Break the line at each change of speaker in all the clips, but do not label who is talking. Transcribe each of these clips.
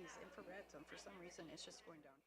these infrareds, and for some reason, it's just going down.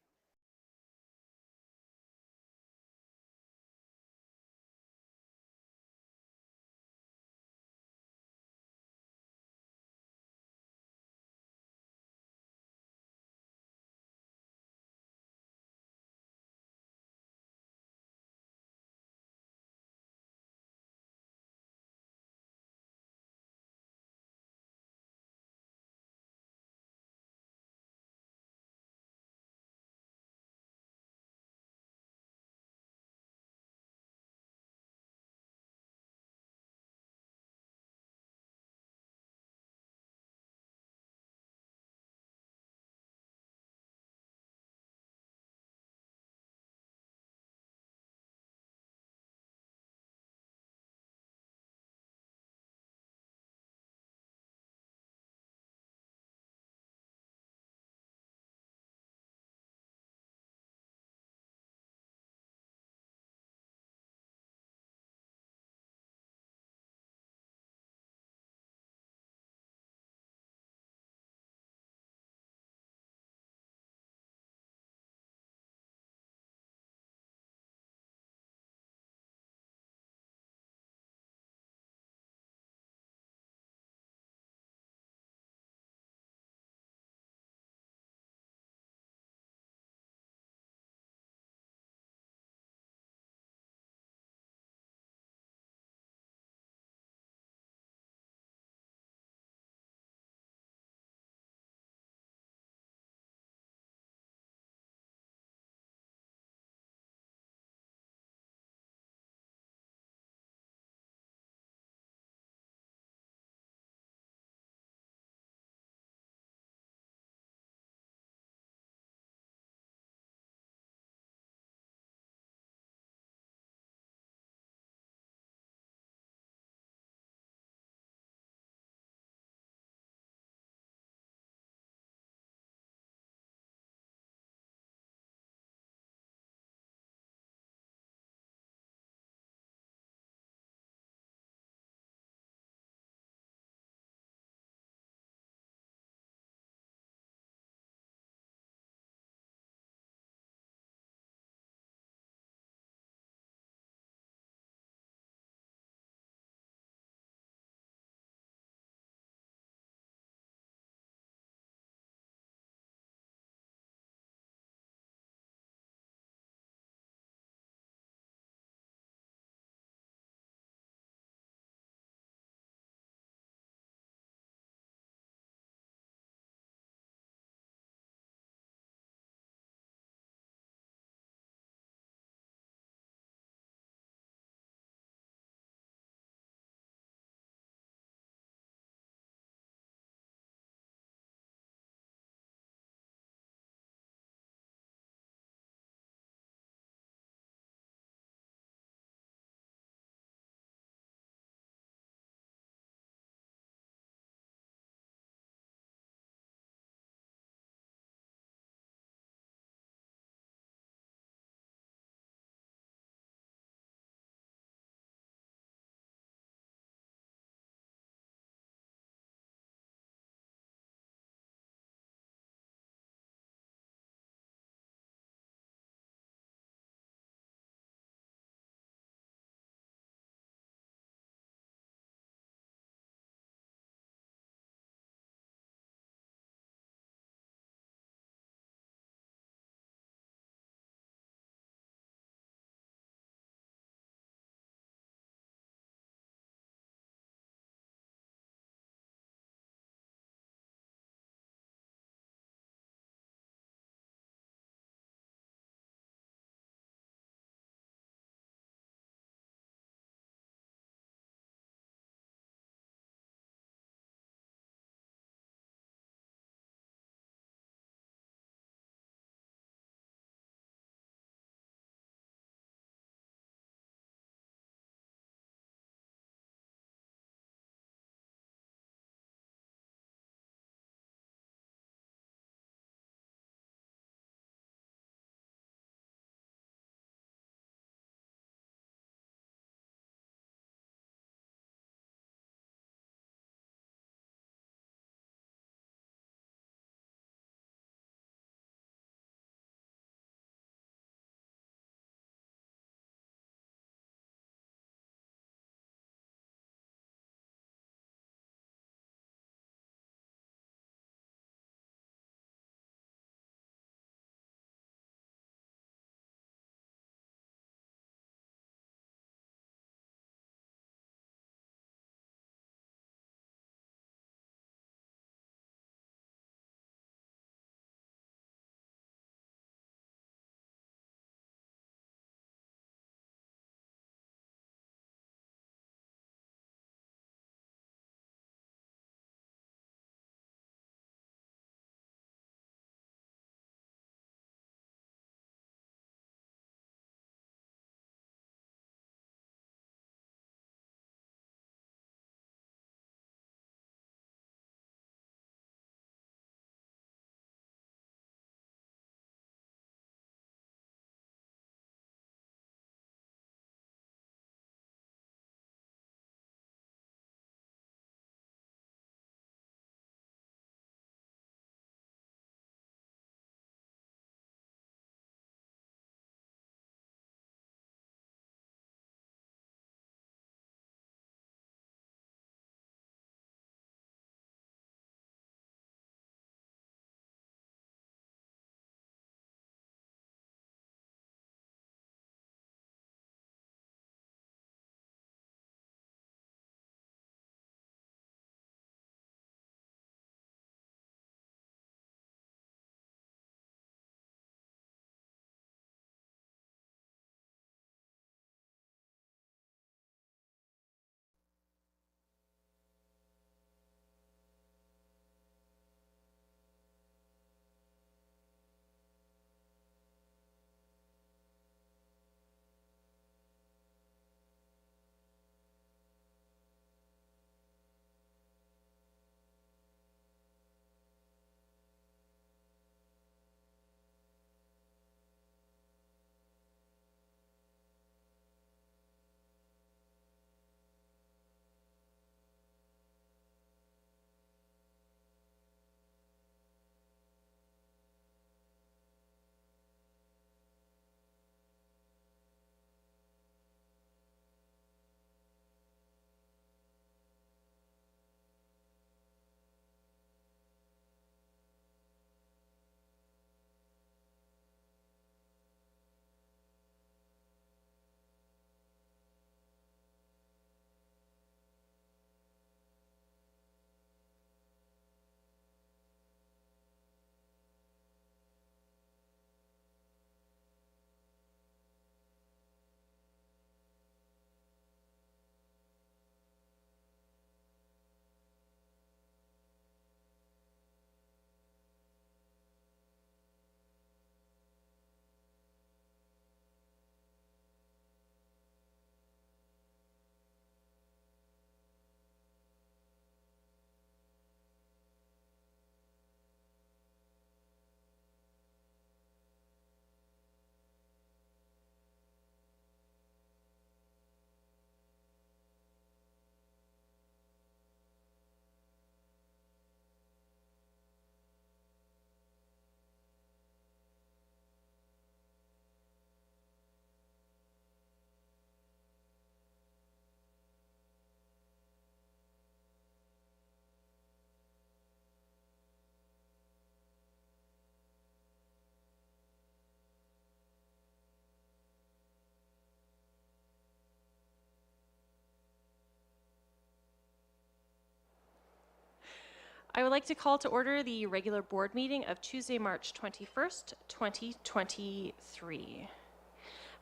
I would like to call to order the regular board meeting of Tuesday, March 21st, 2023.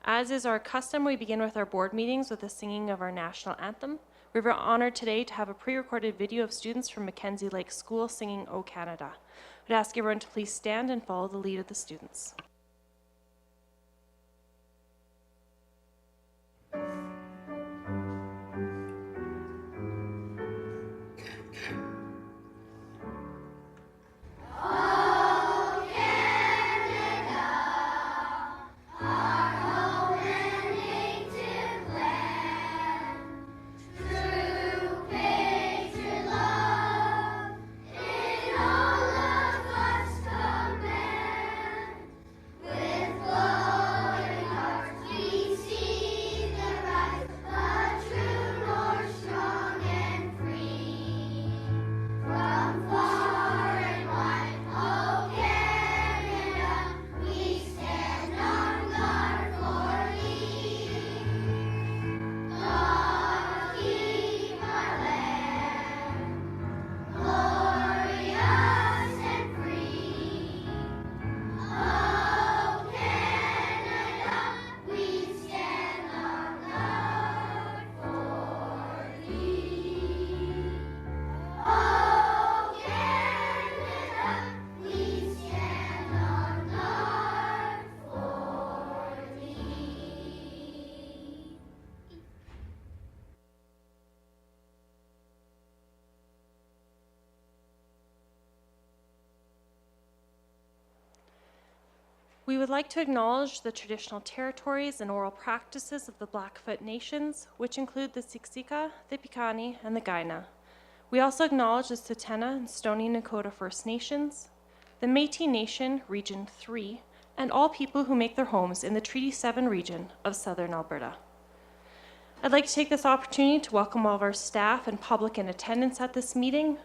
As is our custom, we begin with our board meetings with the singing of our national anthem. We're very honored today to have a pre-recorded video of students from Mackenzie Lake School singing O Canada. I'd ask everyone to please stand and follow the lead of the students. We would like to acknowledge the traditional territories and oral practices of the Blackfoot Nations, which include the Siksika, the Piikani, and the Kainai. We also acknowledge the Tsuut'ina and Stoney Nakoda First Nations, the Métis Nation, Region 3, and all people who make their homes in the Treaty 7 region of Southern Alberta. I'd like to take this opportunity to welcome all of our staff and public in attendance at this meeting.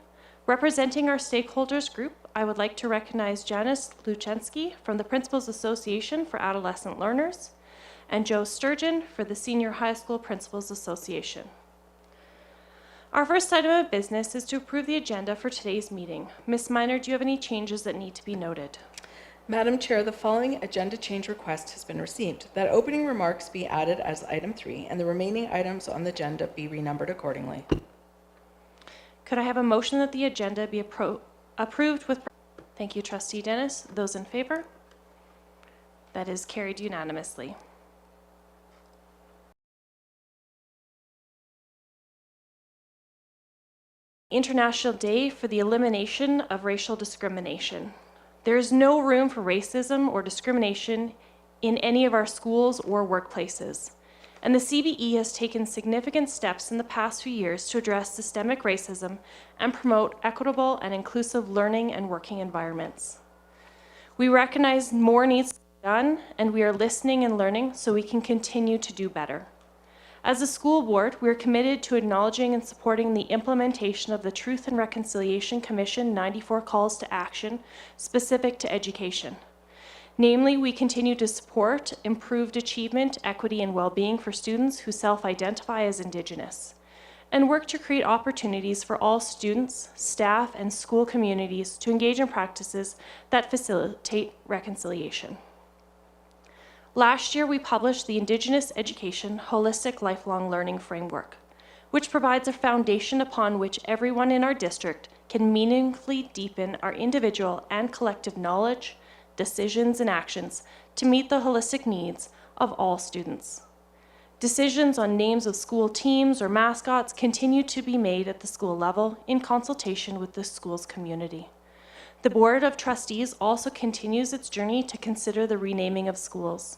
Representing our stakeholders group, I would like to recognize Janice Luchensky from the Principals Association for Adolescent Learners and Joe Sturgeon for the Senior High School Principals Association. Our first item of business is to approve the agenda for today's meeting. Ms. Miner, do you have any changes that need to be noted?
Madam Chair, the following agenda change request has been received: that opening remarks be added as item 3 and the remaining items on the agenda be renumbered accordingly.
Could I have a motion that the agenda be approved with... Thank you, Trustee Dennis. Those in favor? That is carried unanimously. International Day for the Elimination of Racial Discrimination. There is no room for racism or discrimination in any of our schools or workplaces. And the CBE has taken significant steps in the past few years to address systemic racism and promote equitable and inclusive learning and working environments. We recognize more needs to be done, and we are listening and learning so we can continue to do better. As a school board, we are committed to acknowledging and supporting the implementation of the Truth and Reconciliation Commission 94 calls to action specific to education. Namely, we continue to support improved achievement, equity, and well-being for students who self-identify as Indigenous, and work to create opportunities for all students, staff, and school communities to engage in practices that facilitate reconciliation. Last year, we published the Indigenous Education Holistic Lifelong Learning Framework, which provides a foundation upon which everyone in our district can meaningfully deepen our individual and collective knowledge, decisions, and actions to meet the holistic needs of all students. Decisions on names of school teams or mascots continue to be made at the school level in consultation with the school's community. The Board of Trustees also continues its journey to consider the renaming of schools.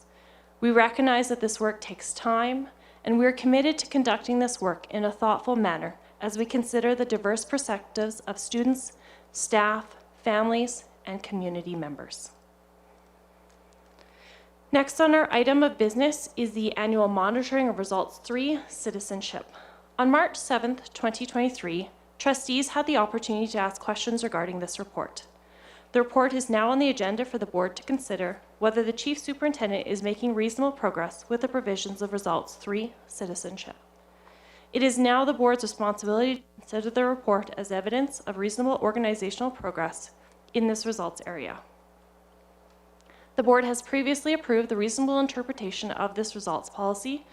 We recognize that this work takes time, and we are committed to conducting this work in a thoughtful manner as we consider the diverse perspectives of students, staff, families, and community members. Next on our item of business is the Annual Monitoring of Results 3 Citizenship. On March 7th, 2023, trustees had the opportunity to ask questions regarding this report. The report is now on the agenda for the board to consider whether the Chief Superintendent is making reasonable progress with the provisions of Results 3 Citizenship. It is now the board's responsibility to consider the report as evidence of reasonable organizational progress in this results area. The board has previously approved the reasonable interpretation of this results policy,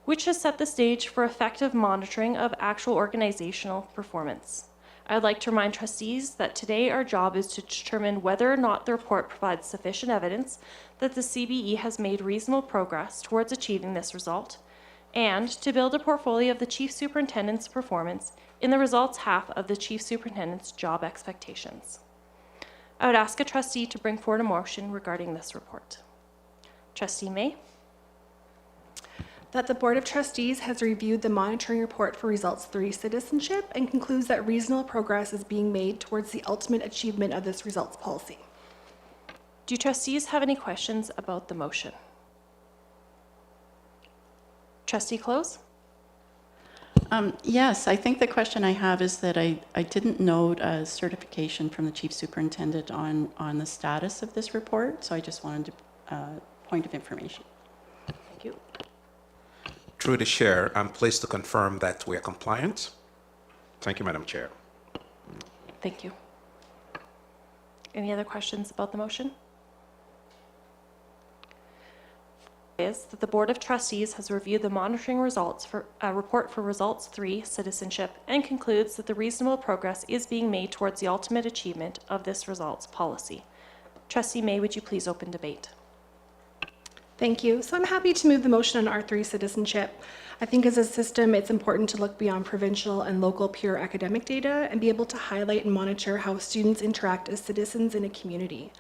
which has set the stage for effective monitoring of actual organizational performance. I would like to remind trustees that today our job is to determine whether or not the report provides sufficient evidence that the CBE has made reasonable progress towards achieving this result, and to build a portfolio of the Chief Superintendent's performance in the results half of the Chief Superintendent's job expectations. I would ask a trustee to bring forward a motion regarding this report. Trustee May.
That the Board of Trustees has reviewed the monitoring report for Results 3 citizenship and concludes that reasonable progress is being made towards the ultimate achievement of this results policy.
Do trustees have any questions about the motion? Trustee Close?
Yes, I think the question I have is that I didn't note a certification from the Chief Superintendent on the status of this report, so I just wanted to point of information.
Thank you.
Through the chair, I'm pleased to confirm that we are compliant. Thank you, Madam Chair.
Thank you. Any other questions about the motion? Is that the Board of Trustees has reviewed the monitoring results for a report for Results 3 citizenship and concludes that the reasonable progress is being made towards the ultimate achievement of this results policy. Trustee May, would you please open debate?
Thank you. So I'm happy to move the motion on R3 citizenship. I think as a system, it's important to look beyond provincial and local pure academic data and be able to highlight and monitor how students interact as citizens in a community.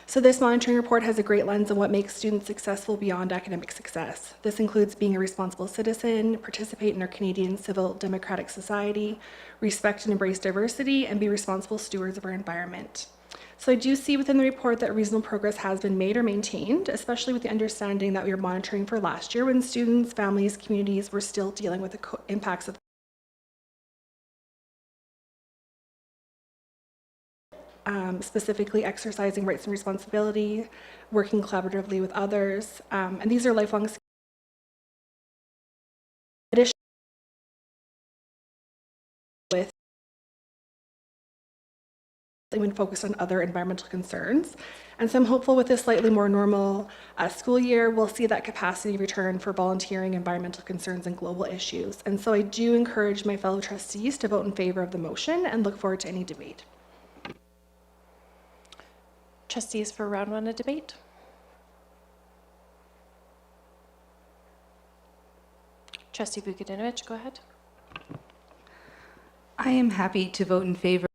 So this monitoring report has a great lens on what makes students successful beyond academic success. This includes being a responsible citizen, participate in our Canadian civil democratic society, respect and embrace diversity, and be responsible stewards of our environment. So I do see within the report that reasonable progress has been made or maintained, especially with the understanding that we were monitoring for last year when students, families, communities were still dealing with the impacts of specifically exercising rights and responsibility, working collaboratively with others, and these are lifelong skills. With when focused on other environmental concerns. And so I'm hopeful with this slightly more normal school year, we'll see that capacity return for volunteering, environmental concerns, and global issues. And so I do encourage my fellow trustees to vote in favor of the motion and look forward to any debate.
Trustees for round one of debate. Trustee Vukadinovich, go ahead.
I am happy to vote in favor.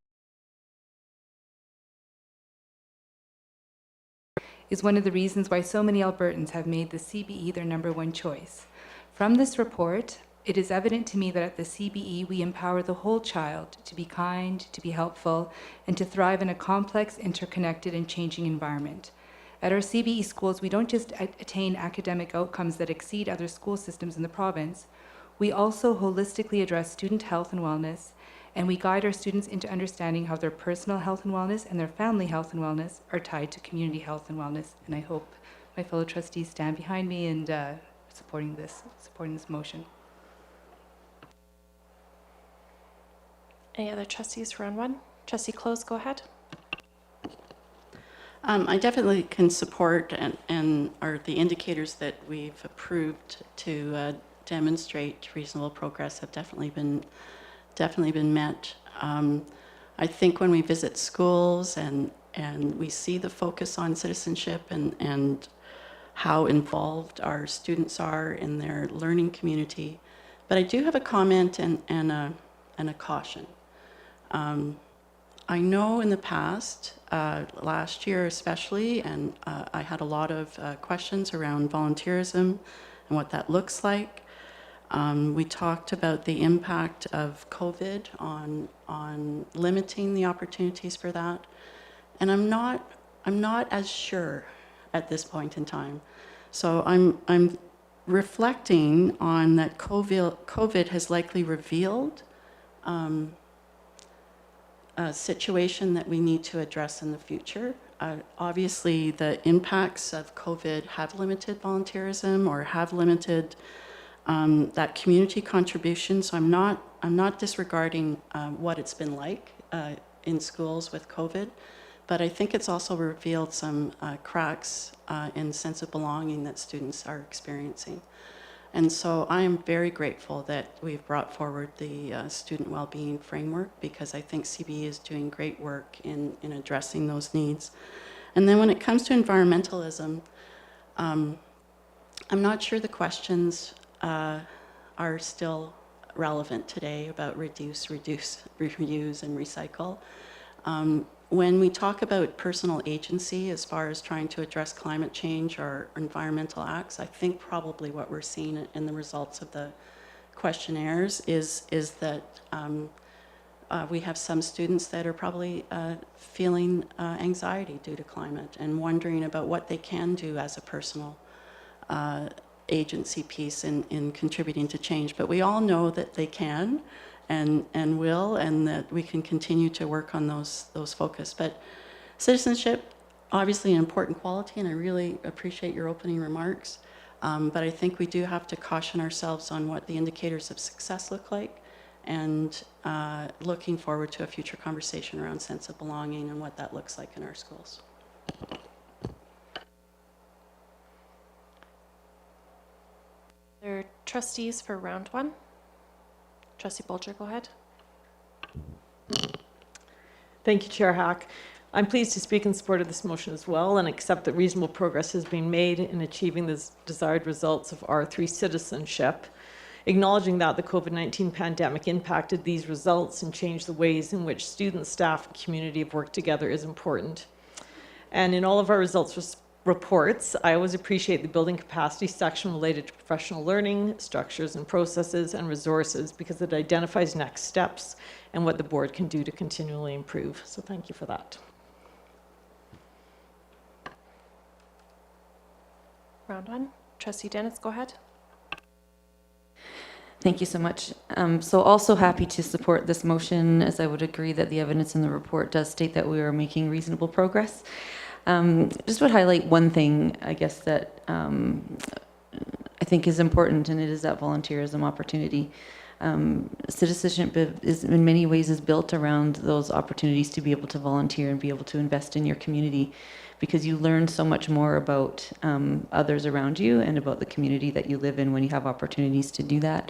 Is one of the reasons why so many Albertans have made the CBE their #1 choice. From this report, it is evident to me that at the CBE we empower the whole child to be kind, to be helpful, and to thrive in a complex, interconnected, and changing environment. At our CBE schools, we don't just attain academic outcomes that exceed other school systems in the province, we also holistically address student health and wellness, and we guide our students into understanding how their personal health and wellness and their family health and wellness are tied to community health and wellness. And I hope my fellow trustees stand behind me in supporting this motion.
Any other trustees for round one? Trustee Close, go ahead.
I definitely can support and are the indicators that we've approved to demonstrate reasonable progress have definitely been met. I think when we visit schools and we see the focus on citizenship and how involved our students are in their learning community, but I do have a comment and a caution. I know in the past, last year especially, and I had a lot of questions around volunteerism and what that looks like. We talked about the impact of COVID on limiting the opportunities for that, and I'm not as sure at this point in time. So I'm reflecting on that COVID has likely revealed a situation that we need to address in the future. Obviously, the impacts of COVID have limited volunteerism or have limited that community contribution. So I'm not disregarding what it's been like in schools with COVID, but I think it's also revealed some cracks in sense of belonging that students are experiencing. And so I am very grateful that we've brought forward the student well-being framework, because I think CBE is doing great work in addressing those needs. And then when it comes to environmentalism, I'm not sure the questions are still relevant today about reduce, reuse, and recycle. When we talk about personal agency as far as trying to address climate change or environmental acts, I think probably what we're seeing in the results of the questionnaires is that we have some students that are probably feeling anxiety due to climate and wondering about what they can do as a personal agency piece in contributing to change. But we all know that they can and will, and that we can continue to work on those focus. But citizenship, obviously an important quality, and I really appreciate your opening remarks. But I think we do have to caution ourselves on what the indicators of success look like, and looking forward to a future conversation around sense of belonging and what that looks like in our schools.
There are trustees for round one. Trustee Bolger, go ahead.
Thank you, Chair Hack. I'm pleased to speak in support of this motion as well, and accept that reasonable progress has been made in achieving the desired results of R3 citizenship. Acknowledging that the COVID-19 pandemic impacted these results and changed the ways in which students, staff, and community have worked together is important. And in all of our results reports, I always appreciate the building capacity section related to professional learning, structures and processes, and resources, because it identifies next steps and what the board can do to continually improve. So thank you for that.
Round one. Trustee Dennis, go ahead.
Thank you so much. So also happy to support this motion, as I would agree that the evidence in the report does state that we are making reasonable progress. Just would highlight one thing, I guess, that I think is important, and it is that volunteerism opportunity. Citizenship is in many ways is built around those opportunities to be able to volunteer and be able to invest in your community, because you learn so much more about others around you and about the community that you live in when you have opportunities to do that.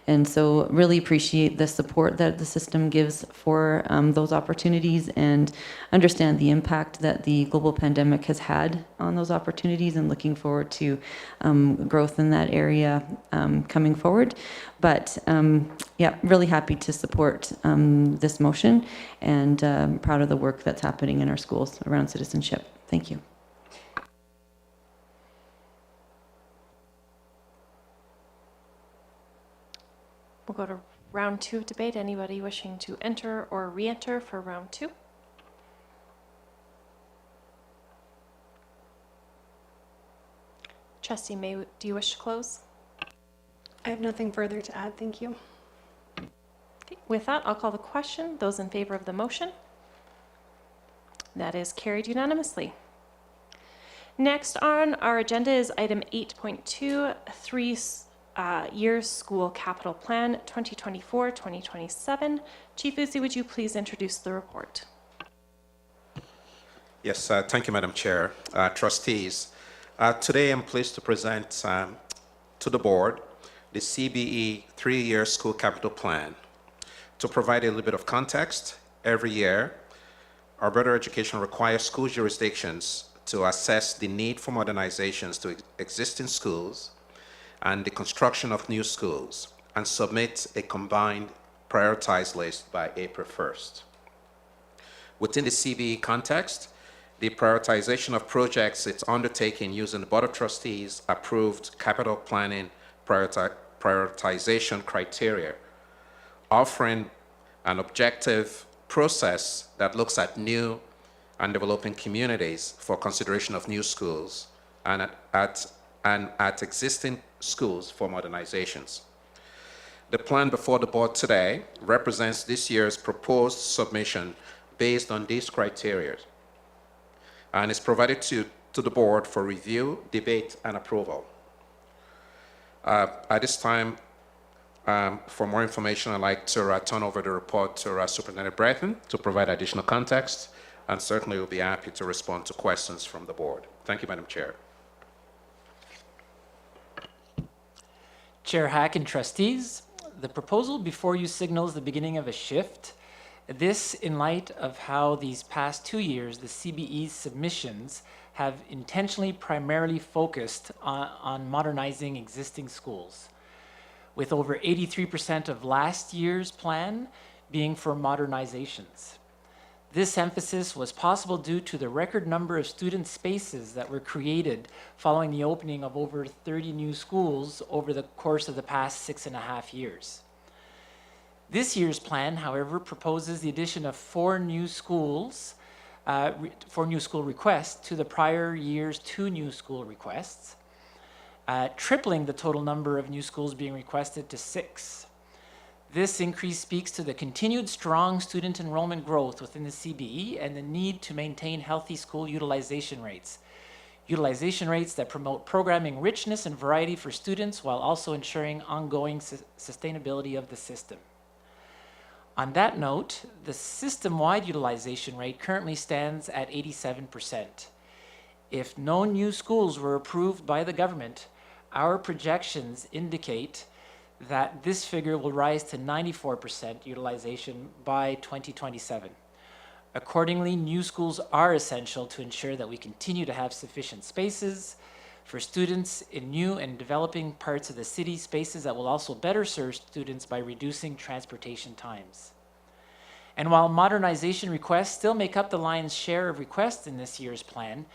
And so really appreciate the support that the system gives for those opportunities, and understand the impact that the global pandemic has had on those opportunities, and looking forward to growth in that area coming forward. But yeah, really happy to support this motion, and proud of the work that's happening in our schools around citizenship. Thank you.
We'll go to round two of debate. Anybody wishing to enter or re-enter for round two? Trustee May, do you wish to close?
I have nothing further to add. Thank you.
Okay, with that, I'll call the question. Those in favor of the motion? That is carried unanimously. Next on our agenda is item 8.2, 3 Years School Capital Plan 2024-2027. Chief Uzi, would you please introduce the report?
Yes, thank you, Madam Chair. Trustees, today I'm pleased to present to the board the CBE 3-year school capital plan. To provide a little bit of context, every year, our Board of Education requires school jurisdictions to assess the need for modernizations to existing schools and the construction of new schools, and submit a combined prioritized list by April 1st. Within the CBE context, the prioritization of projects is undertaken using the Board of Trustees approved capital planning prioritization criteria, offering an objective process that looks at new and developing communities for consideration of new schools, and at existing schools for modernizations. The plan before the board today represents this year's proposed submission based on these criteria, and is provided to the board for review, debate, and approval. At this time, for more information, I'd like to turn over the report to Superintendent Brereton to provide additional context, and certainly we'll be happy to respond to questions from the board. Thank you, Madam Chair.
Chair Hack and trustees, the proposal before you signals the beginning of a shift. This in light of how these past 2 years, the CBE's submissions have intentionally primarily focused on modernizing existing schools, with over 83% of last year's plan being for modernizations. This emphasis was possible due to the record number of student spaces that were created following the opening of over 30 new schools over the course of the past 6.5 years. This year's plan, however, proposes the addition of 4 new school requests to the prior year's 2 new school requests, tripling the total number of new schools being requested to 6. This increase speaks to the continued strong student enrollment growth within the CBE and the need to maintain healthy school utilization rates that promote programming richness and variety for students while also ensuring ongoing sustainability of the system. On that note, the system-wide utilization rate currently stands at 87%. If no new schools were approved by the government, our projections indicate that this figure will rise to 94% utilization by 2027. Accordingly, new schools are essential to ensure that we continue to have sufficient spaces for students in new and developing parts of the city, spaces that will also better serve students by reducing transportation times. And while modernization requests still make up the lion's share of requests in this year's plan,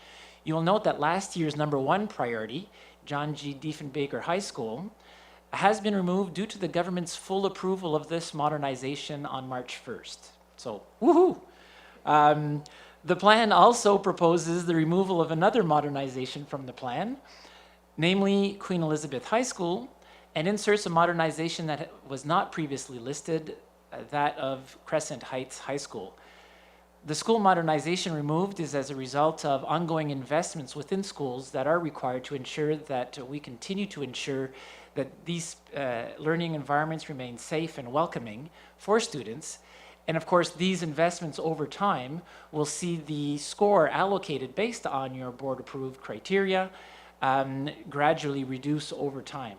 you will note that last year's #1 priority, John G. Diefenbaker High School, has been removed due to the government's full approval of this modernization on March 1st. So, woohoo! The plan also proposes the removal of another modernization from the plan, namely Queen Elizabeth High School, and inserts a modernization that was not previously listed, that of Crescent Heights High School. The school modernization removed is as a result of ongoing investments within schools that are required to ensure that we continue to ensure that these learning environments remain safe and welcoming for students. And of course, these investments over time will see the score allocated based on your board-approved criteria gradually reduce over time.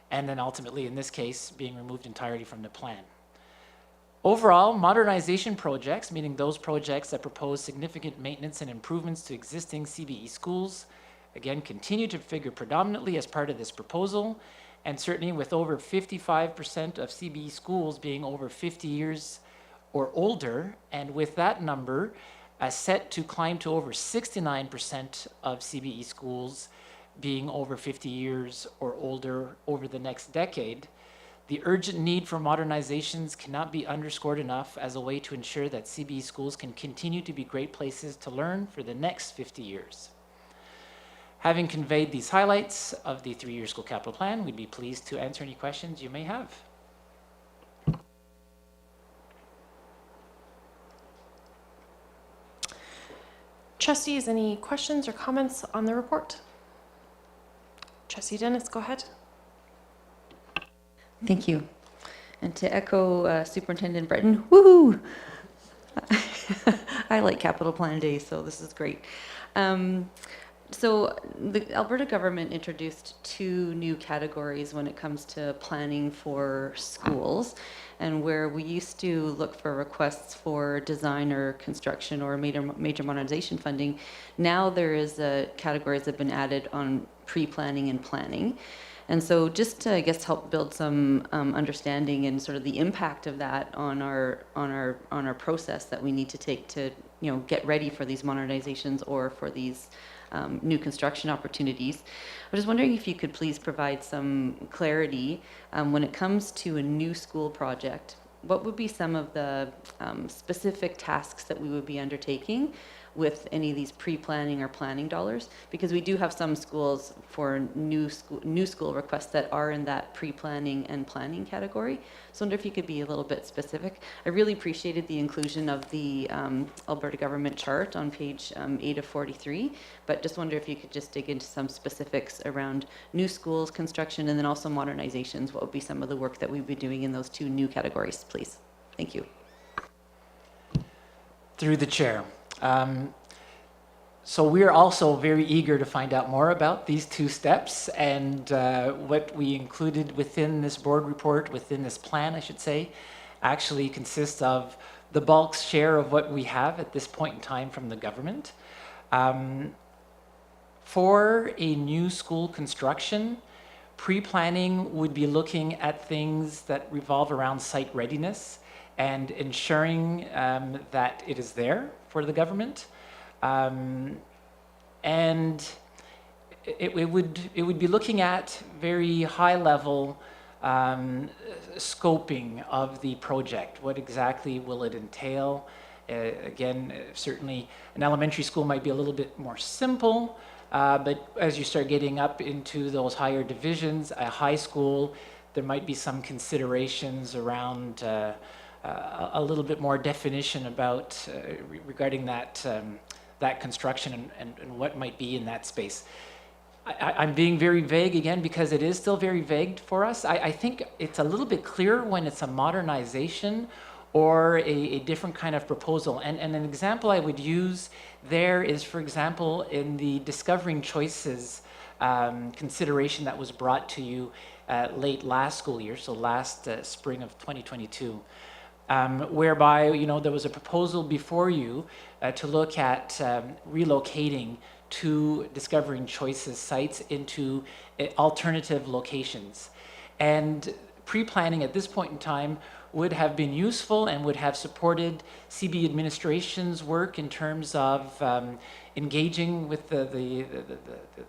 And then ultimately, in this case, being removed entirely from the plan. Overall, modernization projects, meaning those projects that propose significant maintenance and improvements to existing CBE schools, again, continue to figure predominantly as part of this proposal, and certainly with over 55% of CBE schools being over 50 years or older, and with that number set to climb to over 69% of CBE schools being over 50 years or older over the next decade, the urgent need for modernizations cannot be underscored enough as a way to ensure that CBE schools can continue to be great places to learn for the next 50 years. Having conveyed these highlights of the 3-year school capital plan, we'd be pleased to answer any questions you may have.
Trustees, any questions or comments on the report? Trustee Dennis, go ahead.
Thank you. And to echo Superintendent Brereton, woohoo! I like capital plan days, so this is great. So the Alberta government introduced 2 new categories when it comes to planning for schools, and where we used to look for requests for design or construction or major modernization funding, now there is categories that have been added on pre-planning and planning. And so just to, I guess, help build some understanding and sort of the impact of that on our process that we need to take to, get ready for these modernizations or for these new construction opportunities. I was just wondering if you could please provide some clarity when it comes to a new school project. What would be some of the specific tasks that we would be undertaking with any of these pre-planning or planning dollars, because we do have some schools for new school requests that are in that pre-planning and planning category. So I wonder if you could be a little bit specific. I really appreciated the inclusion of the Alberta government chart on page 8 of 43, but just wonder if you could just dig into some specifics around new schools construction and then also modernizations. What would be some of the work that we'd be doing in those two new categories, please? Thank you.
Through the chair. So we're also very eager to find out more about these two steps, and what we included within this board report, within this plan, I should say, actually consists of the bulk share of what we have at this point in time from the government. For a new school construction, pre-planning would be looking at things that revolve around site readiness and ensuring that it is there for the government. And it would be looking at very high level scoping of the project. What exactly will it entail? Again, certainly an elementary school might be a little bit more simple, but as you start getting up into those higher divisions, a high school, there might be some considerations around a little bit more definition about regarding that that construction and what might be in that space. I'm being very vague again because it is still very vague for us. I think it's a little bit clearer when it's a modernization or a different kind of proposal. And an example I would use there is, for example, in the Discovering Choices consideration that was brought to you late last school year, so last spring of 2022. Whereby, you know, there was a proposal before you to look at relocating two Discovering Choices sites into alternative locations. And pre-planning at this point in time would have been useful and would have supported CBE administration's work in terms of engaging with the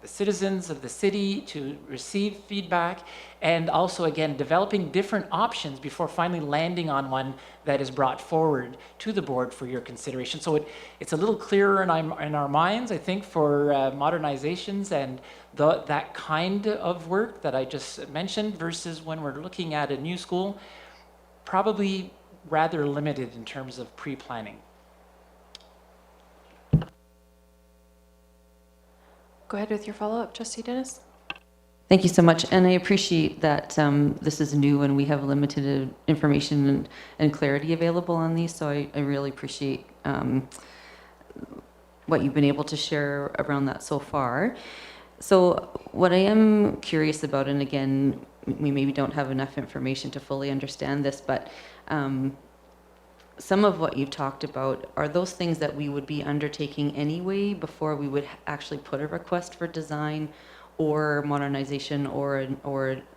citizens of the city to receive feedback, and also, again, developing different options before finally landing on one that is brought forward to the board for your consideration. So it's a little clearer in our minds, I think, for modernizations and that kind of work that I just mentioned, versus when we're looking at a new school, probably rather limited in terms of pre-planning.
Go ahead with your follow-up, Trustee Dennis.
Thank you so much, and I appreciate that this is new and we have limited information and clarity available on these, so I really appreciate what you've been able to share around that so far. So what I am curious about, and again, we maybe don't have enough information to fully understand this, but some of what you've talked about, are those things that we would be undertaking anyway before we would actually put a request for design or modernization or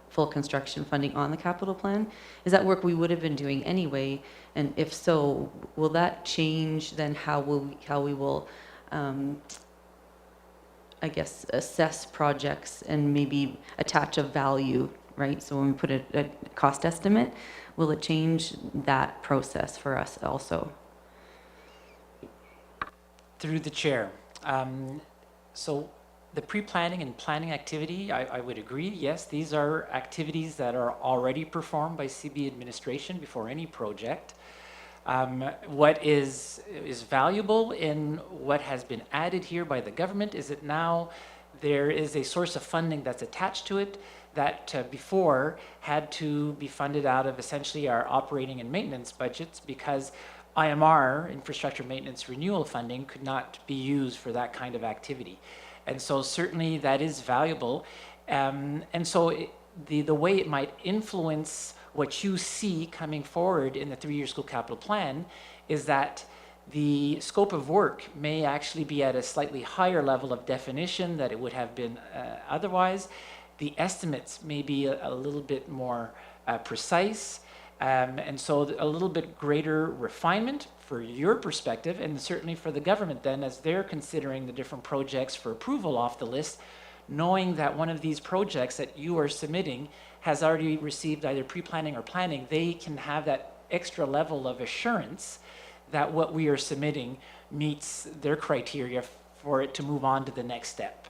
full construction funding on the capital plan? Is that work we would have been doing anyway? And if so, will that change then how we will I guess, assess projects and maybe attach a value, right? So when we put a cost estimate, will it change that process for us also?
Through the chair. So the pre-planning and planning activity, I would agree, yes, these are activities that are already performed by CBE administration before any project. What is valuable in what has been added here by the government is that now there is a source of funding that's attached to it that before had to be funded out of essentially our operating and maintenance budgets, because IMR, infrastructure maintenance renewal funding, could not be used for that kind of activity. And so certainly that is valuable. And so the way it might influence what you see coming forward in the 3-year school capital plan is that the scope of work may actually be at a slightly higher level of definition that it would have been otherwise. The estimates may be a little bit more precise, and so a little bit greater refinement for your perspective, and certainly for the government then, as they're considering the different projects for approval off the list, knowing that one of these projects that you are submitting has already received either pre-planning or planning, they can have that extra level of assurance that what we are submitting meets their criteria for it to move on to the next step.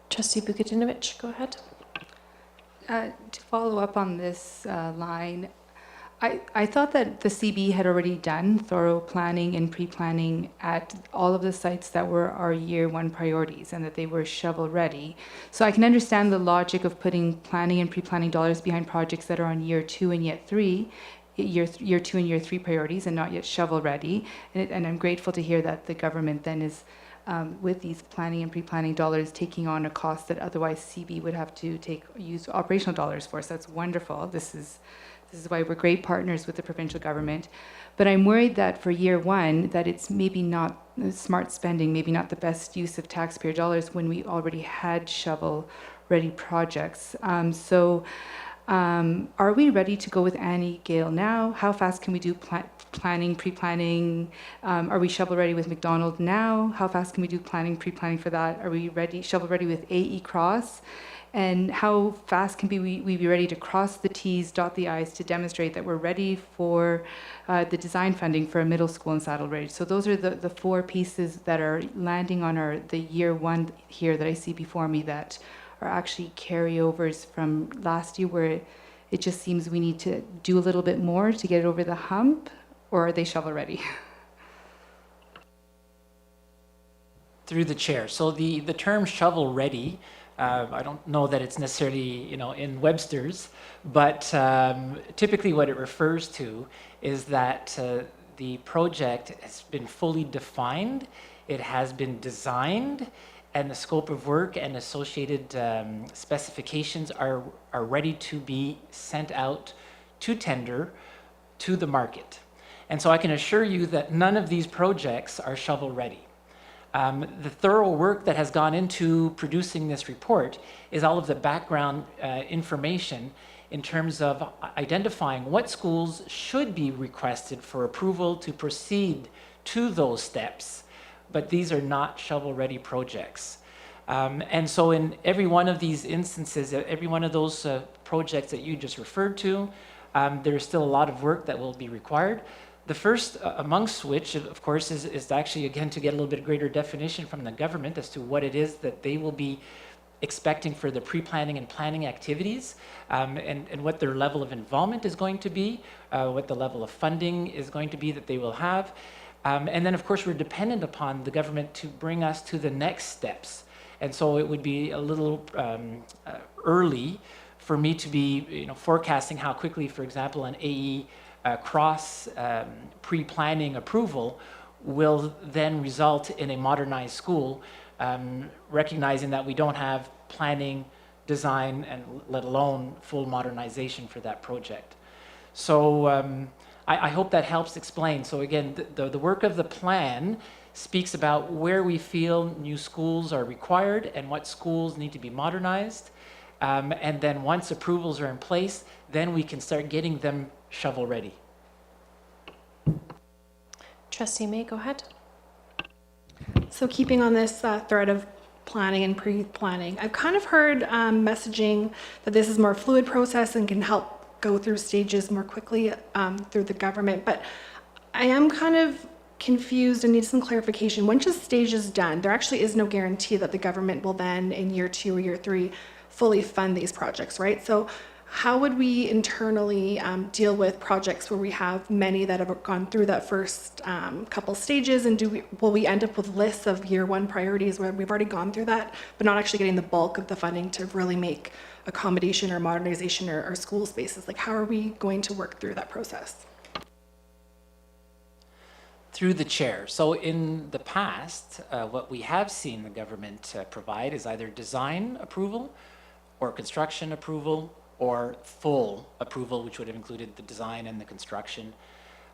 Trustee Bukadinovich, go ahead.
To follow up on this line, I thought that the CBE had already done thorough planning and pre-planning at all of the sites that were our year one priorities and that they were shovel ready. So I can understand the logic of putting planning and pre-planning dollars behind projects that are on year two and year two and year three priorities and not yet shovel ready. And I'm grateful to hear that the government then is with these planning and pre-planning dollars taking on a cost that otherwise CBE would have to use operational dollars for. So that's wonderful. This is why we're great partners with the provincial government. But I'm worried that for year one, that it's maybe not smart spending, maybe not the best use of taxpayer dollars when we already had shovel-ready projects. Are we ready to go with Annie Gale now? How fast can we do planning, pre-planning? Are we shovel-ready with McDonald now? How fast can we do planning, pre-planning for that? Are we ready, shovel-ready with AE Cross? And how fast can we be ready to cross the T's, dot the I's to demonstrate that we're ready for the design funding for a middle school in Saddle Ridge? So those are the four pieces that are landing on the year one here that I see before me that are actually carryovers from last year where it just seems we need to do a little bit more to get it over the hump, or are they shovel ready?
Through the chair. So the term shovel ready, I don't know that it's necessarily in Webster's, but typically what it refers to is that the project has been fully defined, it has been designed, and the scope of work and associated specifications are ready to be sent out to tender to the market. And so I can assure you that none of these projects are shovel ready. The thorough work that has gone into producing this report is all of the background information in terms of identifying what schools should be requested for approval to proceed to those steps. But these are not shovel-ready projects. And so in every one of these instances, every one of those projects that you just referred to, there is still a lot of work that will be required. The first amongst which, of course, is actually, again, to get a little bit greater definition from the government as to what it is that they will be expecting for the pre-planning and planning activities, and what their level of involvement is going to be, what the level of funding is going to be that they will have. And then, of course, we're dependent upon the government to bring us to the next steps. And so it would be a little early for me to be forecasting how quickly, for example, an AE cross pre-planning approval will then result in a modernized school, recognizing that we don't have planning, design, and let alone full modernization for that project. So I hope that helps explain. So again, the work of the plan speaks about where we feel new schools are required and what schools need to be modernized. And then once approvals are in place, then we can start getting them shovel ready.
Trustee May, go ahead.
So keeping on this thread of planning and pre-planning, I've kind of heard messaging that this is a more fluid process and can help go through stages more quickly through the government, but I am kind of confused and need some clarification. Once a stage is done, there actually is no guarantee that the government will then in year two or year three fully fund these projects, right? So how would we internally deal with projects where we have many that have gone through that first couple stages, and will we end up with lists of year one priorities where we've already gone through that, but not actually getting the bulk of the funding to really make accommodation or modernization or school spaces? Like, how are we going to work through that process?
Through the chair. So in the past, what we have seen the government provide is either design approval or construction approval or full approval, which would have included the design and the construction.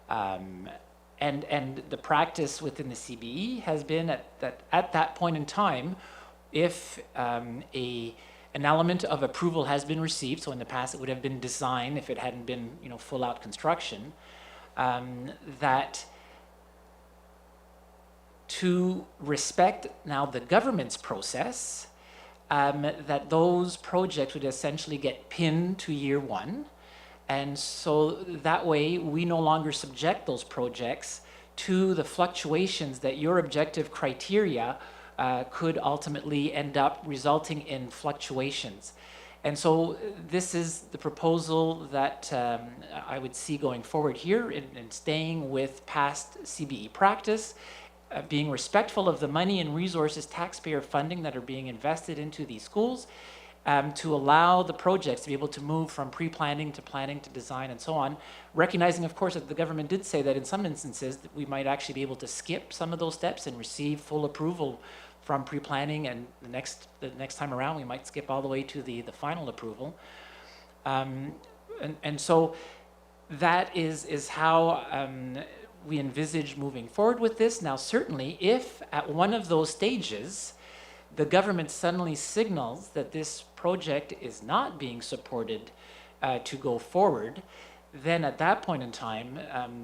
And the practice within the CBE has been at that point in time, if an element of approval has been received, so in the past it would have been design if it hadn't been full out construction, that to respect now the government's process, that those projects would essentially get pinned to year one. And so that way we no longer subject those projects to the fluctuations that your objective criteria could ultimately end up resulting in fluctuations. And so this is the proposal that I would see going forward here in staying with past CBE practice, being respectful of the money and resources, taxpayer funding that are being invested into these schools, to allow the projects to be able to move from pre-planning to planning to design and so on, recognizing, of course, that the government did say that in some instances that we might actually be able to skip some of those steps and receive full approval from pre-planning, and the next time around we might skip all the way to the final approval. And so that is how we envisage moving forward with this. Now, certainly, if at one of those stages the government suddenly signals that this project is not being supported to go forward, then at that point in time,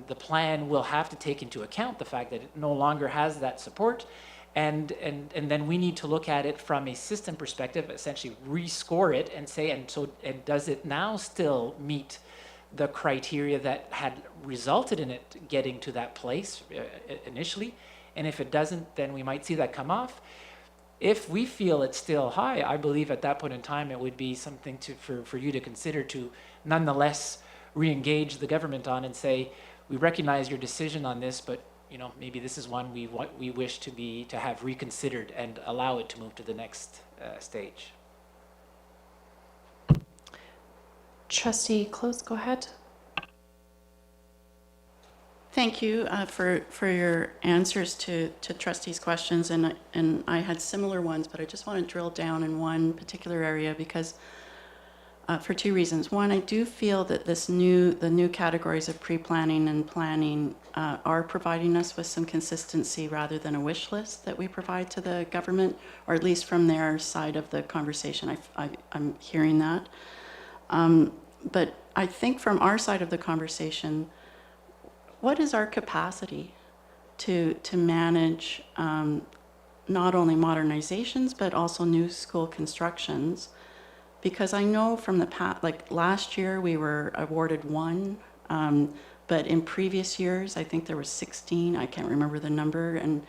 the plan will have to take into account the fact that it no longer has that support. And then we need to look at it from a system perspective, essentially rescore it and say, and does it now still meet the criteria that had resulted in it getting to that place initially? And if it doesn't, then we might see that come off. If we feel it's still high, I believe at that point in time it would be something for you to consider to nonetheless re-engage the government on and say, we recognize your decision on this, but maybe this is one we wish to have reconsidered and allow it to move to the next stage.
Trustee Close, go ahead.
Thank you for your answers to trustees' questions, and I had similar ones, but I just want to drill down in one particular area because for two reasons. One, I do feel that the new categories of pre-planning and planning are providing us with some consistency rather than a wish list that we provide to the government, or at least from their side of the conversation. I'm hearing that. But I think from our side of the conversation, what is our capacity to manage not only modernizations, but also new school constructions? Because I know from the past, like last year, we were awarded 1, but in previous years, I think there were 16. I can't remember the number, and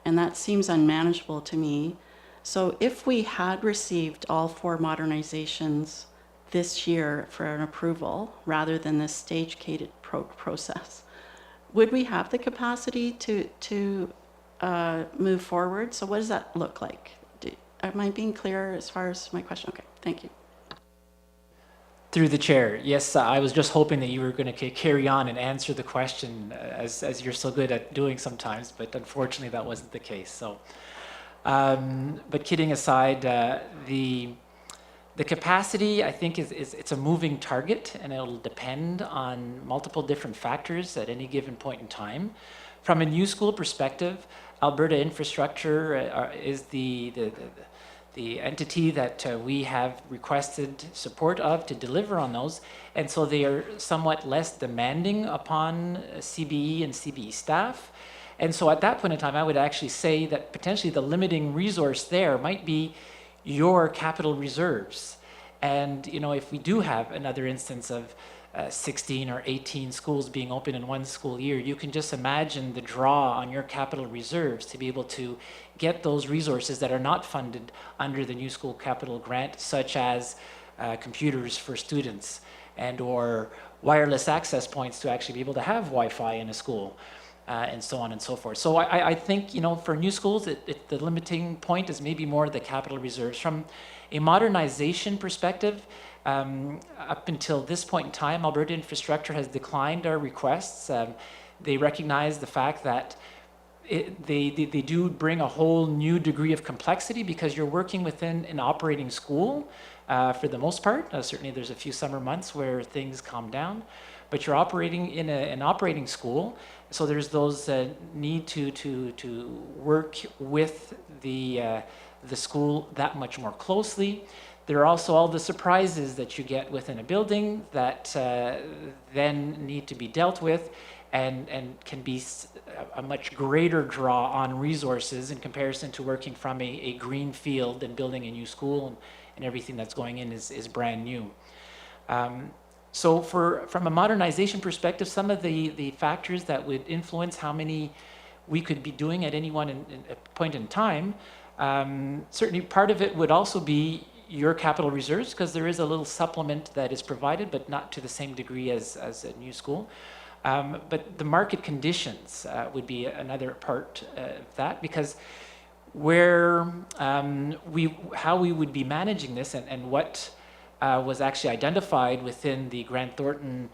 that seems unmanageable to me. So if we had received all 4 modernizations this year for an approval, rather than this stage-gated process, would we have the capacity to move forward? So what does that look like? Am I being clear as far as my question? Okay, thank you.
Through the chair, yes, I was just hoping that you were going to carry on and answer the question as you're so good at doing sometimes, but unfortunately that wasn't the case. So, but kidding aside, the capacity, I think, it's a moving target, and it'll depend on multiple different factors at any given point in time. From a new school perspective, Alberta Infrastructure is the entity that we have requested support of to deliver on those, and so they are somewhat less demanding upon CBE and CBE staff. And so at that point in time, I would actually say that potentially the limiting resource there might be your capital reserves. And if we do have another instance of 16 or 18 schools being open in one school year, you can just imagine the draw on your capital reserves to be able to get those resources that are not funded under the new school capital grant, such as computers for students and or wireless access points to actually be able to have Wi-Fi in a school, and so on and so forth. So I think, for new schools, the limiting point is maybe more the capital reserves. From a modernization perspective, up until this point in time, Alberta Infrastructure has declined our requests. They recognize the fact that they do bring a whole new degree of complexity because you're working within an operating school for the most part. Certainly there's a few summer months where things calm down, but you're operating in an operating school. So there's those need to work with the school that much more closely. There are also all the surprises that you get within a building that then need to be dealt with and can be a much greater draw on resources in comparison to working from a green field and building a new school and everything that's going in is brand new. So from a modernization perspective, some of the factors that would influence how many we could be doing at any one point in time, certainly part of it would also be your capital reserves, because there is a little supplement that is provided, but not to the same degree as a new school. But the market conditions would be another part of that, because where how we would be managing this and what was actually identified within the Grant Thornton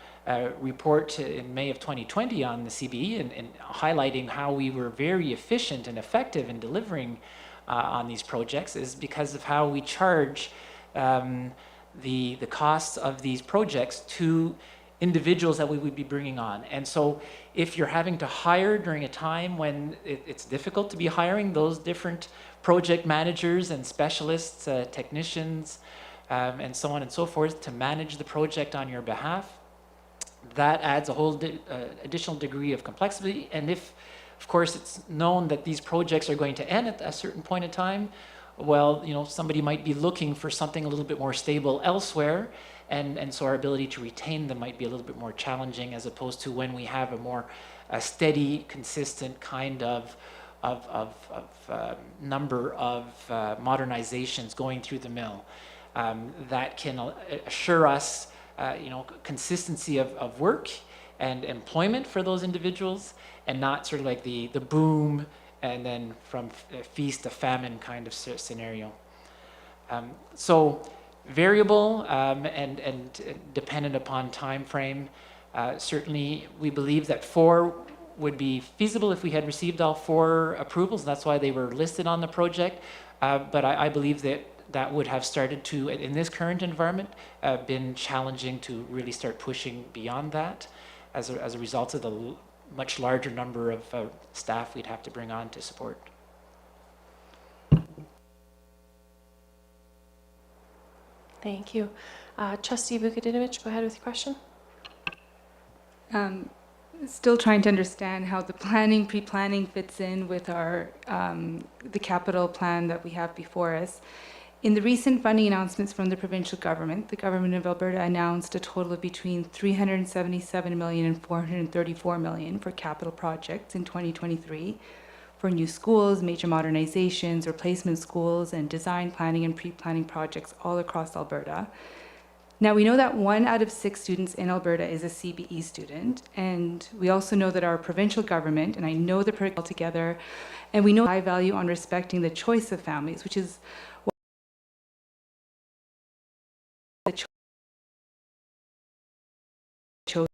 report in May of 2020 on the CBE, and highlighting how we were very efficient and effective in delivering on these projects, is because of how we charge the costs of these projects to individuals that we would be bringing on. And so if you're having to hire during a time when it's difficult to be hiring those different project managers and specialists, technicians, and so on and so forth, to manage the project on your behalf, that adds a whole additional degree of complexity. And if, of course, it's known that these projects are going to end at a certain point in time, well, you know, somebody might be looking for something a little bit more stable elsewhere, and so our ability to retain them might be a little bit more challenging, as opposed to when we have a more steady, consistent kind of number of modernizations going through the mill. That can assure us, you know, consistency of work and employment for those individuals, and not sort of like the boom and then from feast to famine kind of scenario. So variable and dependent upon time frame. Certainly, we believe that 4 would be feasible if we had received all 4 approvals. That's why they were listed on the project. But I believe that would have started to, in this current environment, been challenging to really start pushing beyond that, as a result of the much larger number of staff we'd have to bring on to support.
Thank you. Trustee Vukadinovich, go ahead with your question.
Still trying to understand how the pre-planning fits in with our the capital plan that we have before us. In the recent funding announcements from the provincial government, the government of Alberta announced a total of between $377 million and $434 million for capital projects in 2023 for new schools, major modernizations, replacement schools, and design, planning, and pre-planning projects all across Alberta. Now, we know that 1 out of 6 students in Alberta is a CBE student, and we also know that our provincial government, and I know the all together, and we know high value on respecting the choice of families, which is the choice.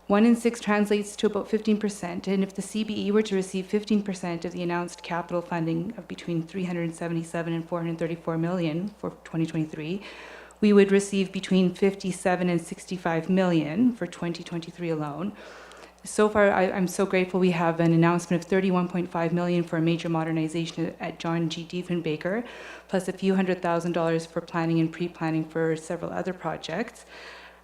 1 in 6 translates to about 15%, and if the CBE were to receive 15% of the announced capital funding of between $377 and $434 million for 2023, we would receive between $57 and $65 million for 2023 alone. So far, I'm so grateful we have an announcement of $31.5 million for a major modernization at John G. Diefenbaker, plus a few $100,000 for planning and pre-planning for several other projects.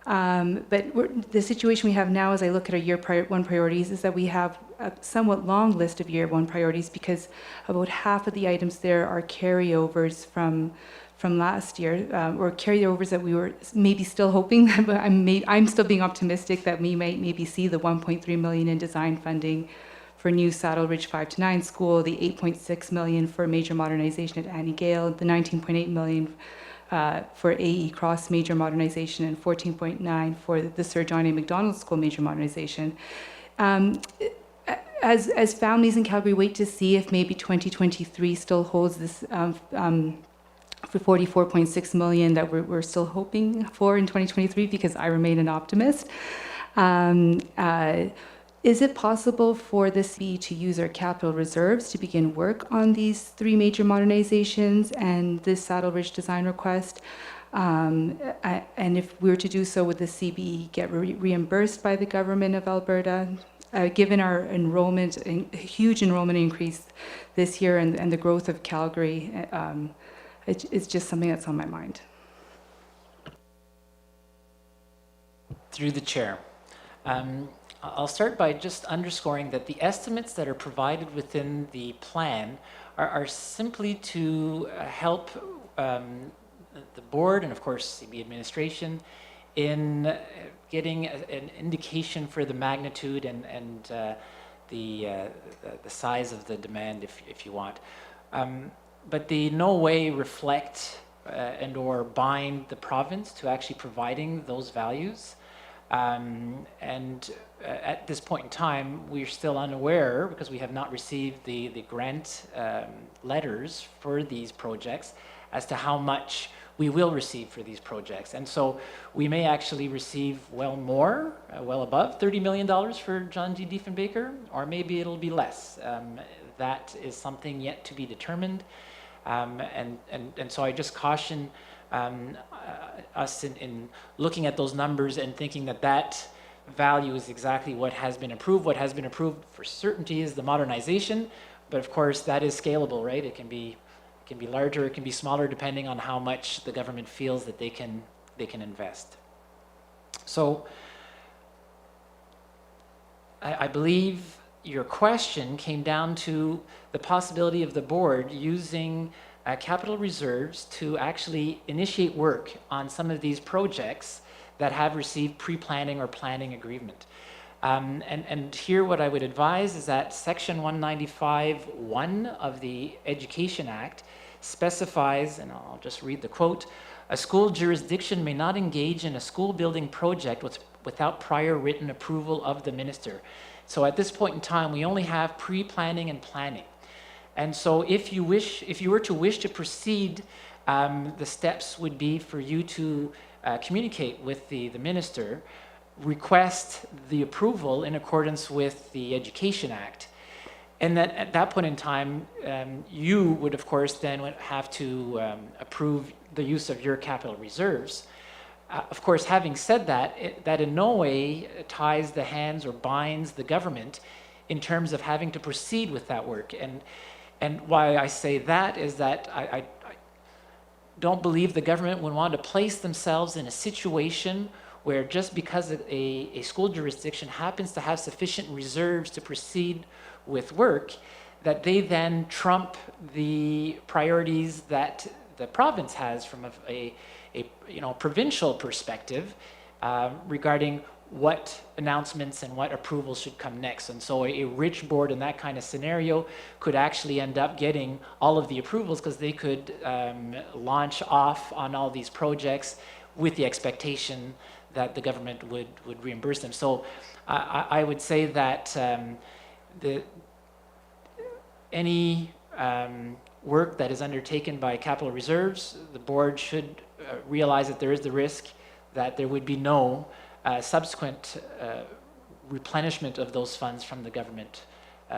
But the situation we have now, as I look at our year 1 priorities, is that we have a somewhat long list of year 1 priorities, because about half of the items there are carryovers from last year, or carryovers that we were maybe still hoping, but I'm still being optimistic that we might maybe see the $1.3 million in design funding for new Saddle Ridge 5 to 9 school, the $8.6 million for major modernization at Annie Gale, the $19.8 million for AE Cross major modernization, and 14.9 for the Sir John A. Macdonald School major modernization. As families in Calgary wait to see if maybe 2023 still holds this for $44.6 million that we're still hoping for in 2023, because I remain an optimist. Is it possible for the CBE to use our capital reserves to begin work on these 3 major modernizations and this Saddle Ridge design request? And if we were to do so, would the CBE get reimbursed by the government of Alberta? Given our enrollment, huge enrollment increase this year, and the growth of Calgary, it's just something that's on my mind.
Through the chair. I'll start by just underscoring that the estimates that are provided within the plan are simply to help the board and of course CBE administration in getting an indication for the magnitude and the size of the demand, if you want. But they in no way reflect and or bind the province to actually providing those values. At this point in time, we're still unaware, because we have not received the grant letters for these projects, as to how much we will receive for these projects. And so we may actually receive well more, well above $30 million for John G. Diefenbaker, or maybe it'll be less. That is something yet to be determined. And so I just caution us in looking at those numbers and thinking that that value is exactly what has been approved. What has been approved for certainty is the modernization, but of course that is scalable, right? It can be larger, it can be smaller, depending on how much the government feels that they can invest. So I believe your question came down to the possibility of the board using capital reserves to actually initiate work on some of these projects that have received pre-planning or planning agreement. And here what I would advise is that Section 195(1) of the Education Act specifies, and I'll just read the quote, "A school jurisdiction may not engage in a school building project without prior written approval of the minister." So at this point in time, we only have pre-planning and planning. And so if you were to wish to proceed, the steps would be for you to communicate with the minister, request the approval in accordance with the Education Act. And then at that point in time, you would of course then have to approve the use of your capital reserves. Of course, having said that, that in no way ties the hands or binds the government in terms of having to proceed with that work. And why I say that is that I don't believe the government would want to place themselves in a situation where just because a school jurisdiction happens to have sufficient reserves to proceed with work, that they then trump the priorities that the province has from a provincial perspective regarding what announcements and what approvals should come next. And so a rich board in that kind of scenario could actually end up getting all of the approvals because they could launch off on all these projects with the expectation that the government would reimburse them. So I would say that any work that is undertaken by capital reserves, the board should realize that there is the risk that there would be no subsequent replenishment of those funds from the government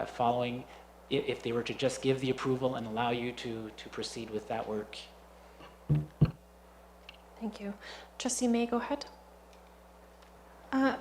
following, if they were to just give the approval and allow you to proceed with that work.
Thank you. Trustee May, go ahead.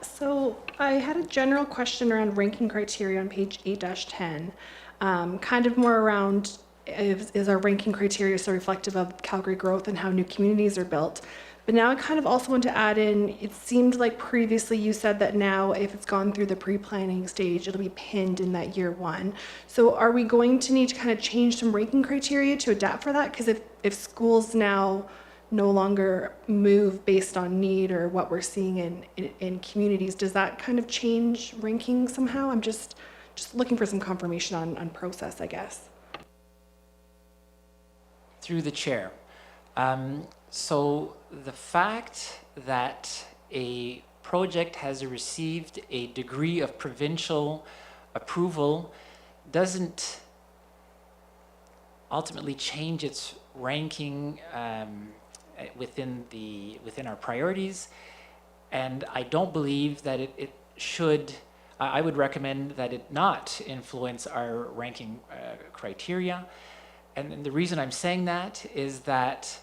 So I had a general question around ranking criteria on page 8-10, kind of more around is our ranking criteria so reflective of Calgary growth and how new communities are built. But now I kind of also want to add in, it seemed like previously you said that now if it's gone through the pre-planning stage, it'll be pinned in that year one. So are we going to need to kind of change some ranking criteria to adapt for that? Because if schools now no longer move based on need or what we're seeing in communities, does that kind of change ranking somehow? I'm just looking for some confirmation on process, I guess.
Through the chair. So the fact that a project has received a degree of provincial approval doesn't ultimately change its ranking within our priorities, and I don't believe that it should. I would recommend that it not influence our ranking criteria, and the reason I'm saying that is that,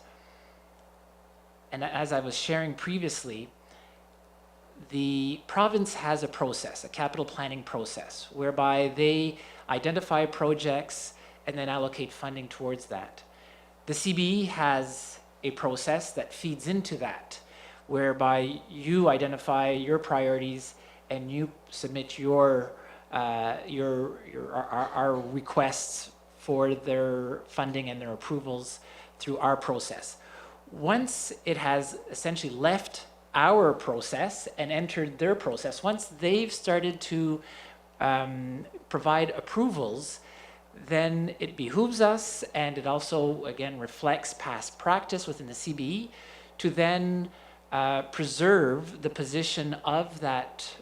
and as I was sharing previously, the province has a process, a capital planning process, whereby they identify projects and then allocate funding towards that. The CBE has a process that feeds into that, whereby you identify your priorities and you submit our requests for their funding and their approvals through our process. once it has essentially left our process and entered their process, once they've started to provide approvals, then it behooves us, and it also, again, reflects past practice within the CBE, to then preserve the position of that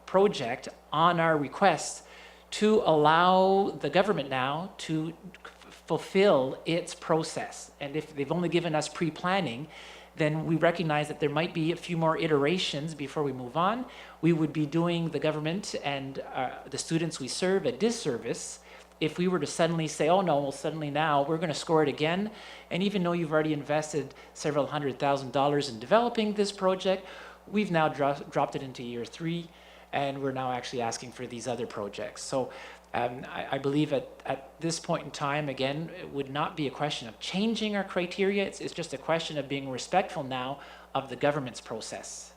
project on our request to allow the government now to fulfill its process. And if they've only given us pre-planning, then we recognize that there might be a few more iterations before we move on. We would be doing the government and the students we serve a disservice if we were to suddenly say, oh no, well suddenly now we're going to score it again. And even though you've already invested several $100,000 in developing this project, we've now dropped it into year 3, and we're now actually asking for these other projects. So I believe at this point in time, again, it would not be a question of changing our criteria. It's just a question of being respectful now of the government's process.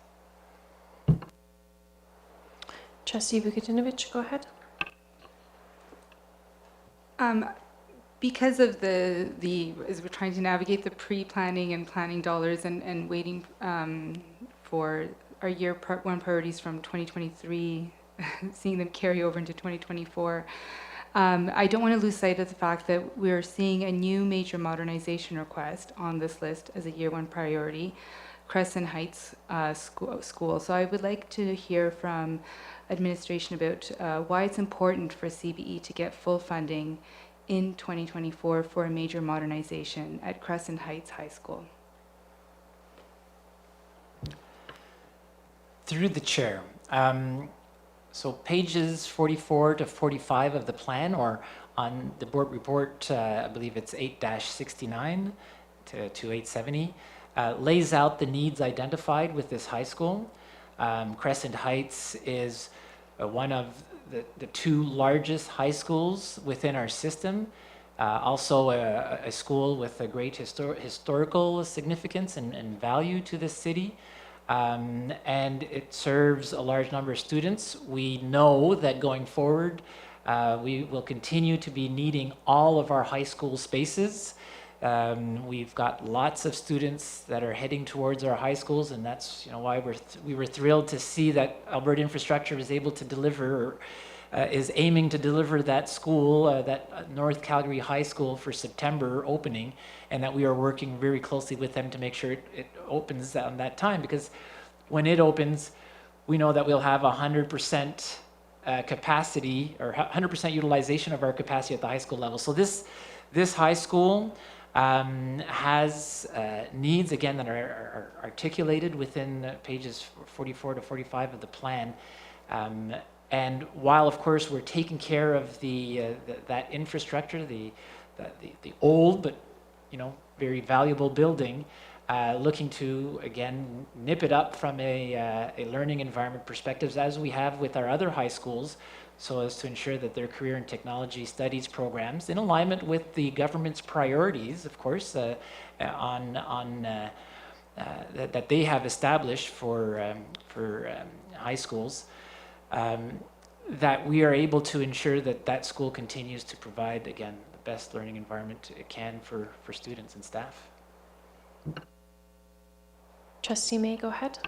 Trustee Vukatinovich, go ahead.
Because of as we're trying to navigate the pre-planning and planning dollars and waiting for our year one priorities from 2023, seeing them carry over into 2024, I don't want to lose sight of the fact that we're seeing a new major modernization request on this list as a year one priority, Crescent Heights School. So I would like to hear from administration about why it's important for CBE to get full funding in 2024 for a major modernization at Crescent Heights High School.
Through the chair. So pages 44 to 45 of the plan, or on the board report, I believe it's 8-69 to 870, lays out the needs identified with this high school. Crescent Heights is one of the 2 largest high schools within our system, also a school with a great historical significance and value to this city. And it serves a large number of students. We know that going forward, we will continue to be needing all of our high school spaces. We've got lots of students that are heading towards our high schools, and that's why we were thrilled to see that Alberta Infrastructure is able to deliver, is aiming to deliver that school, that North Calgary High School, for September opening, and that we are working very closely with them to make sure it opens on that time, because when it opens, we know that we'll have 100% capacity, or 100% utilization of our capacity at the high school level. So this high school has needs, again, that are articulated within pages 44 to 45 of the plan. And while, of course, we're taking care of that infrastructure, the old but very valuable building, looking to, again, nip it up from a learning environment perspective, as we have with our other high schools, so as to ensure that their career and technology studies programs, in alignment with the government's priorities, of course, that they have established for high schools, that we are able to ensure that school continues to provide, again, the best learning environment it can for students and staff.
Trustee May, go ahead.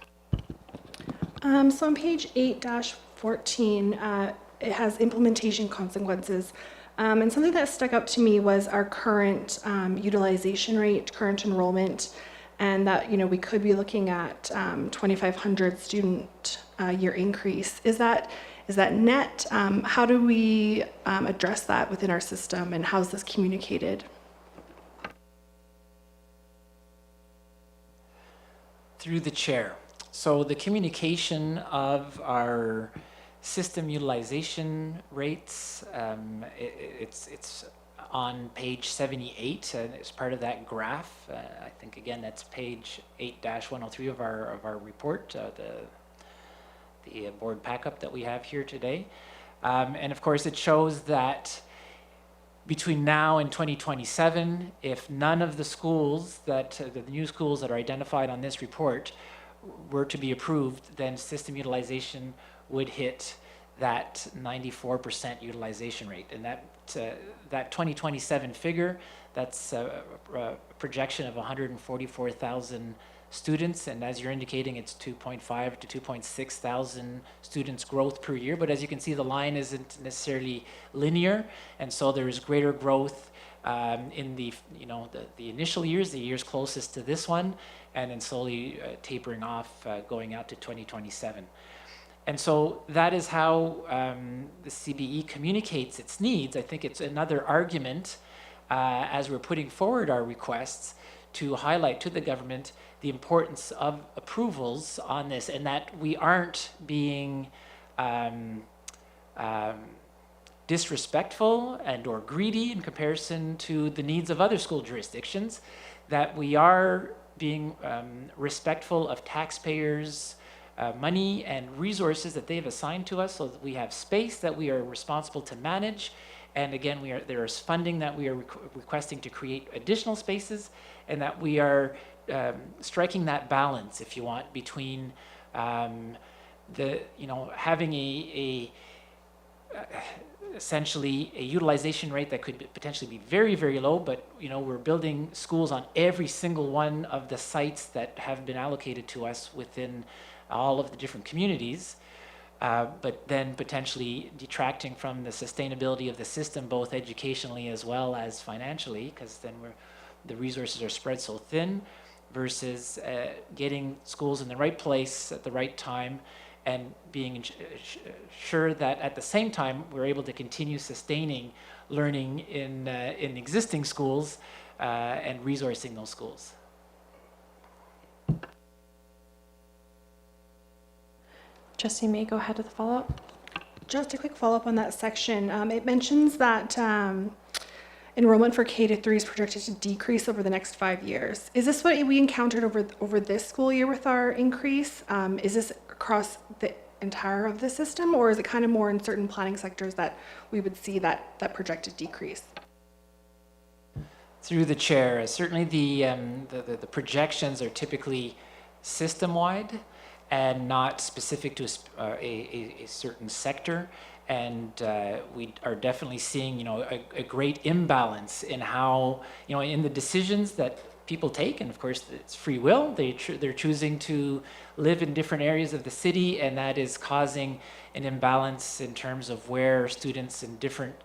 So on page 8-14, it has implementation consequences. And something that stuck out to me was our current utilization rate, current enrollment, and that we could be looking at 2,500 student year increase. Is that net? How do we address that within our system, and how is this communicated?
Through the chair. So the communication of our system utilization rates, it's on page 78, and it's part of that graph. I think, again, that's page 8-103 of our report, the board pack-up that we have here today. And of course, it shows that between now and 2027, if none of the schools the new schools that are identified on this report were to be approved, then system utilization would hit that 94% utilization rate. And that 2027 figure, that's a projection of 144,000 students, and as you're indicating, it's 2.5 to 2.6 thousand students growth per year. But as you can see, the line isn't necessarily linear, and so there is greater growth in the initial years, the years closest to this one, and then slowly tapering off going out to 2027. And so that is how the CBE communicates its needs. I think it's another argument as we're putting forward our requests to highlight to the government the importance of approvals on this, and that we aren't being disrespectful and or greedy in comparison to the needs of other school jurisdictions, that we are being respectful of taxpayers' money and resources that they've assigned to us, so that we have space that we are responsible to manage. And again, there is funding that we are requesting to create additional spaces, and that we are striking that balance, if you want, between having essentially a utilization rate that could potentially be very, very low, but we're building schools on every single one of the sites that have been allocated to us within all of the different communities, but then potentially detracting from the sustainability of the system, both educationally as well as financially, because then the resources are spread so thin, versus getting schools in the right place at the right time, and being sure that at the same time we're able to continue sustaining learning in existing schools and resourcing those schools.
Trustee May, go ahead with the follow-up.
Just a quick follow-up on that section. It mentions that enrollment for K-3 is projected to decrease over the next 5 years. Is this what we encountered over this school year with our increase? Is this across the entire of the system, or is it kind of more in certain planning sectors that we would see that projected decrease?
Through the chair, certainly the projections are typically system-wide and not specific to a certain sector. And we are definitely seeing, a great imbalance in how, in the decisions that people take, and of course it's free will. They're choosing to live in different areas of the city, and that is causing an imbalance in terms of where students in different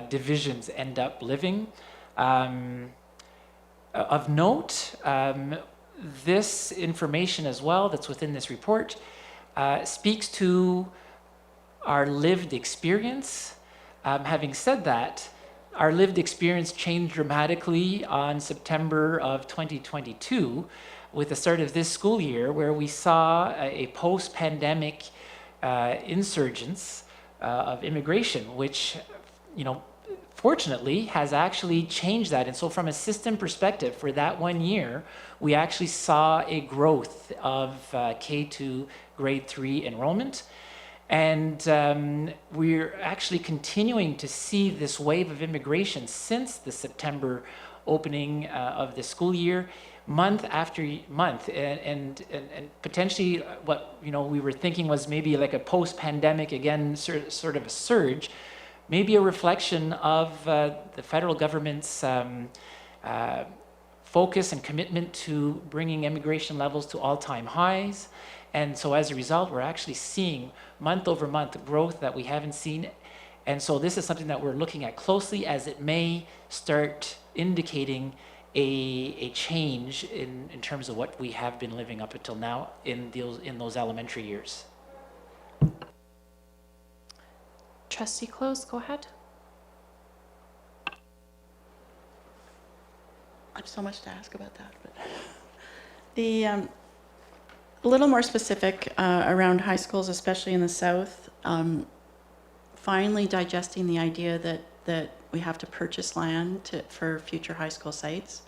divisions end up living. Of note, this information as well that's within this report speaks to our lived experience. Having said that, our lived experience changed dramatically on September of 2022 with the start of this school year, where we saw a post-pandemic insurgence of immigration, which, fortunately has actually changed that. And so from a system perspective, for that 1 year, we actually saw a growth of K2 grade 3 enrollment. And we're actually continuing to see this wave of immigration since the September opening of the school year, month after month, and potentially what we were thinking was maybe like a post-pandemic, again, sort of a surge, maybe a reflection of the federal government's focus and commitment to bringing immigration levels to all-time highs. And so as a result, we're actually seeing month over month growth that we haven't seen. And so this is something that we're looking at closely, as it may start indicating a change in terms of what we have been living up until now in those elementary years.
Trustee Close, go ahead.
I have so much to ask about that, but a little more specific around high schools, especially in the South, finally digesting the idea that we have to purchase land for future high school sites.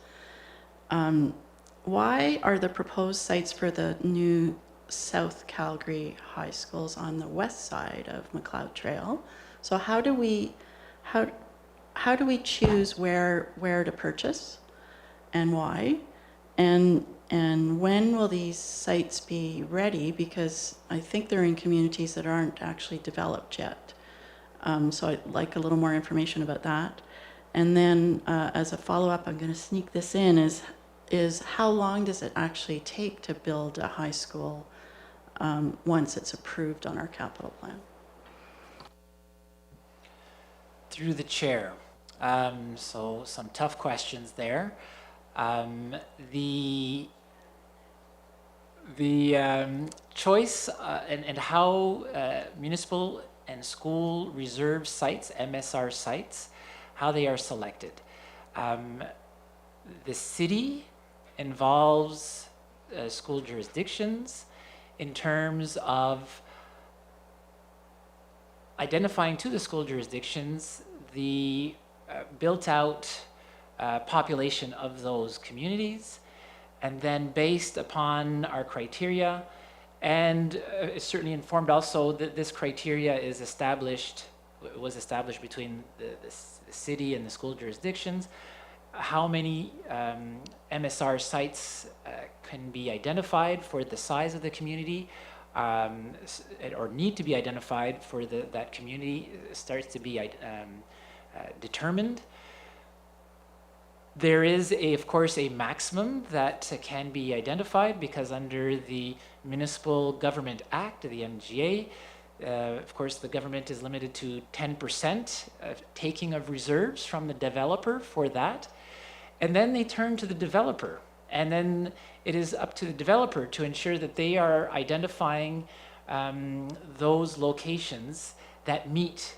Why are the proposed sites for the new South Calgary high schools on the west side of McLeod Trail? So how do we choose where to purchase and why? And when will these sites be ready? Because I think they're in communities that aren't actually developed yet. So I'd like a little more information about that. And then as a follow-up, I'm going to sneak this in, is how long does it actually take to build a high school once it's approved on our capital plan?
Through the chair. So some tough questions there. The choice and how municipal and school reserve sites, MSR sites, how they are selected. The city involves school jurisdictions in terms of identifying to the school jurisdictions the built-out population of those communities, and then based upon our criteria, and it's certainly informed also that this criteria was established between the city and the school jurisdictions, how many MSR sites can be identified for the size of the community, or need to be identified for that community starts to be determined. There is, of course, a maximum that can be identified because under the Municipal Government Act, the MGA, of course, the government is limited to 10% taking of reserves from the developer for that. And then they turn to the developer. And then it is up to the developer to ensure that they are identifying those locations that meet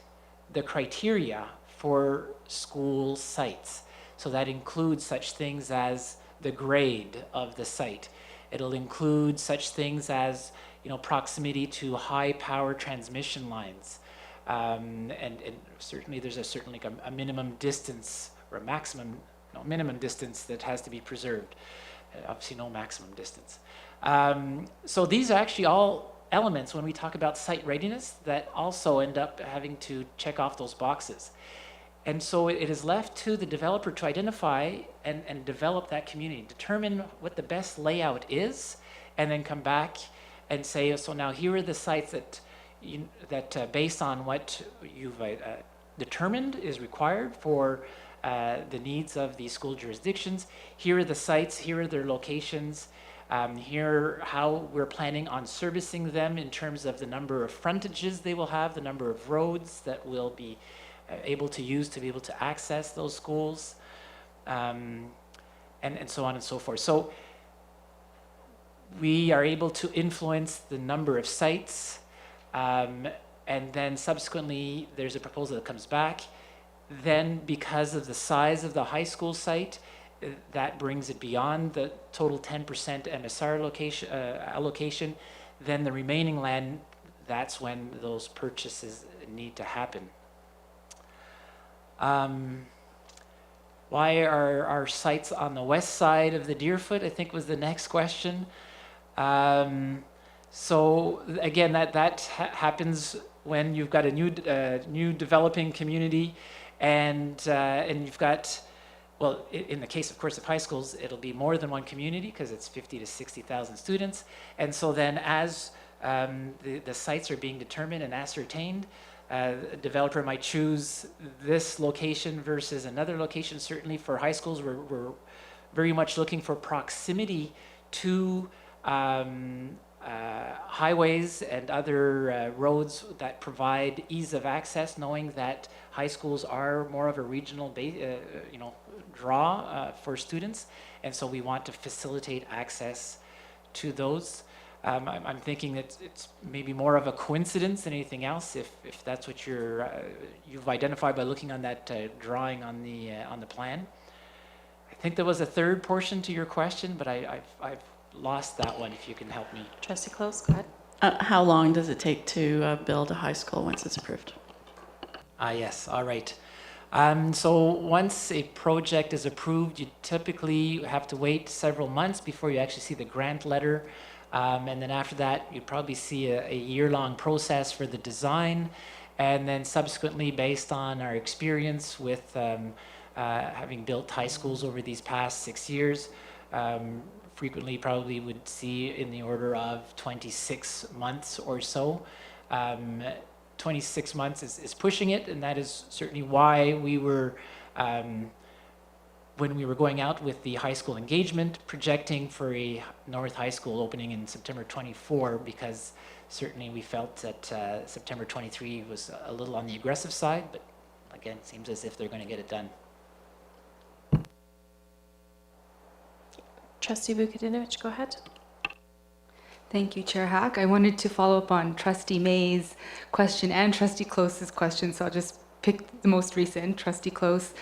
the criteria for school sites. So that includes such things as the grade of the site. It'll include such things as, proximity to high power transmission lines. And certainly there's a minimum distance or minimum distance that has to be preserved. Obviously no maximum distance. So these are actually all elements when we talk about site readiness that also end up having to check off those boxes. And so it is left to the developer to identify and develop that community, determine what the best layout is, and then come back and say, so now here are the sites that based on what you've determined is required for the needs of the school jurisdictions. Here are the sites, here are their locations, here how we're planning on servicing them in terms of the number of frontages they will have, the number of roads that will be able to use to be able to access those schools, and so on and so forth. So we are able to influence the number of sites, and then subsequently there's a proposal that comes back. Then because of the size of the high school site, that brings it beyond the total 10% MSR allocation. Then the remaining land, that's when those purchases need to happen. Why are our sites on the west side of the Deerfoot, I think was the next question. So again, that happens when you've got a new developing community, and you've got, well, in the case, of course, of high schools, it'll be more than one community because it's 50 to 60,000 students. And so then as the sites are being determined and ascertained, a developer might choose this location versus another location. Certainly for high schools, we're very much looking for proximity to highways and other roads that provide ease of access, knowing that high schools are more of a regional draw for students, and so we want to facilitate access to those. I'm thinking that it's maybe more of a coincidence than anything else, if that's what you've identified by looking on that drawing on the plan. I think there was a third portion to your question, but I've lost that one. If you can help me.
Trustee Close, go ahead.
How long does it take to build a high school once it's approved?
Yes, all right. So once a project is approved, you typically have to wait several months before you actually see the grant letter. And then after that, you'd probably see a year-long process for the design. And then subsequently, based on our experience with having built high schools over these past 6 years, frequently probably would see in the order of 26 months or so. 26 months is pushing it, and that is certainly why we were, when we were going out with the high school engagement, projecting for a North High School opening in September 24, because certainly we felt that September 23 was a little on the aggressive side, but again, it seems as if they're going to get it done.
Trustee Vukadinovich, go ahead.
Thank you, Chair Hack. I wanted to follow up on Trustee May's question and Trustee Close's question, so I'll just pick the most recent, Trustee Close.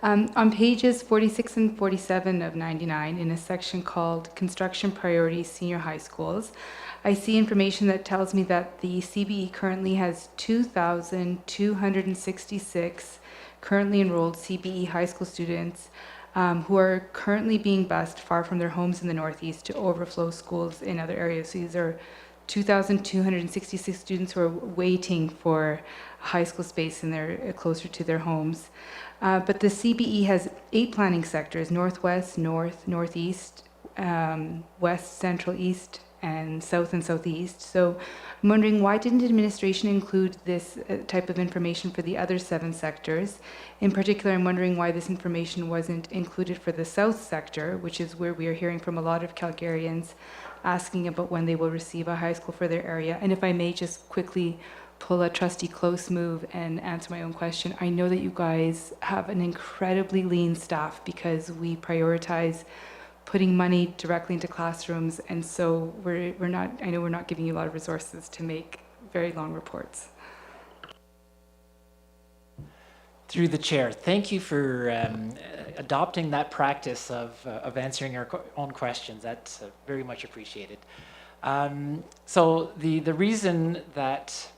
On pages 46 and 47 of 99, in a section called Construction Priorities Senior High Schools, I see information that tells me that the CBE currently has 2,266 currently enrolled CBE high school students who are currently being bused far from their homes in the Northeast to overflow schools in other areas. So these are 2,266 students who are waiting for high school space in their closer to their homes. But the CBE has 8 planning sectors: Northwest, North, Northeast, West, Central, East, and South and Southeast. So I'm wondering, why didn't administration include this type of information for the other 7 sectors? In particular, I'm wondering why this information wasn't included for the South sector, which is where we are hearing from a lot of Calgarians asking about when they will receive a high school for their area. And if I may just quickly pull a Trustee Close move and answer my own question. I know that you guys have an incredibly lean staff because we prioritize putting money directly into classrooms, and so we're not, I know we're not giving you a lot of resources to make very long reports.
Through the chair, thank you for adopting that practice of answering our own questions. That's very much appreciated. So the reason that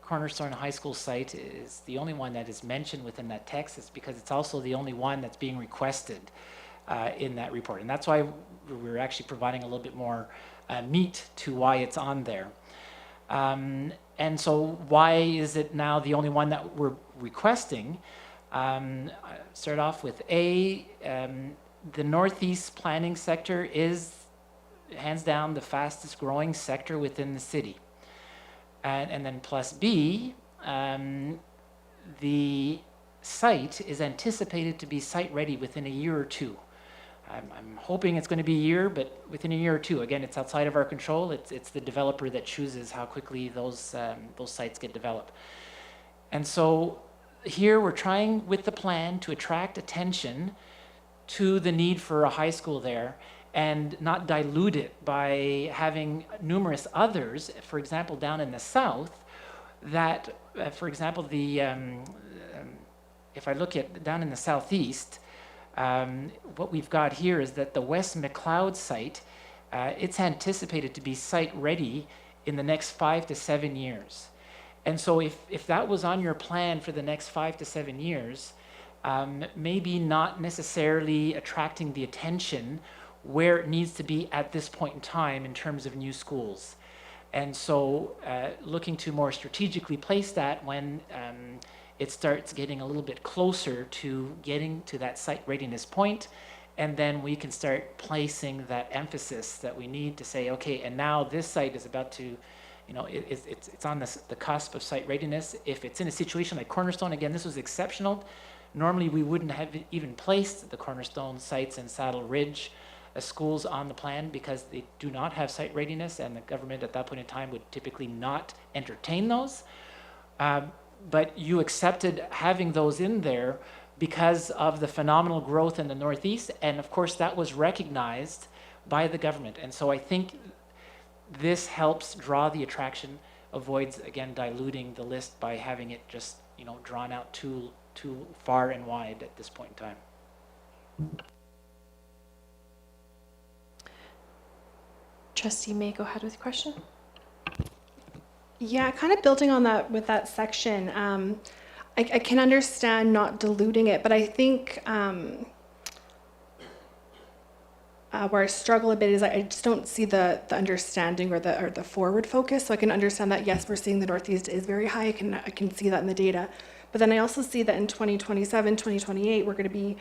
Cornerstone High School site is the only one that is mentioned within that text is because it's also the only one that's being requested in that report. And that's why we're actually providing a little bit more meat to why it's on there. And so why is it now the only one that we're requesting? Start off with A, the Northeast planning sector is hands down the fastest growing sector within the city. And then plus B, the site is anticipated to be site ready within a year or two. I'm hoping it's going to be a year, but within a year or two. Again, it's outside of our control. It's the developer that chooses how quickly those sites get developed. And so here we're trying with the plan to attract attention to the need for a high school there and not dilute it by having numerous others, for example, down in the south, that, for example, if I look at down in the southeast, what we've got here is that the West McLeod site, it's anticipated to be site ready in the next 5 to 7 years. And so if that was on your plan for the next 5 to 7 years, maybe not necessarily attracting the attention where it needs to be at this point in time in terms of new schools. And so looking to more strategically place that when it starts getting a little bit closer to getting to that site readiness point, and then we can start placing that emphasis that we need to say, okay, and now this site is about to, you know, it's on the cusp of site readiness. If it's in a situation like Cornerstone, again, this was exceptional. Normally we wouldn't have even placed the Cornerstone sites in Saddle Ridge schools on the plan because they do not have site readiness, and the government at that point in time would typically not entertain those. But you accepted having those in there because of the phenomenal growth in the Northeast, and of course that was recognized by the government. And so I think this helps draw the attraction, avoids again diluting the list by having it just, you know, drawn out too far and wide at this point in time.
Trustee May, go ahead with your question.
Yeah, kind of building on that with that section, I can understand not diluting it, but I think where I struggle a bit is I just don't see the understanding or the forward focus. So I can understand that, yes, we're seeing the Northeast is very high. I can see that in the data. But then I also see that in 2027, 2028, we're going to be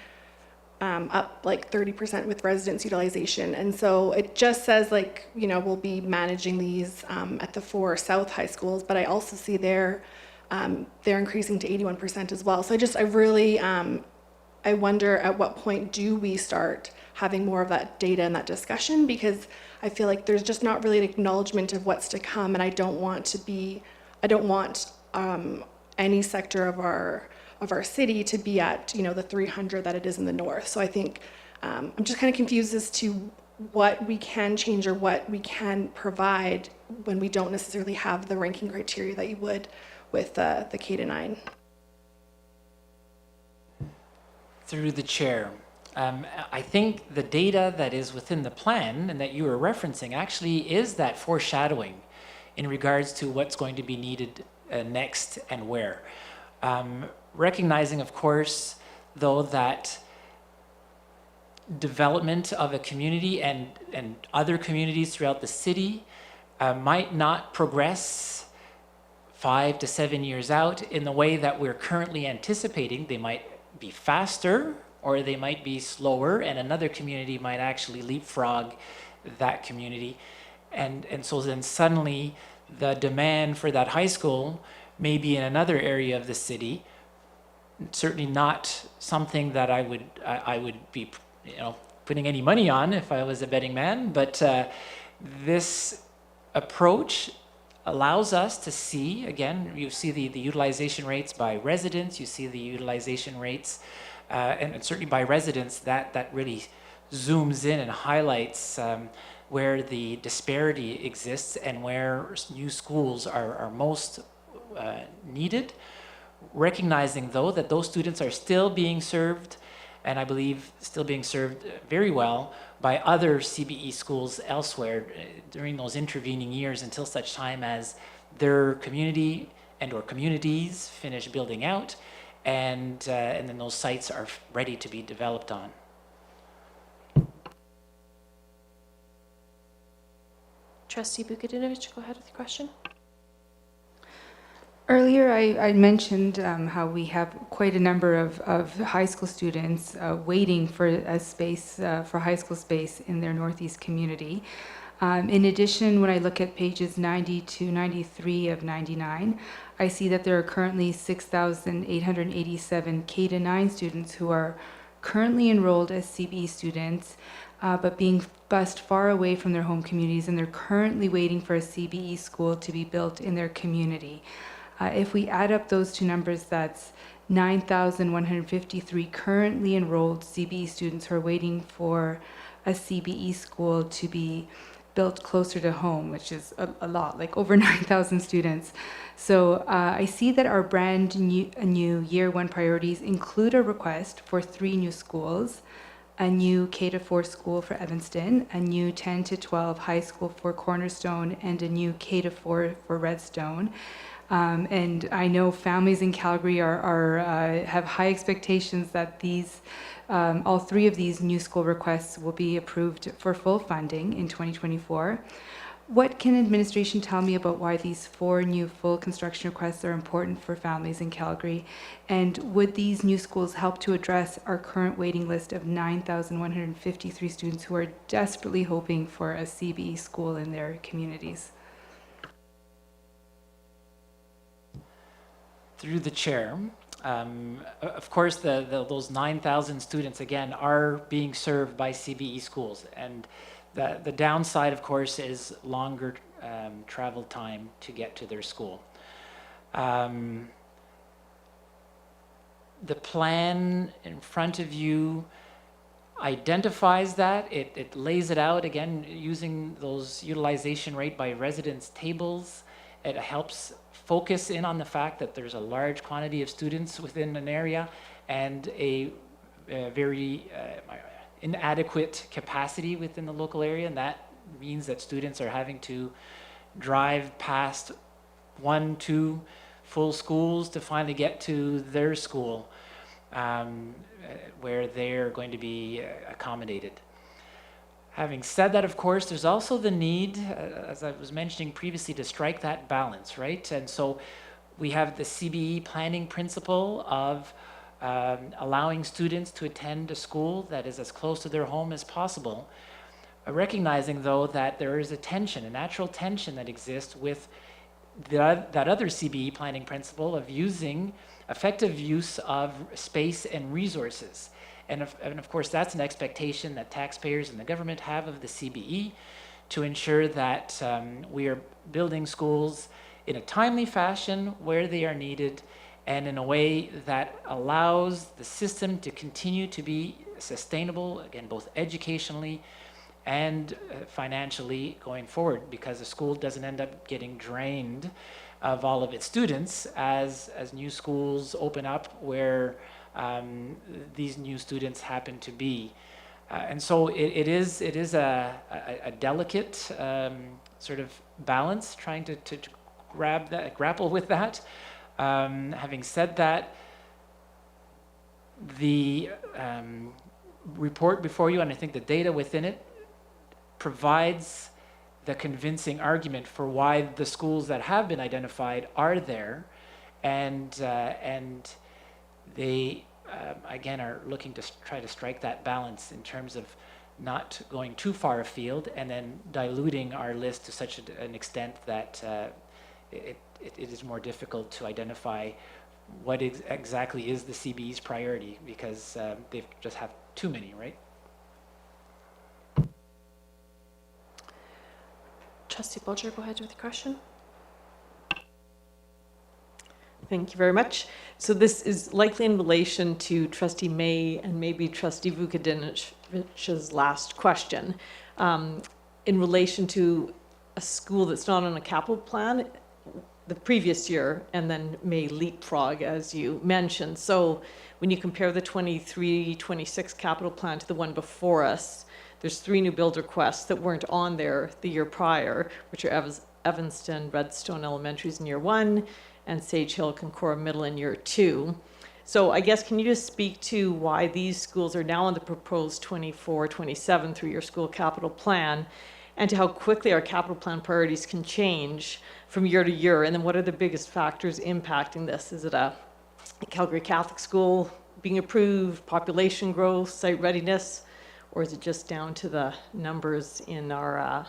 up like 30% with residence utilization. And so it just says like, we'll be managing these at the 4 South high schools, but I also see they're increasing to 81% as well. So I really, I wonder at what point do we start having more of that data and that discussion, because I feel like there's just not really an acknowledgement of what's to come, and I don't want any sector of our city to be at the 300 that it is in the north. So I think I'm just kind of confused as to what we can change or what we can provide when we don't necessarily have the ranking criteria that you would with the K-9.
Through the chair, I think the data that is within the plan and that you are referencing actually is that foreshadowing in regards to what's going to be needed next and where. Recognizing, of course, though, that development of a community and other communities throughout the city might not progress 5 to 7 years out in the way that we're currently anticipating. They might be faster or they might be slower, and another community might actually leapfrog that community. And so then suddenly the demand for that high school may be in another area of the city. Certainly not something that I would be putting any money on if I was a betting man, but this approach allows us to see, again, you see the utilization rates by residents, you see the utilization rates, and certainly by residents, that really zooms in and highlights where the disparity exists and where new schools are most needed. Recognizing, though, that those students are still being served, and I believe still being served very well by other CBE schools elsewhere during those intervening years until such time as their community and or communities finish building out, and then those sites are ready to be developed on.
Trustee Bukadinovich, go ahead with your question.
Earlier, I mentioned how we have quite a number of high school students waiting for a space, for high school space in their Northeast community. In addition, when I look at pages 90 to 93 of 99, I see that there are currently 6,887 K-9 students who are currently enrolled as CBE students, but being bused far away from their home communities, and they're currently waiting for a CBE school to be built in their community. If we add up those two numbers, that's 9,153 currently enrolled CBE students who are waiting for a CBE school to be built closer to home, which is a lot, like over 9,000 students. So I see that our brand new Year 1 priorities include a request for 3 new schools, a new K-4 school for Evanston, a new 10 to 12 high school for Cornerstone, and a new K-4 for Redstone. And I know families in Calgary have high expectations that all 3 of these new school requests will be approved for full funding in 2024. What can administration tell me about why these 4 new full construction requests are important for families in Calgary? And would these new schools help to address our current waiting list of 9,153 students who are desperately hoping for a CBE school in their communities?
Through the chair, of course, those 9,000 students, again, are being served by CBE schools. And the downside, of course, is longer travel time to get to their school. The plan in front of you identifies that. It lays it out, again, using those utilization rate by residence tables. It helps focus in on the fact that there's a large quantity of students within an area and a very inadequate capacity within the local area, and that means that students are having to drive past 1, 2 full schools to finally get to their school where they're going to be accommodated. Having said that, of course, there's also the need, as I was mentioning previously, to strike that balance, right? And so we have the CBE planning principle of allowing students to attend a school that is as close to their home as possible, recognizing though that there is a tension, a natural tension that exists with that other CBE planning principle of using effective use of space and resources. And of course, that's an expectation that taxpayers and the government have of the CBE to ensure that we are building schools in a timely fashion where they are needed and in a way that allows the system to continue to be sustainable, again, both educationally and financially going forward, because the school doesn't end up getting drained of all of its students as new schools open up where these new students happen to be. And so it is a delicate sort of balance, trying to grapple with that. Having said that, the report before you, and I think the data within it, provides the convincing argument for why the schools that have been identified are there, and they again are looking to try to strike that balance in terms of not going too far afield and then diluting our list to such an extent that it is more difficult to identify what exactly is the CBE's priority, because they just have too many, right?
Trustee Bolger, go ahead with your question.
Thank you very much. So this is likely in relation to Trustee May and maybe Trustee Vukadinovich's last question. In relation to a school that's not on a capital plan the previous year and then may leapfrog, as you mentioned. So when you compare the 23-26 capital plan to the one before us, there's 3 new build requests that weren't on there the year prior, which are Evanston, Redstone Elementaries in year 1, and Sage Hill, Concora Middle in year 2. So I guess, can you just speak to why these schools are now on the proposed 24-27 3-year school capital plan, and to how quickly our capital plan priorities can change from year to year? And then what are the biggest factors impacting this? Is it a Calgary Catholic school being approved, population growth, site readiness, or is it just down to the numbers in our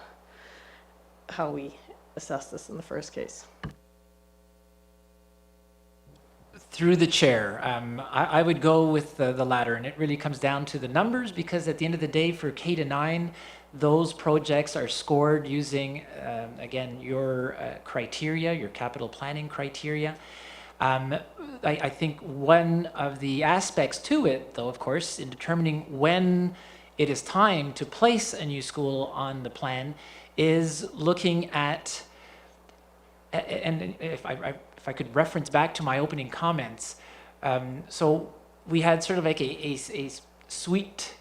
how we assess this in the first case?
Through the chair, I would go with the latter, and it really comes down to the numbers, because at the end of the day, for K-9, those projects are scored using, again, your criteria, your capital planning criteria. I think one of the aspects to it, though, of course, in determining when it is time to place a new school on the plan, is looking at, and if I could reference back to my opening comments, so we had sort of like a sweet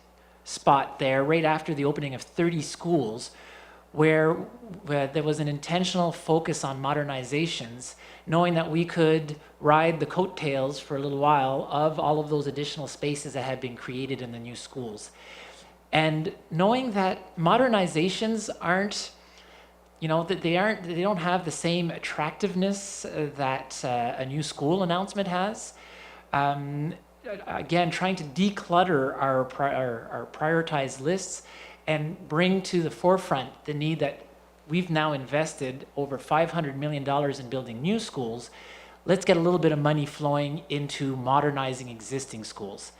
spot there right after the opening of 30 schools where there was an intentional focus on modernizations, knowing that we could ride the coattails for a little while of all of those additional spaces that had been created in the new schools. And knowing that modernizations aren't, that they don't have the same attractiveness that a new school announcement has. Again, trying to declutter our prioritized lists and bring to the forefront the need that we've now invested over $500 million in building new schools. Let's get a little bit of money flowing into modernizing existing schools.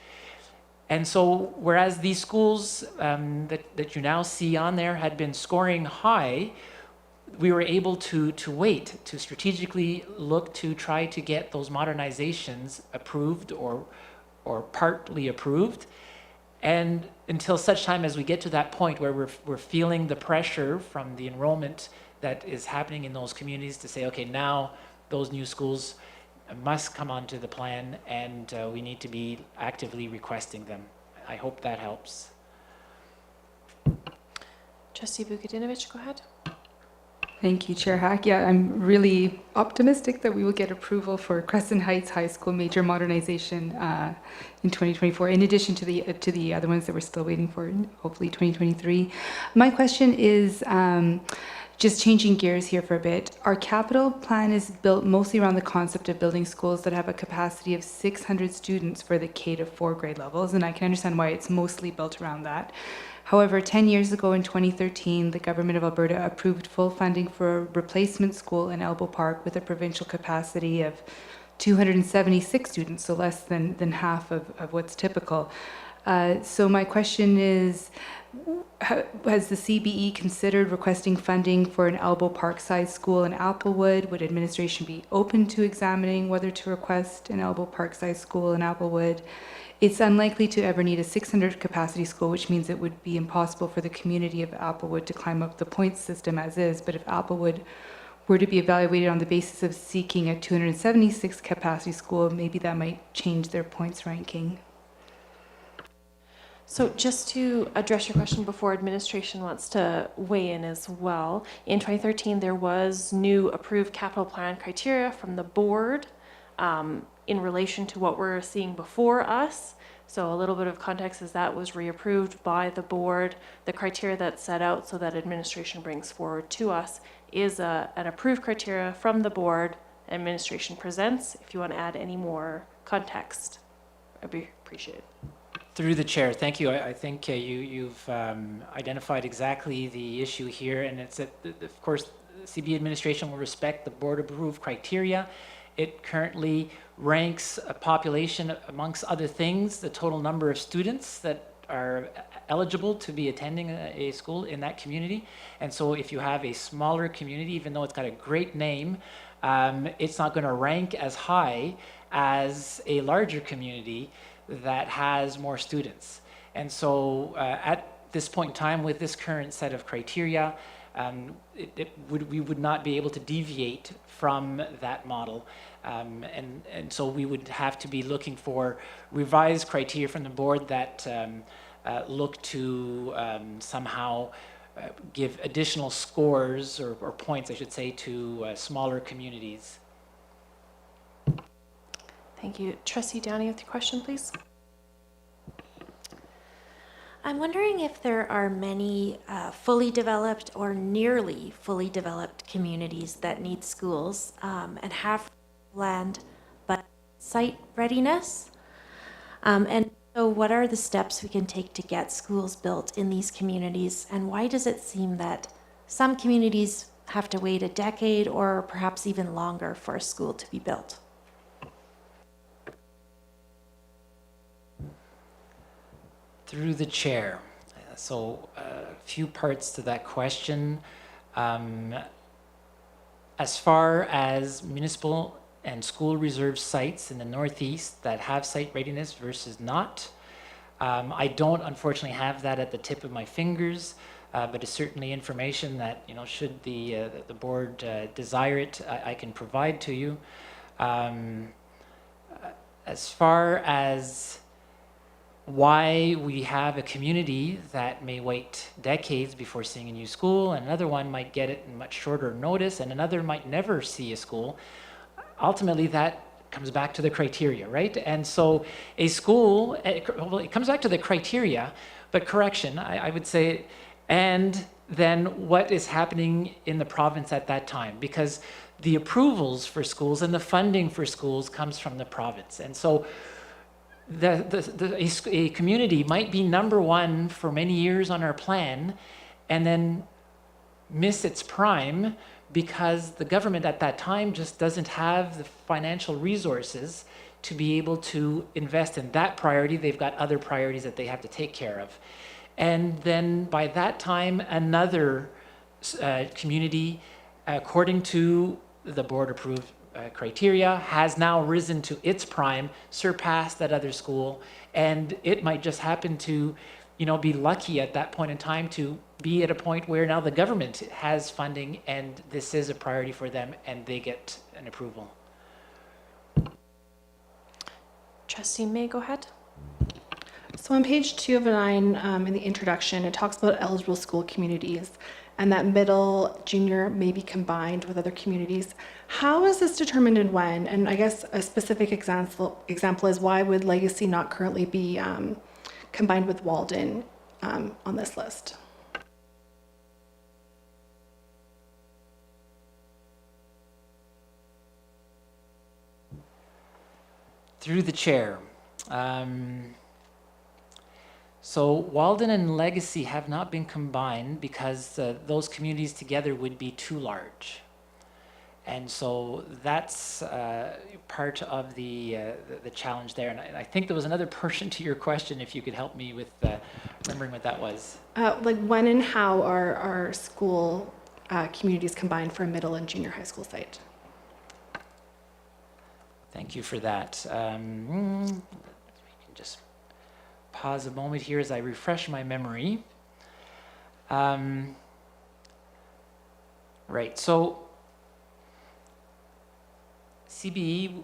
And so, whereas these schools that you now see on there had been scoring high, we were able to wait, to strategically look to try to get those modernizations approved or partly approved. And until such time as we get to that point where we're feeling the pressure from the enrollment that is happening in those communities to say, okay, now those new schools must come onto the plan, and we need to be actively requesting them. I hope that helps.
Trustee Vukadinovich, go ahead.
Thank you, Chair Hack. Yeah, I'm really optimistic that we will get approval for Crescent Heights High School major modernization in 2024, in addition to the other ones that we're still waiting for, hopefully 2023. My question is Just changing gears here for a bit, our capital plan is built mostly around the concept of building schools that have a capacity of 600 students for the K to 4 grade levels, and I can understand why it's mostly built around that. However, 10 years ago in 2013, the Government of Alberta approved full funding for a replacement school in Elbow Park with a provincial capacity of 276 students, so less than half of what's typical. So my question is, has the CBE considered requesting funding for an Elbow Park-sized school in Applewood? Would administration be open to examining whether to request an Elbow Park-sized school in Applewood? It's unlikely to ever need a 600 capacity school, which means it would be impossible for the community of Applewood to climb up the points system as is. But if Applewood were to be evaluated on the basis of seeking a 276 capacity school, maybe that might change their points ranking.
So just to address your question before administration wants to weigh in as well, in 2013 there was new approved capital plan criteria from the board in relation to what we're seeing before us. So a little bit of context is that was reapproved by the board. The criteria that's set out so that administration brings forward to us is an approved criteria from the board administration presents. If you want to add any more context, I'd be appreciated.
Through the chair, thank you. I think you've identified exactly the issue here, and it's that, of course, the CBE administration will respect the board-approved criteria. It currently ranks a population, amongst other things, the total number of students that are eligible to be attending a school in that community. And so if you have a smaller community, even though it's got a great name, it's not going to rank as high as a larger community that has more students. And so at this point in time, with this current set of criteria, we would not be able to deviate from that model. And so we would have to be looking for revised criteria from the board that look to somehow give additional scores or points, I should say, to smaller communities.
Thank you. Trustee Downey with your question, please.
I'm wondering if there are many fully developed or nearly fully developed communities that need schools and have land but site readiness. And so what are the steps we can take to get schools built in these communities? And why does it seem that some communities have to wait a decade or perhaps even longer for a school to be built?
Through the chair. So a few parts to that question. As far as municipal and school reserve sites in the Northeast that have site readiness versus not, I don't unfortunately have that at the tip of my fingers, but it's certainly information that, you know, should the board desire it, I can provide to you. As far as why we have a community that may wait decades before seeing a new school, and another one might get it in much shorter notice, and another might never see a school. Ultimately, that comes back to the criteria, right? And so a school, well, it comes back to the criteria, but correction, I would say, and then what is happening in the province at that time, because the approvals for schools and the funding for schools comes from the province. And so a community might be number one for many years on our plan and then miss its prime because the government at that time just doesn't have the financial resources to be able to invest in that priority. They've got other priorities that they have to take care of. And then by that time, another community, according to the board approved criteria, has now risen to its prime, surpassed that other school, and it might just happen to, you know, be lucky at that point in time to be at a point where now the government has funding and this is a priority for them and they get an approval.
Trustee May, go ahead.
So on page 2 of 9 in the introduction, it talks about eligible school communities and that middle, junior may be combined with other communities. How is this determined and when? And I guess a specific example is why would Legacy not currently be combined with Walden on this list?
Through the chair. So Walden and Legacy have not been combined because those communities together would be too large. And so that's part of the challenge there. And I think there was another portion to your question, if you could help me with remembering what that was.
Like when and how are our school communities combined for a middle and junior high school site?
Thank you for that. We can just pause a moment here as I refresh my memory. Right, so CBE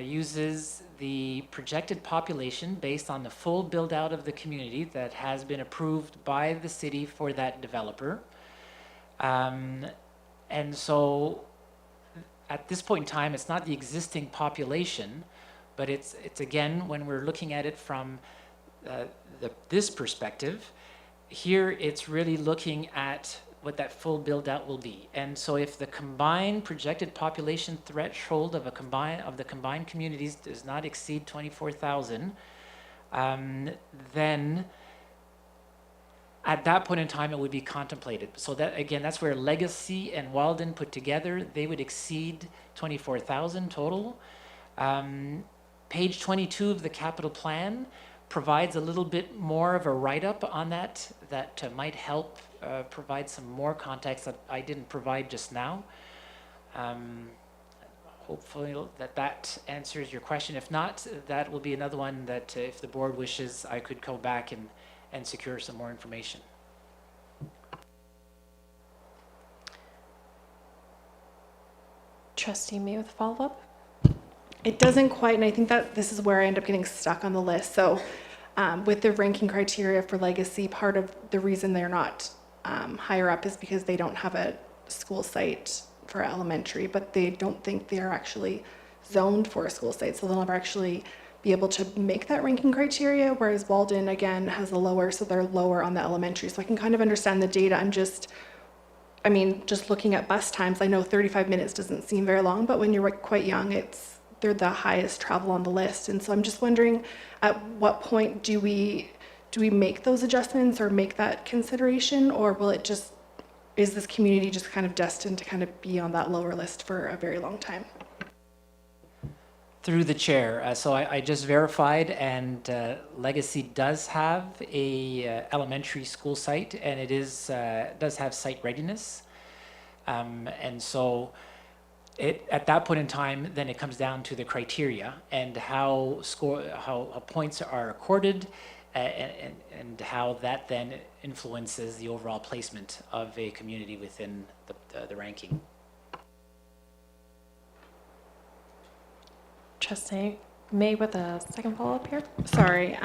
uses the projected population based on the full build out of the community that has been approved by the city for that developer. And so at this point in time, it's not the existing population, but it's again, when we're looking at it from this perspective, here it's really looking at what that full build out will be. And so if the combined projected population threshold of the combined communities does not exceed 24,000, then at that point in time, it would be contemplated. So that, again, that's where Legacy and Walden put together, they would exceed 24,000 total. Page 22 of the capital plan provides a little bit more of a write-up on that might help provide some more context that I didn't provide just now. Hopefully that answers your question. If not, that will be another one that if the board wishes, I could go back and secure some more information.
Trustee May with a follow-up.
It doesn't quite, and I think that this is where I end up getting stuck on the list. So with the ranking criteria for Legacy, part of the reason they're not higher up is because they don't have a school site for elementary, but they don't think they're actually zoned for a school site, so they'll never actually be able to make that ranking criteria, whereas Walden, again, has a lower, so they're lower on the elementary. So I can kind of understand the data. just looking at bus times, I know 35 minutes doesn't seem very long, but when you're quite young, they're the highest travel on the list. And so I'm just wondering, at what point do we make those adjustments or make that consideration, or is this community just kind of destined to kind of be on that lower list for a very long time?
Through the chair, so I just verified, and Legacy does have a elementary school site, and it does have site readiness, and so at that point in time, then it comes down to the criteria and how points are accorded, and how that then influences the overall placement of a community within the ranking.
Trustee May with a second follow-up here.
Sorry.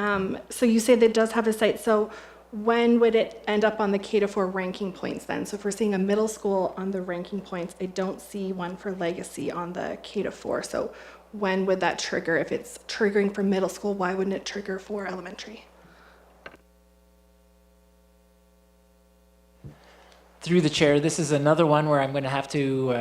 So you say that it does have a site. So when would it end up on the K-4 ranking points then? So if we're seeing a middle school on the ranking points, I don't see one for Legacy on the K-4. So when would that trigger? If it's triggering for middle school, why wouldn't it trigger for elementary?
Through the chair, this is another one where I'm going to have to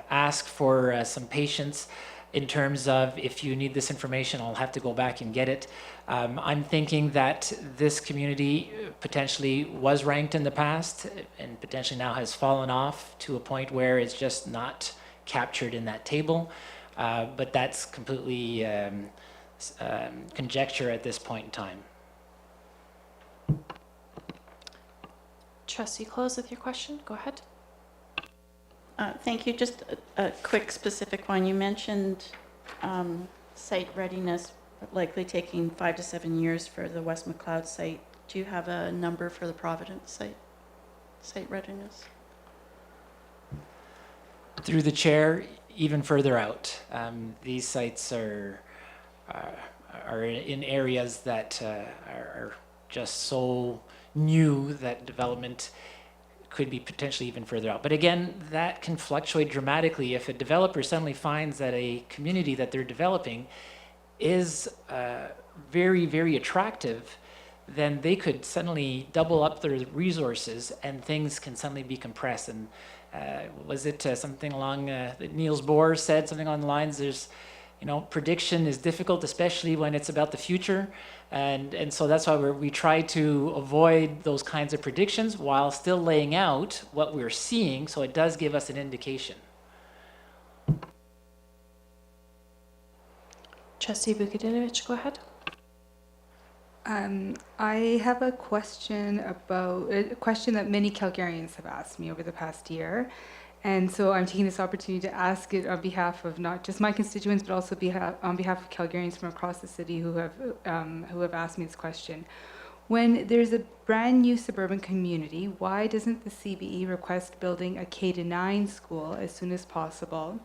ask for some patience. In terms of if you need this information, I'll have to go back and get it. I'm thinking that this community potentially was ranked in the past and potentially now has fallen off to a point where it's just not captured in that table. But that's completely conjecture at this point in time.
Trustee Close with your question. Go ahead.
Thank you. Just a quick specific one. You mentioned site readiness likely taking 5 to 7 years for the West McLeod site. Do you have a number for the Providence site readiness?
Through the chair, even further out. These sites are in areas that are just so new that development could be potentially even further out. But again, that can fluctuate dramatically. If a developer suddenly finds that a community that they're developing is very, very attractive, then they could suddenly double up their resources and things can suddenly be compressed. And was it something along, Niels Bohr said something on the lines, there's, you know, prediction is difficult, especially when it's about the future. And so that's why we try to avoid those kinds of predictions while still laying out what we're seeing, so it does give us an indication.
Trustee Vukadinovich, go ahead.
I have a question that many Calgarians have asked me over the past year. And so I'm taking this opportunity to ask it on behalf of not just my constituents, but also on behalf of Calgarians from across the city who have asked me this question. When there's a brand new suburban community, why doesn't the CBE request building a K-9 school as soon as possible?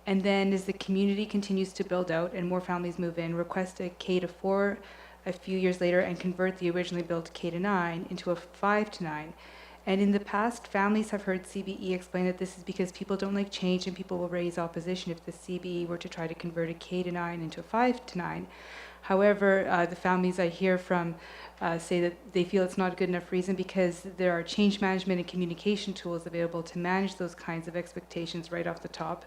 And then as the community continues to build out and more families move in, request a K-4 a few years later and convert the originally built K-9 into a 5-9. And in the past, families have heard CBE explain that this is because people don't like change and people will raise opposition if the CBE were to try to convert a K-9 into a 5-9. However, the families I hear from say that they feel it's not a good enough reason because there are change management and communication tools available to manage those kinds of expectations right off the top.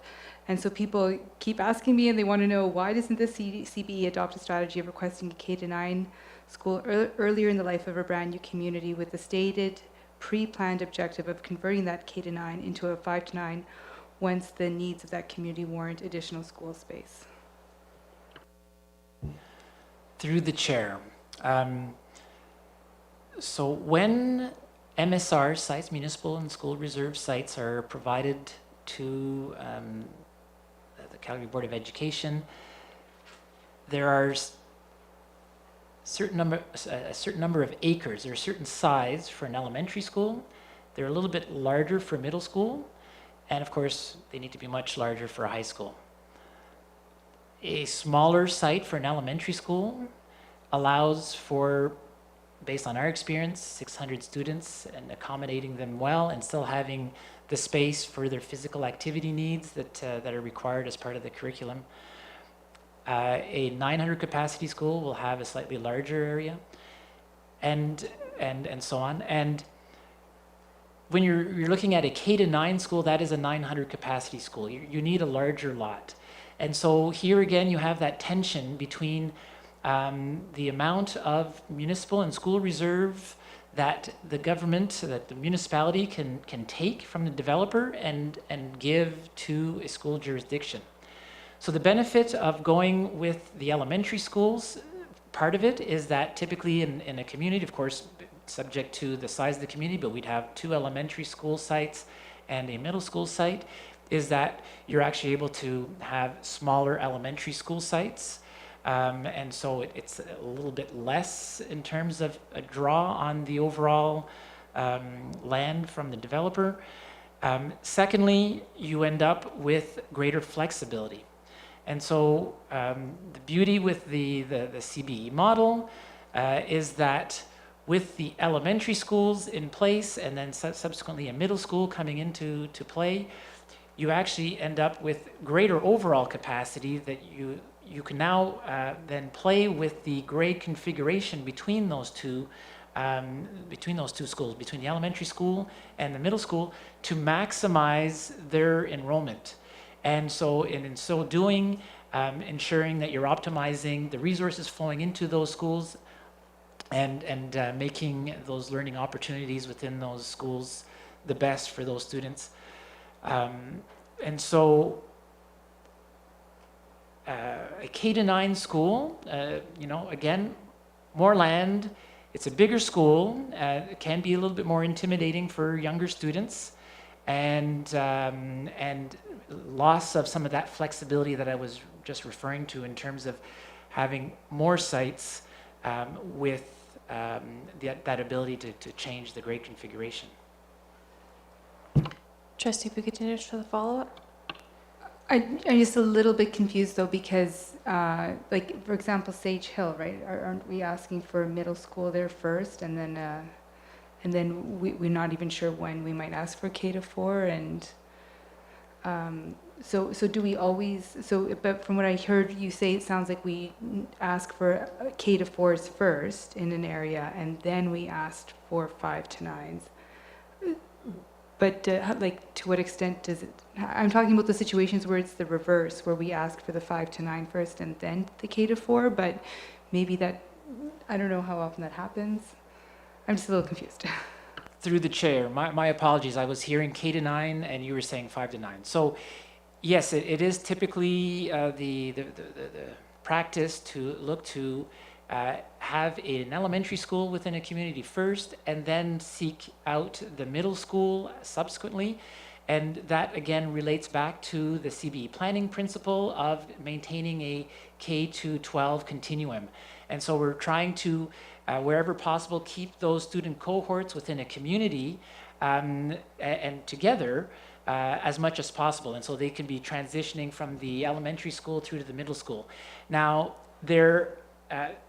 And so people keep asking me and they want to know, why doesn't the CBE adopt a strategy of requesting a K-9 school earlier in the life of a brand new community with the stated pre-planned objective of converting that K-9 into a 5-9 once the needs of that community warrant additional school space?
Through the chair. So when MSR sites, municipal and school reserve sites, are provided to the Calgary Board of Education, there are a certain number of acres. They're a certain size for an elementary school. They're a little bit larger for middle school. And of course, they need to be much larger for a high school. A smaller site for an elementary school allows for, based on our experience, 600 students and accommodating them well and still having the space for their physical activity needs that are required as part of the curriculum. A 900 capacity school will have a slightly larger area, and so on. And when you're looking at a K-9 school, that is a 900 capacity school. You need a larger lot. And so here again, you have that tension between the amount of municipal and school reserve that the government, that the municipality can take from the developer and give to a school jurisdiction. So the benefit of going with the elementary schools, part of it is that typically in a community, of course, subject to the size of the community, but we'd have 2 elementary school sites and a middle school site, is that you're actually able to have smaller elementary school sites. And so it's a little bit less in terms of a draw on the overall land from the developer. Secondly, you end up with greater flexibility. And so the beauty with the CBE model is that with the elementary schools in place and then subsequently a middle school coming into play, you actually end up with greater overall capacity that you can now then play with the grade configuration between those two schools, between the elementary school and the middle school, to maximize their enrollment. And so in so doing, ensuring that you're optimizing the resources flowing into those schools and making those learning opportunities within those schools the best for those students. And so a K-9 school, again, more land, it's a bigger school, it can be a little bit more intimidating for younger students, and loss of some of that flexibility that I was just referring to in terms of having more sites with that ability to change the grade configuration.
Trustee Vukadinovich for the follow-up.
I'm just a little bit confused though, because like for example, Sage Hill, right? Aren't we asking for a middle school there first, and then we're not even sure when we might ask for K-4, and so do we always? So, but from what I heard you say, it sounds like we ask for K-4s first in an area, and then we asked for 5-9s. But like, to what extent does it? I'm talking about the situations where it's the reverse, where we ask for the 5 to 9 first and then the K to 4. But maybe that, I don't know how often that happens. I'm just a little confused.
Through the chair, my apologies. I was hearing K to 9 and you were saying 5 to 9. So yes, it is typically the practice to look to have an elementary school within a community first and then seek out the middle school subsequently. And that again relates back to the CBE planning principle of maintaining a K to 12 continuum. And so we're trying to, wherever possible, keep those student cohorts within a community and together as much as possible. And so they can be transitioning from the elementary school through to the middle school. Now, there,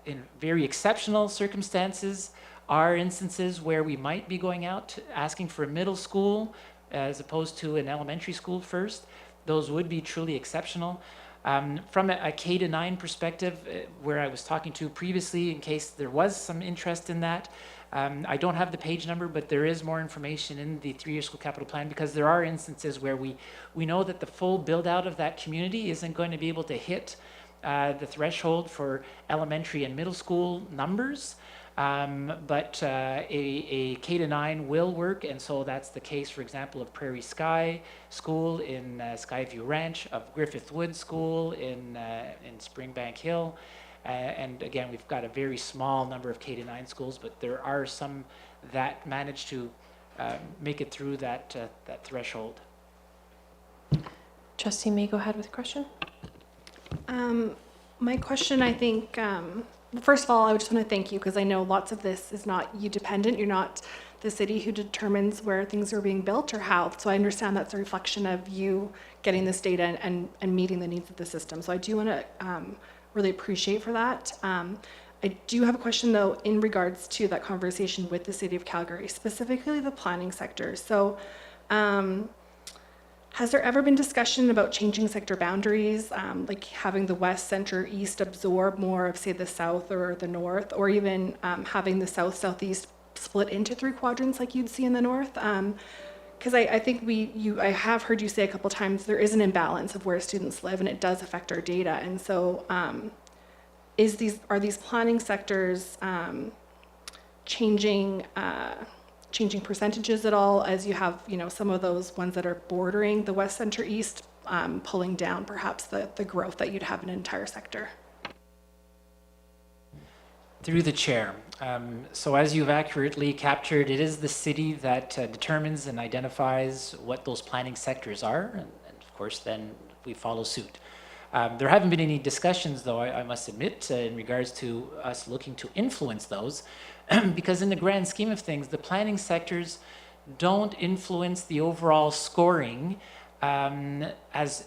in very exceptional circumstances, are instances where we might be going out asking for a middle school as opposed to an elementary school first. Those would be truly exceptional. From a K to 9 perspective, where I was talking to previously, in case there was some interest in that, I don't have the page number, but there is more information in the 3-year school capital plan, because there are instances where we know that the full build out of that community isn't going to be able to hit the threshold for elementary and middle school numbers. But a K to 9 will work, and so that's the case, for example, of Prairie Sky School in Skyview Ranch, of Griffith Wood School in Springbank Hill, and again, we've got a very small number of K to 9 schools, but there are some that manage to make it through that threshold.
Trustee May, go ahead with a question.
My question, I think, first of all, I just want to thank you, because I know lots of this is not you dependent. You're not the city who determines where things are being built or how. So I understand that's a reflection of you getting this data and meeting the needs of the system. So I do want to really appreciate for that. I do have a question, though, in regards to that conversation with the City of Calgary, specifically the planning sector. So has there ever been discussion about changing sector boundaries, like having the west, center, east absorb more of, say, the south or the north, or even having the south, southeast split into 3 quadrants like you'd see in the north? Because I think I have heard you say a couple times there is an imbalance of where students live, and it does affect our data. And so are these planning sectors changing percentages at all, as you have, some of those ones that are bordering the west, center, east, pulling down perhaps the growth that you'd have in an entire sector?
Through the chair. So as you've accurately captured, it is the city that determines and identifies what those planning sectors are, and of course then we follow suit. There haven't been any discussions, though, I must admit, in regards to us looking to influence those, because in the grand scheme of things, the planning sectors don't influence the overall scoring as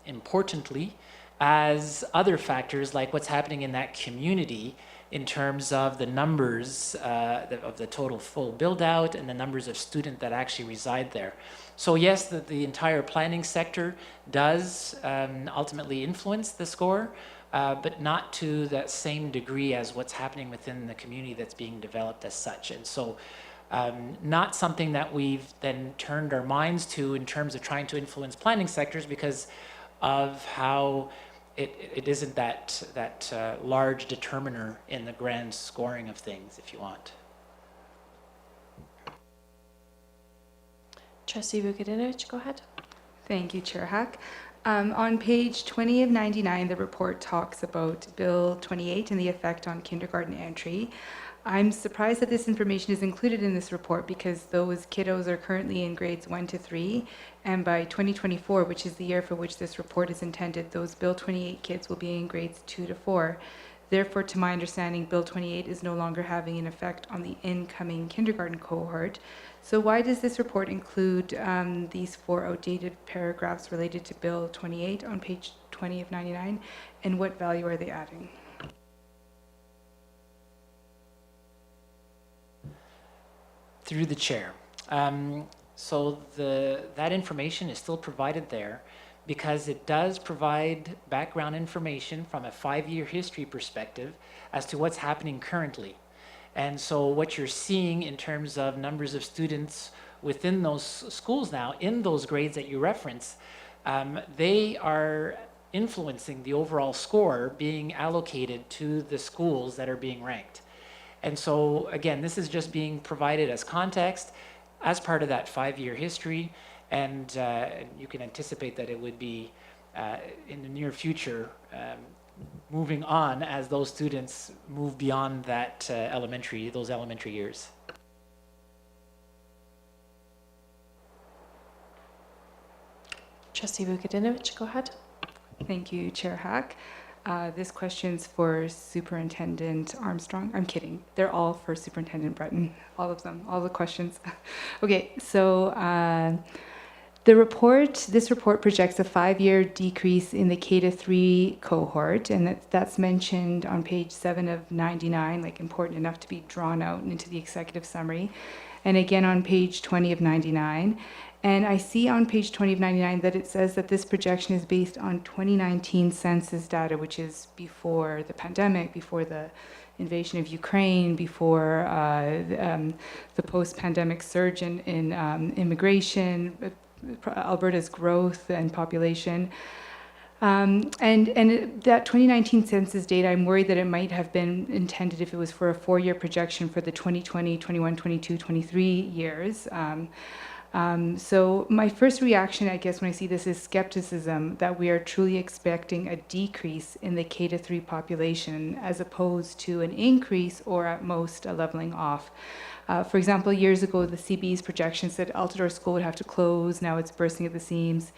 importantly as other factors like what's happening in that community in terms of the numbers of the total full build out and the numbers of students that actually reside there. So yes, the entire planning sector does ultimately influence the score, but not to that same degree as what's happening within the community that's being developed as such. And so not something that we've then turned our minds to in terms of trying to influence planning sectors, because of how it isn't that large determiner in the grand scoring of things, if you want.
Trustee Vukadinovich, go ahead.
Thank you, Chair Hack. On page 20 of 99, the report talks about Bill 28 and the effect on kindergarten entry. I'm surprised that this information is included in this report, because those kiddos are currently in grades 1 to 3, and by 2024, which is the year for which this report is intended, those Bill 28 kids will be in grades 2 to 4. Therefore, to my understanding, Bill 28 is no longer having an effect on the incoming kindergarten cohort. So why does this report include these 4 outdated paragraphs related to Bill 28 on page 20 of 99, and what value are they adding?
Through the chair. So that information is still provided there because it does provide background information from a 5-year history perspective as to what's happening currently. And so what you're seeing in terms of numbers of students within those schools now, in those grades that you reference, they are influencing the overall score being allocated to the schools that are being ranked. And so, again, this is just being provided as context as part of that 5-year history. And you can anticipate that it would be in the near future moving on as those students move beyond that those elementary years.
Trustee Vukadinovich, go ahead.
Thank you, Chair Hack. This question's for Superintendent Armstrong. I'm kidding. They're all for Superintendent Breton. All of them. All the questions. Okay, so this report projects a 5-year decrease in the K-3 cohort, and that's mentioned on page 7 of 99, like important enough to be drawn out into the executive summary, and again on page 20 of 99. And I see on page 20 of 99 that it says that this projection is based on 2019 census data, which is before the pandemic, before the invasion of Ukraine, before the post-pandemic surge in immigration, Alberta's growth and population. And that 2019 census data, I'm worried that it might have been intended if it was for a 4-year projection for the 2020, 21, 22, 23 years. So my first reaction, I guess, when I see this is skepticism that we are truly expecting a decrease in the K-3 population as opposed to an increase or at most a leveling off. For example, years ago, the CBE's projections said Altadore School would have to close. Now it's bursting at the seams.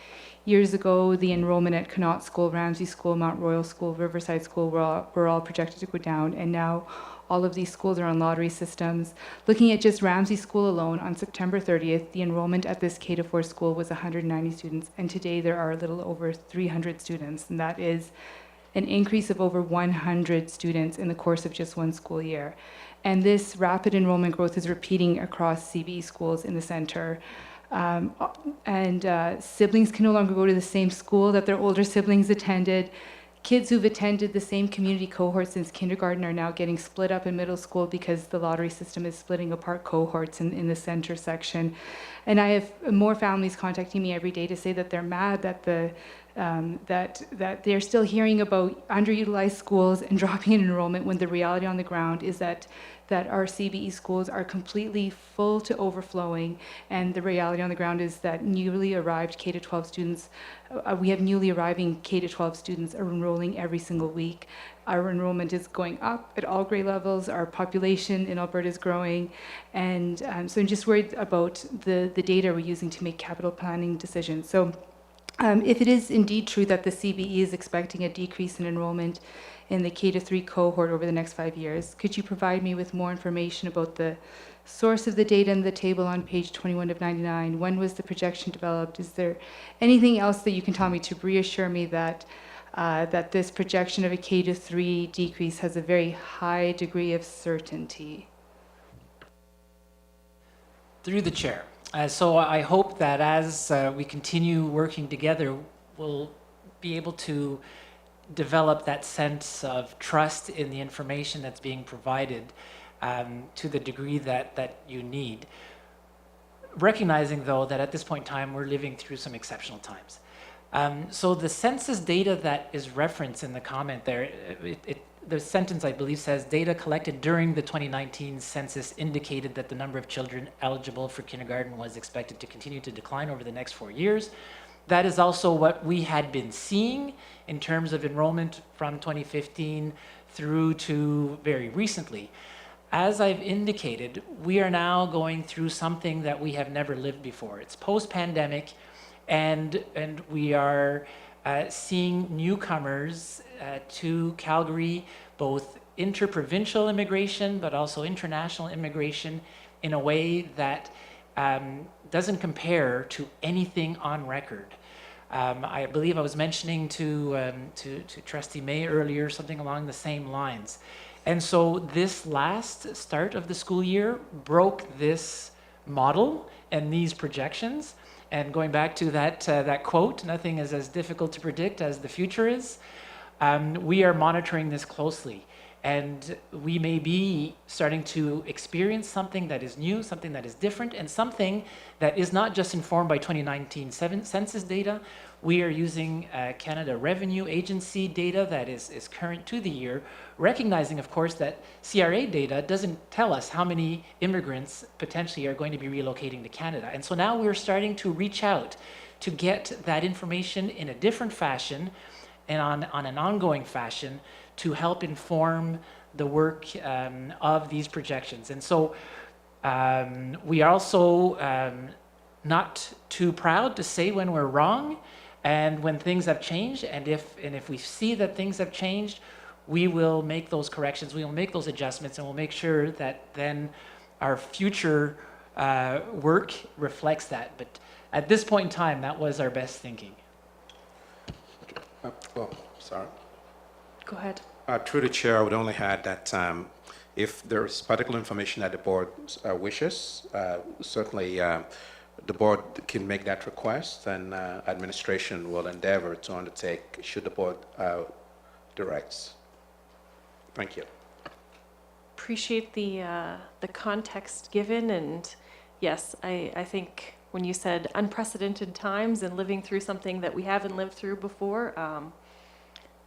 Years ago, the enrollment at Connaught School, Ramsey School, Mount Royal School, Riverside School were all projected to go down. And now all of these schools are on lottery systems. Looking at just Ramsey School alone, on September 30th, the enrollment at this K-4 school was 190 students, and today there are a little over 300 students, and that is an increase of over 100 students in the course of just one school year. And this rapid enrollment growth is repeating across CBE schools in the center. Siblings can no longer go to the same school that their older siblings attended. Kids who've attended the same community cohort since kindergarten are now getting split up in middle school because the lottery system is splitting apart cohorts in the center section. And I have more families contacting me every day to say that they're mad that that they're still hearing about underutilized schools and dropping in enrollment when the reality on the ground is that our CBE schools are completely full to overflowing, and the reality on the ground is that newly arrived K-12 students, we have newly arriving K-12 students are enrolling every single week. Our enrollment is going up at all grade levels. Our population in Alberta is growing, and so I'm just worried about the data we're using to make capital planning decisions. So if it is indeed true that the CBE is expecting a decrease in enrollment in the K-3 cohort over the next 5 years, could you provide me with more information about the source of the data in the table on page 21 of 99? When was the projection developed? Is there anything else that you can tell me to reassure me that that this projection of a K-3 decrease has a very high degree of certainty?
Through the chair. So I hope that as we continue working together, we'll be able to develop that sense of trust in the information that's being provided to the degree that you need. Recognizing, though, that at this point in time, we're living through some exceptional times. So the census data that is referenced in the comment there, the sentence, I believe, says data collected during the 2019 census indicated that the number of children eligible for kindergarten was expected to continue to decline over the next 4 years. That is also what we had been seeing in terms of enrollment from 2015 through to very recently. As I've indicated, we are now going through something that we have never lived before. It's post-pandemic, and we are seeing newcomers to Calgary, both interprovincial immigration, but also international immigration in a way that doesn't compare to anything on record. I believe I was mentioning to Trustee May earlier something along the same lines. And so this last start of the school year broke this model and these projections. And going back to that quote, nothing is as difficult to predict as the future is. We are monitoring this closely. And we may be starting to experience something that is new, something that is different, and something that is not just informed by 2019 census data. We are using Canada Revenue Agency data that is current to the year, recognizing, of course, that CRA data doesn't tell us how many immigrants potentially are going to be relocating to Canada. And so now we're starting to reach out to get that information in a different fashion and on an ongoing fashion to help inform the work of these projections. And so we are also not too proud to say when we're wrong and when things have changed. And if we see that things have changed, we will make those corrections, we will make those adjustments, and we'll make sure that then our future work reflects that. But at this point in time, that was our best thinking.
Sorry.
Go ahead.
Through the chair, I would only add that if there's particular information that the board wishes, certainly the board can make that request, and administration will endeavor to undertake should the board directs. Thank you.
Appreciate the context given, and yes, I think when you said unprecedented times and living through something that we haven't lived through before,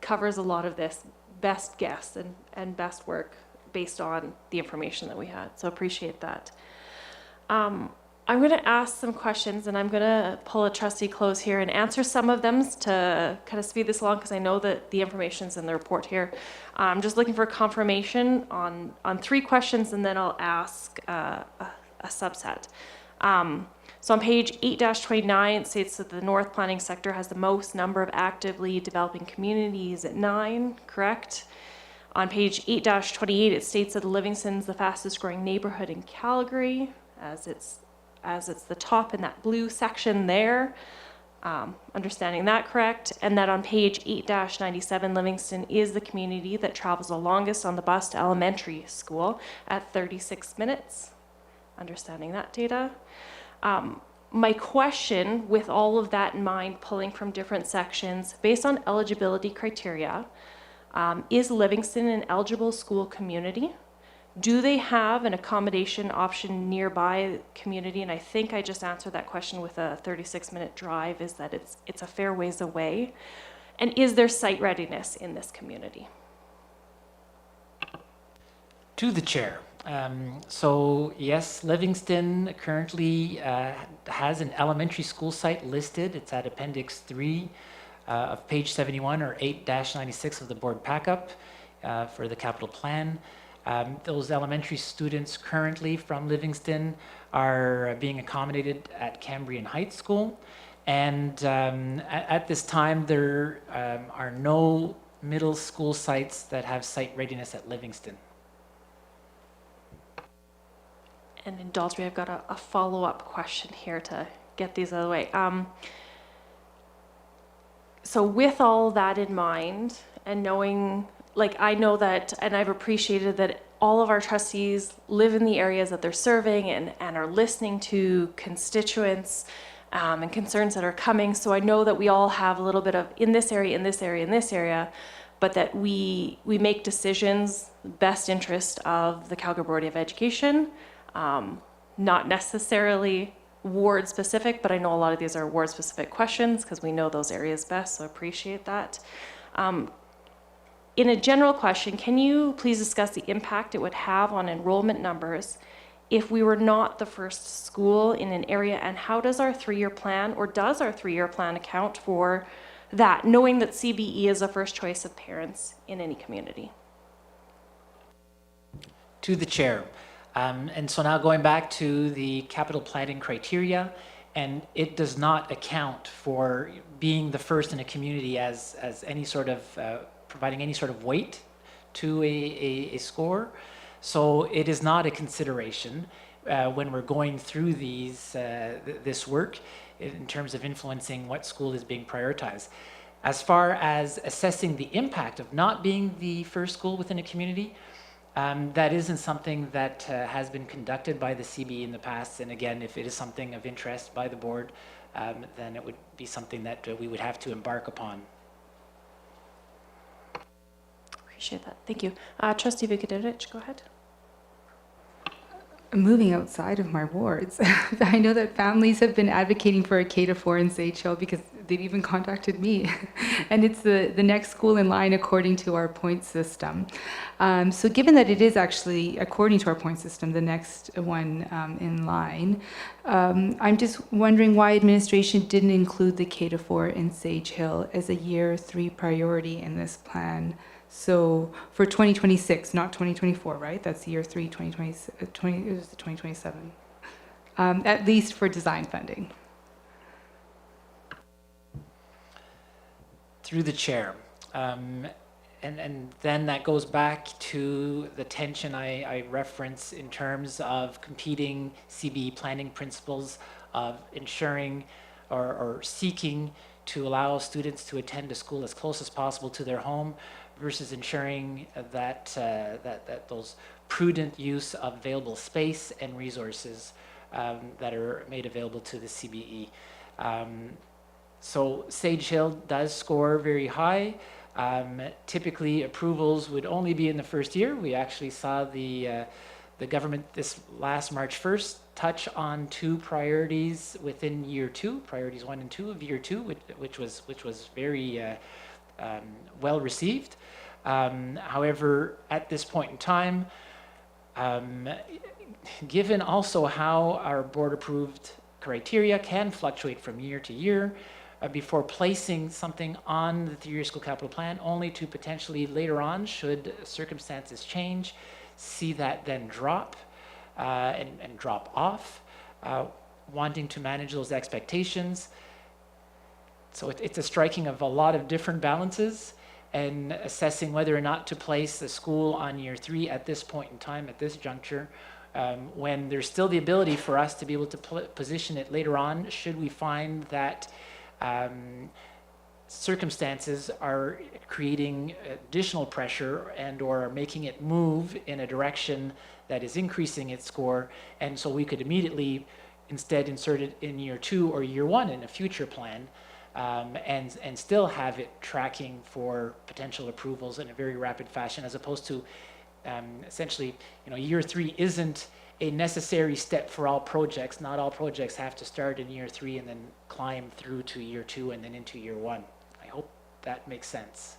covers a lot of this best guess and best work based on the information that we had. So appreciate that. I'm going to ask some questions, and I'm going to pull a trustee close here and answer some of them to kind of speed this along, because I know that the information's in the report here. I'm just looking for confirmation on 3 questions, and then I'll ask a subset. So on page 8-29, it states that the North Planning Sector has the most number of actively developing communities at 9, correct? On page 8-28, it states that Livingston's the fastest growing neighborhood in Calgary, as it's the top in that blue section there. Understanding that correct? And that on page 8-97, Livingston is the community that travels the longest on the bus to elementary school at 36 minutes. Understanding that data. My question, with all of that in mind, pulling from different sections, based on eligibility criteria, is Livingston an eligible school community? Do they have an accommodation option nearby community? And I think I just answered that question with a 36-minute drive, is that it's a fair ways away. And is there site readiness in this community?
To the chair. So yes, Livingston currently has an elementary school site listed. It's at Appendix 3 of page 71 or 8-96 of the board pack-up for the capital plan. Those elementary students currently from Livingston are being accommodated at Cambrian Heights School. And at this time, there are no middle school sites that have site readiness at Livingston.
And indulge me, I've got a follow-up question here to get these out of the way. So with all that in mind, and knowing, like, I know that, and I've appreciated that all of our trustees live in the areas that they're serving and are listening to constituents and concerns that are coming. So I know that we all have a little bit of in this area, in this area, in this area, but that we make decisions best interest of the Calgary Board of Education. Not necessarily ward specific, but I know a lot of these are ward specific questions because we know those areas best, so I appreciate that. In a general question, can you please discuss the impact it would have on enrollment numbers if we were not the first school in an area, and how does our 3-year plan, or does our 3-year plan account for that, knowing that CBE is a first choice of parents in any community?
To the chair. And so now going back to the capital planning criteria, and it does not account for being the first in a community as any sort of, providing any sort of weight to a score. So it is not a consideration when we're going through this work in terms of influencing what school is being prioritized. As far as assessing the impact of not being the first school within a community, that isn't something that has been conducted by the CBE in the past. And again, if it is something of interest by the board, then it would be something that we would have to embark upon.
Appreciate that. Thank you. Trustee Vukadinovic, go ahead.
Moving outside of my wards, I know that families have been advocating for a K-4 in Sage Hill because they've even contacted me. And it's the next school in line according to our point system. So given that it is actually, according to our point system, the next one in line, I'm just wondering why administration didn't include the K-4 in Sage Hill as a year 3 priority in this plan. So for 2026, not 2024, right? That's year 3, 2027. At least for design funding.
Through the chair. And then that goes back to the tension I reference in terms of competing CBE planning principles of ensuring or seeking to allow students to attend a school as close as possible to their home versus ensuring that, that those prudent use of available space and resources that are made available to the CBE. So Sage Hill does score very high. Typically, approvals would only be in the first year. We actually saw the government this last March 1st touch on 2 priorities within year 2, priorities 1 and 2 of year 2, which was very well received. However, at this point in time, given also how our board approved criteria can fluctuate from year to year, before placing something on the 3-year school capital plan, only to potentially later on, should circumstances change, see that then drop and drop off, wanting to manage those expectations. So it's a striking of a lot of different balances and assessing whether or not to place the school on year 3 at this point in time, at this juncture, when there's still the ability for us to be able to position it later on, should we find that circumstances are creating additional pressure and or making it move in a direction that is increasing its score, and so we could immediately instead insert it in year 2 or year 1 in a future plan, and still have it tracking for potential approvals in a very rapid fashion, as opposed to essentially, year 3 isn't a necessary step for all projects. Not all projects have to start in year 3 and then climb through to year 2 and then into year 1. I hope that makes sense.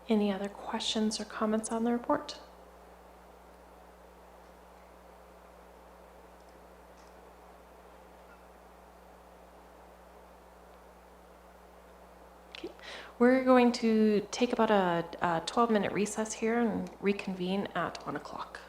Any other questions or comments on the report? Okay. We're going to take about a 12-minute recess here and reconvene at 1 o'clock.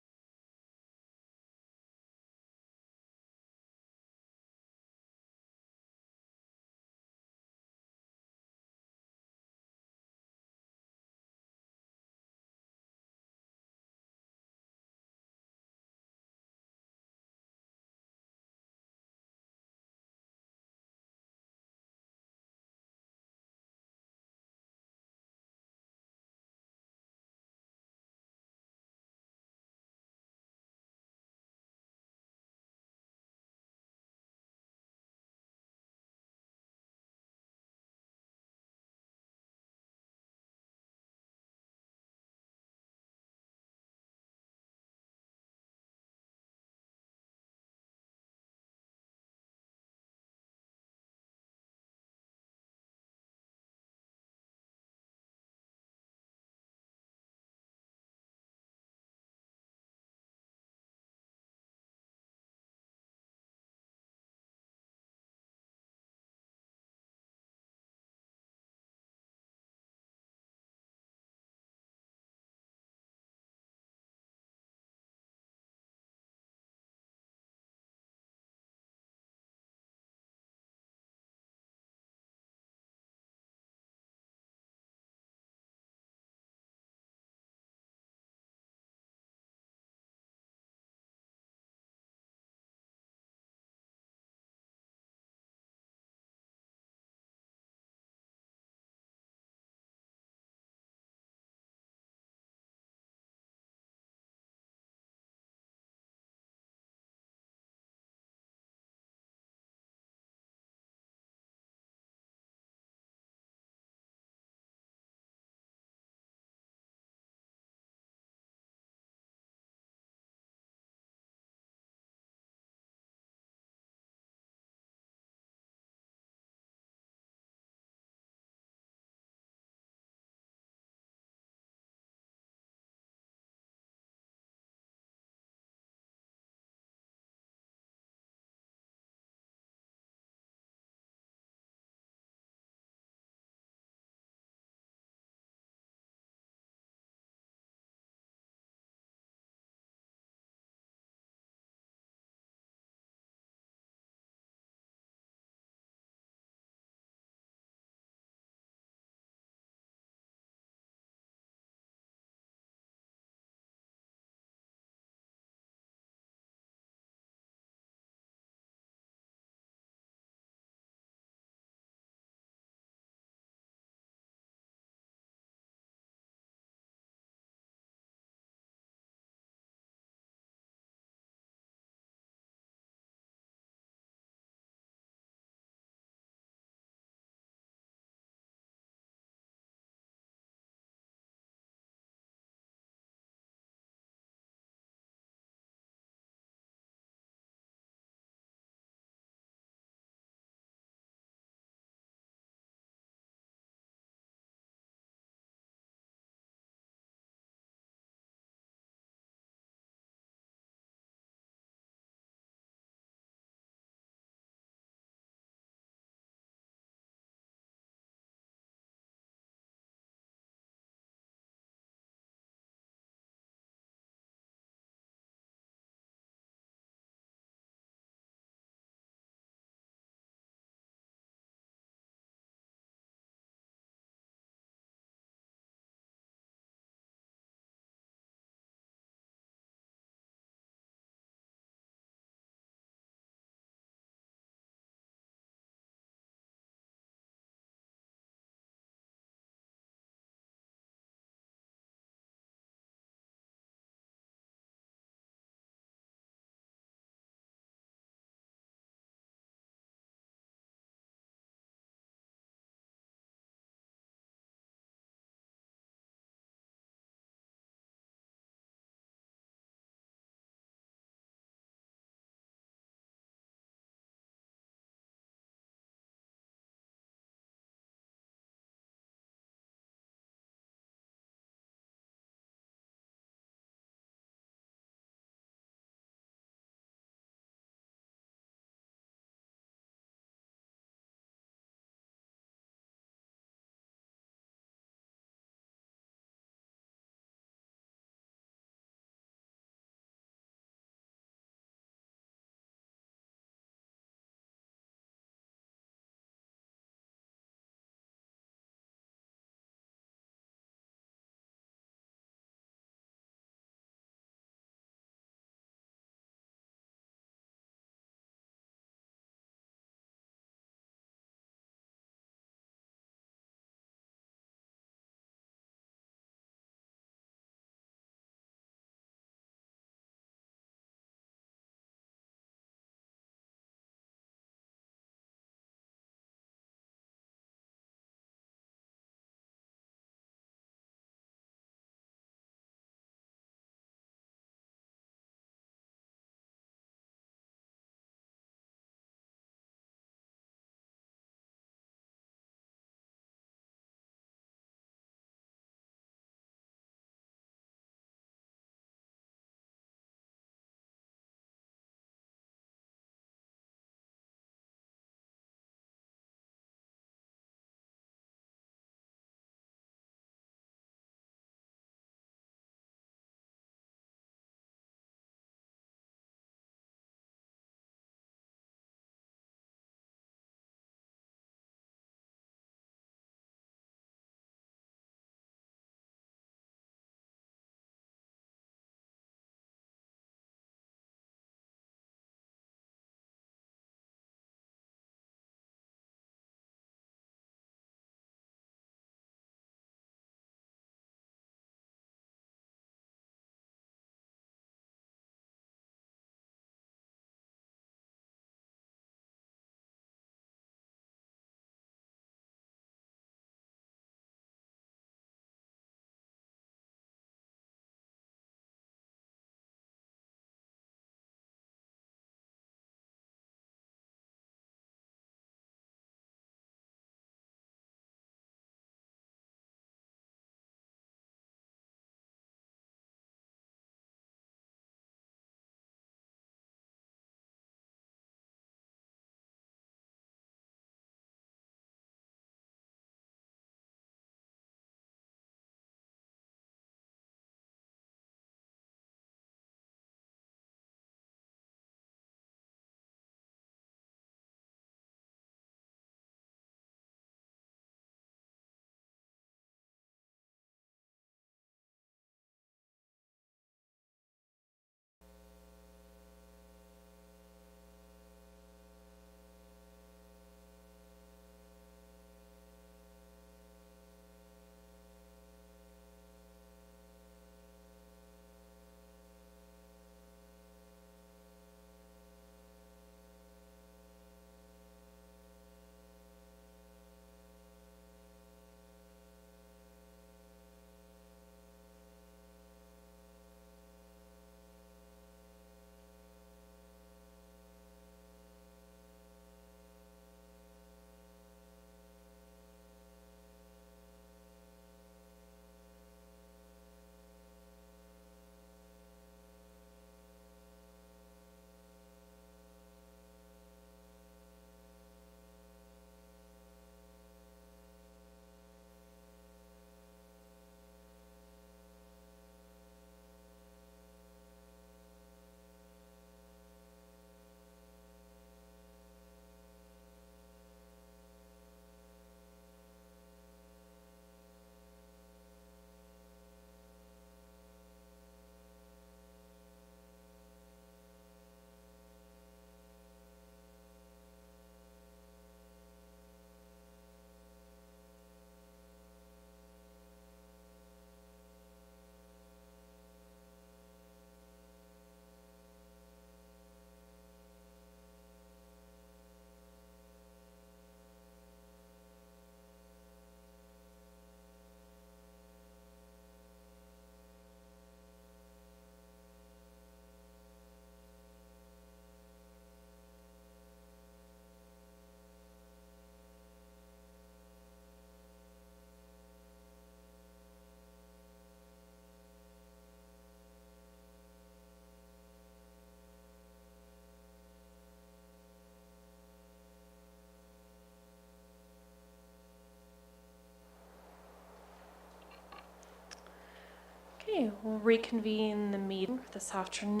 We'll reconvene the meeting this afternoon.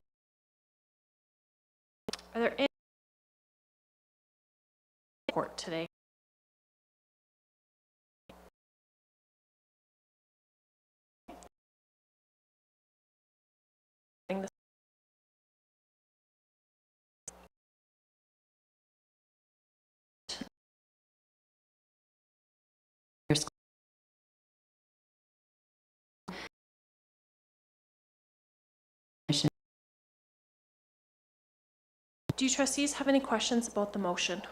Are there any report today? Do you trustees have any questions about the motion?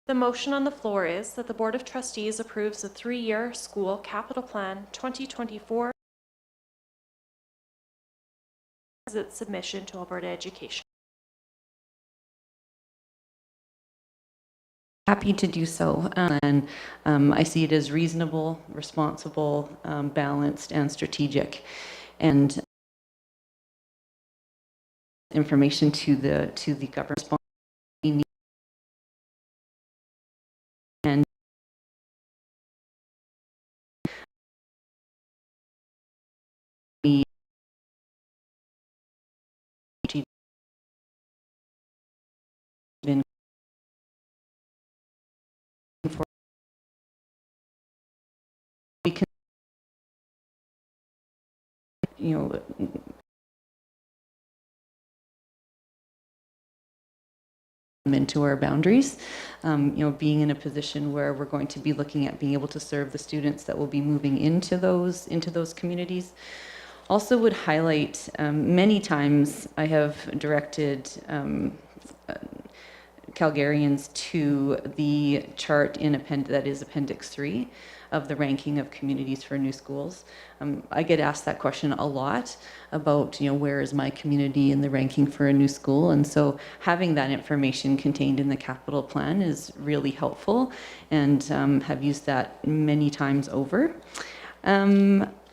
The motion on the floor is that the Board of Trustees approves the 3-year school capital plan 2024 as its submission to Alberta Education.
Happy to do so. And I see it as reasonable, responsible, balanced, and strategic. And information to the government and we been for we can into our boundaries, being in a position where we're going to be looking at being able to serve the students that will be moving into those communities. Also would highlight many times I have directed Calgarians to the chart in that is Appendix 3 of the ranking of communities for new schools. I get asked that question a lot about, where is my community in the ranking for a new school? And so having that information contained in the capital plan is really helpful, and have used that many times over.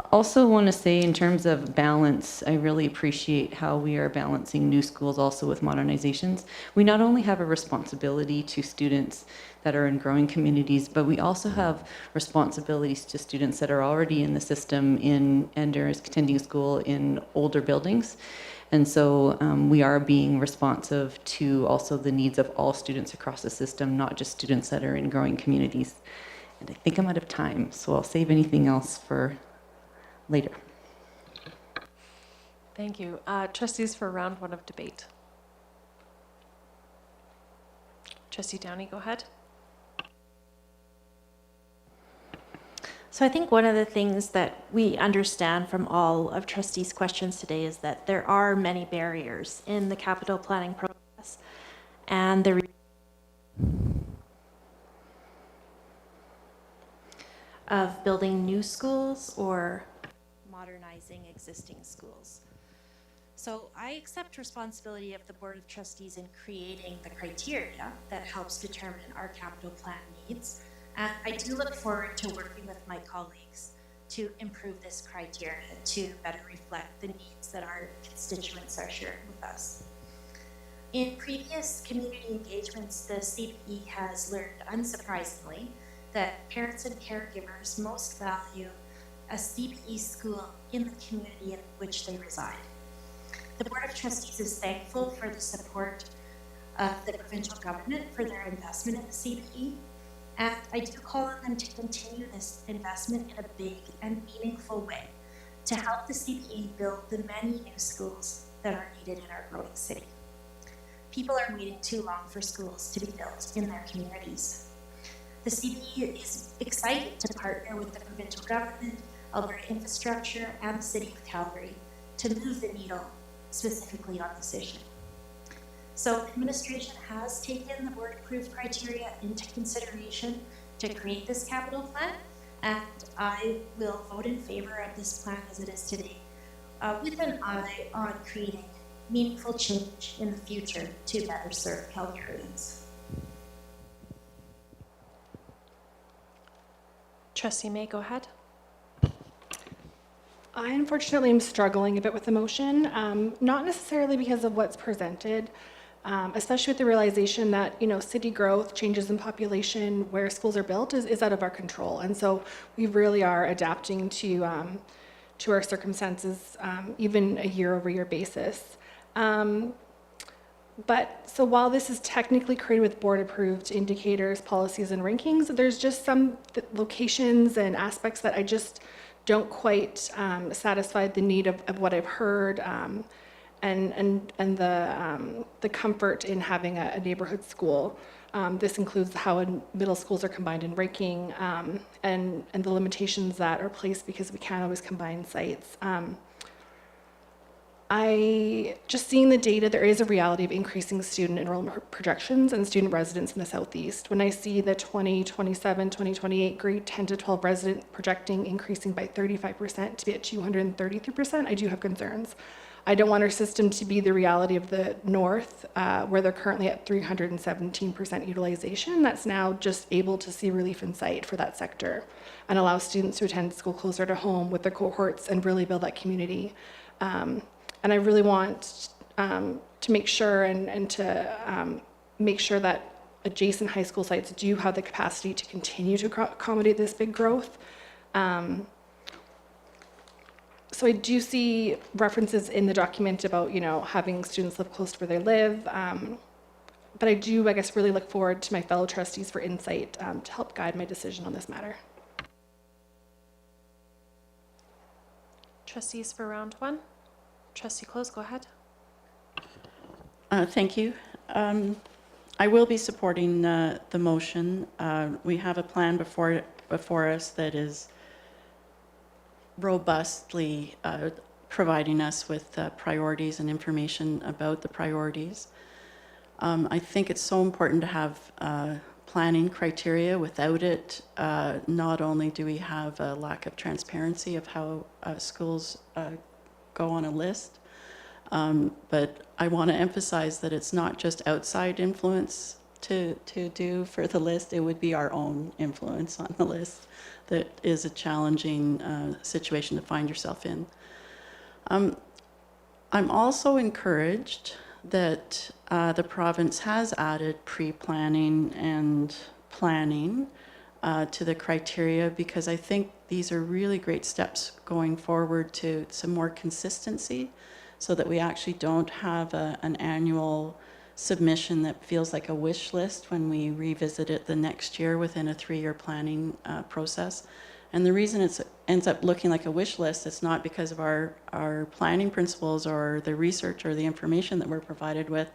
Also want to say, in terms of balance, I really appreciate how we are balancing new schools also with modernizations. We not only have a responsibility to students that are in growing communities, but we also have responsibilities to students that are already in the system and are attending school in older buildings. And so we are being responsive to also the needs of all students across the system, not just students that are in growing communities. And I think I'm out of time, so I'll save anything else for later.
Thank you. Trustees for round 1 of debate. Trustee Downey, go ahead.
So I think one of the things that we understand from all of trustees' questions today is that there are many barriers in the capital planning process, and the of building new schools or modernizing existing schools. So I accept responsibility of the Board of Trustees in creating the criteria that helps determine our capital plan needs. And I do look forward to working with my colleagues to improve this criteria to better reflect the needs that our constituents are sharing with us. In previous community engagements, the CBE has learned, unsurprisingly, that parents and caregivers most value a CBE school in the community in which they reside. The Board of Trustees is thankful for the support of the provincial government for their investment in the CBE, and I do call on them to continue this investment in a big and meaningful way to help the CBE build the many new schools that are needed in our growing city. People are waiting too long for schools to be built in their communities. The CBE is excited to partner with the provincial government, Alberta Infrastructure, and the City of Calgary to move the needle specifically on this issue. So administration has taken the board-approved criteria into consideration to create this capital plan, and I will vote in favor of this plan as it is today, with an eye on creating meaningful change in the future to better serve Calgarians.
Trustee May, go ahead.
I unfortunately am struggling a bit with the motion, not necessarily because of what's presented, especially with the realization that, city growth, changes in population, where schools are built is out of our control. And so we really are adapting to our circumstances, even a year-over-year basis. But so while this is technically created with board-approved indicators, policies, and rankings, there's just some locations and aspects that I just don't quite satisfy the need of what I've heard, and the comfort in having a neighborhood school. This includes how middle schools are combined in ranking, and the limitations that are placed because we can't always combine sites. Just seeing the data, there is a reality of increasing student enrollment projections and student residents in the Southeast. When I see the 2027, 2028 grade 10 to 12 resident projecting increasing by 35% to be at 233%, I do have concerns. I don't want our system to be the reality of the North, where they're currently at 317% utilization. That's now just able to see relief in sight for that sector and allow students to attend school closer to home with their cohorts and really build that community. And I really want to make sure and to make sure that adjacent high school sites do have the capacity to continue to accommodate this big growth. So I do see references in the document about, having students live close to where they live. But I do, really look forward to my fellow trustees for insight to help guide my decision on this matter.
Trustees for round one. Trustee Close, go ahead.
Thank you. I will be supporting the motion. We have a plan before us that is robustly providing us with priorities and information about the priorities. I think it's so important to have planning criteria. Without it, not only do we have a lack of transparency of how schools go on a list, but I want to emphasize that it's not just outside influence to do for the list. It would be our own influence on the list that is a challenging situation to find yourself in. I'm also encouraged that the province has added pre-planning and planning to the criteria, because I think these are really great steps going forward to some more consistency, so that we actually don't have an annual submission that feels like a wish list when we revisit it the next year within a 3-year planning process. And the reason it ends up looking like a wish list, it's not because of our planning principles or the research or the information that we're provided with.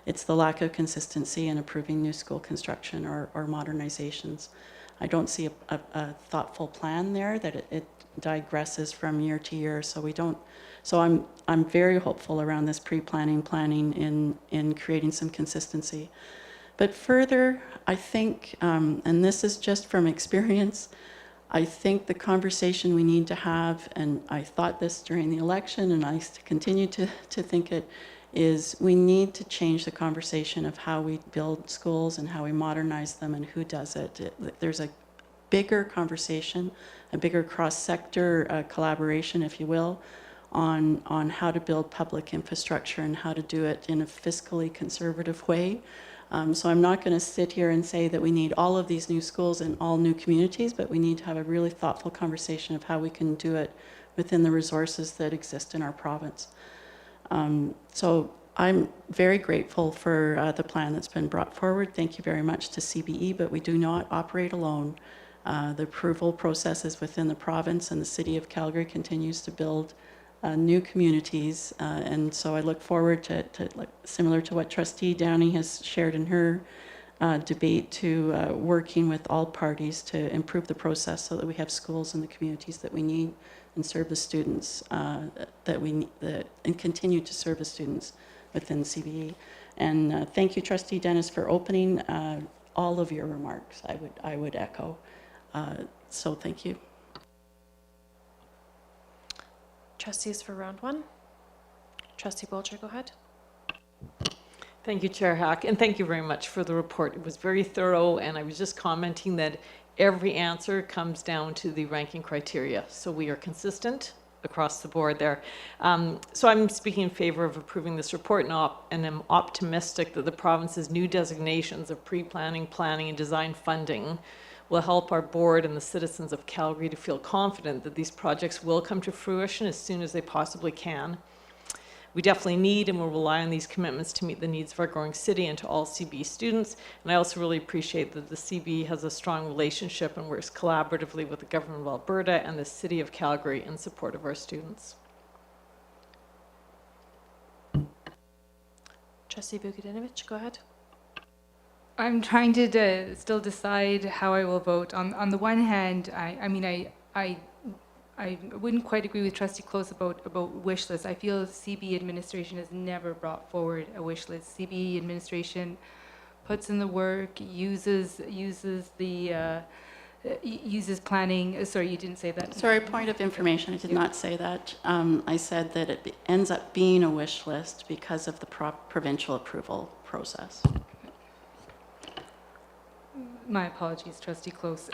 It's the lack of consistency in approving new school construction or modernizations. I don't see a thoughtful plan there, that it digresses from year to year. So we don't. So I'm very hopeful around this pre-planning, planning in creating some consistency. But further, I think, and this is just from experience, I think the conversation we need to have, and I thought this during the election, and I continue to think it, is we need to change the conversation of how we build schools and how we modernize them and who does it. There's a bigger conversation, a bigger cross-sector collaboration, if you will, on how to build public infrastructure and how to do it in a fiscally conservative way. So I'm not going to sit here and say that we need all of these new schools in all new communities, but we need to have a really thoughtful conversation of how we can do it within the resources that exist in our province. So I'm very grateful for the plan that's been brought forward. Thank you very much to CBE, but we do not operate alone. The approval process is within the province, and the City of Calgary continues to build new communities. And so I look forward to similar to what Trustee Downey has shared in her debate, to working with all parties to improve the process so that we have schools in the communities that we need and serve the students that we need, and continue to serve the students within CBE. And thank you, Trustee Dennis, for opening all of your remarks. I would echo. So thank you.
Trustees for round one. Trustee Bolger, go ahead.
Thank you, Chair Hack, and thank you very much for the report. It was very thorough, and I was just commenting that every answer comes down to the ranking criteria. So we are consistent, across the board there. So I'm speaking in favor of approving this report and am optimistic that the province's new designations of pre-planning, planning, and design funding will help our board and the citizens of Calgary to feel confident that these projects will come to fruition as soon as they possibly can. We definitely need and will rely on these commitments to meet the needs of our growing city and to all CBE students. And I also really appreciate that the CBE has a strong relationship and works collaboratively with the Government of Alberta and the City of Calgary in support of our students.
Trustee Vukadinovich, go ahead.
I'm trying to still decide how I will vote. On the one hand, I wouldn't quite agree with Trustee Close about wish lists. I feel CBE administration has never brought forward a wish list. CBE administration puts in the work, uses planning. Sorry, you didn't say that.
Sorry, point of information. I did not say that. I said that it ends up being a wish list because of the provincial approval process.
My apologies, Trustee Close.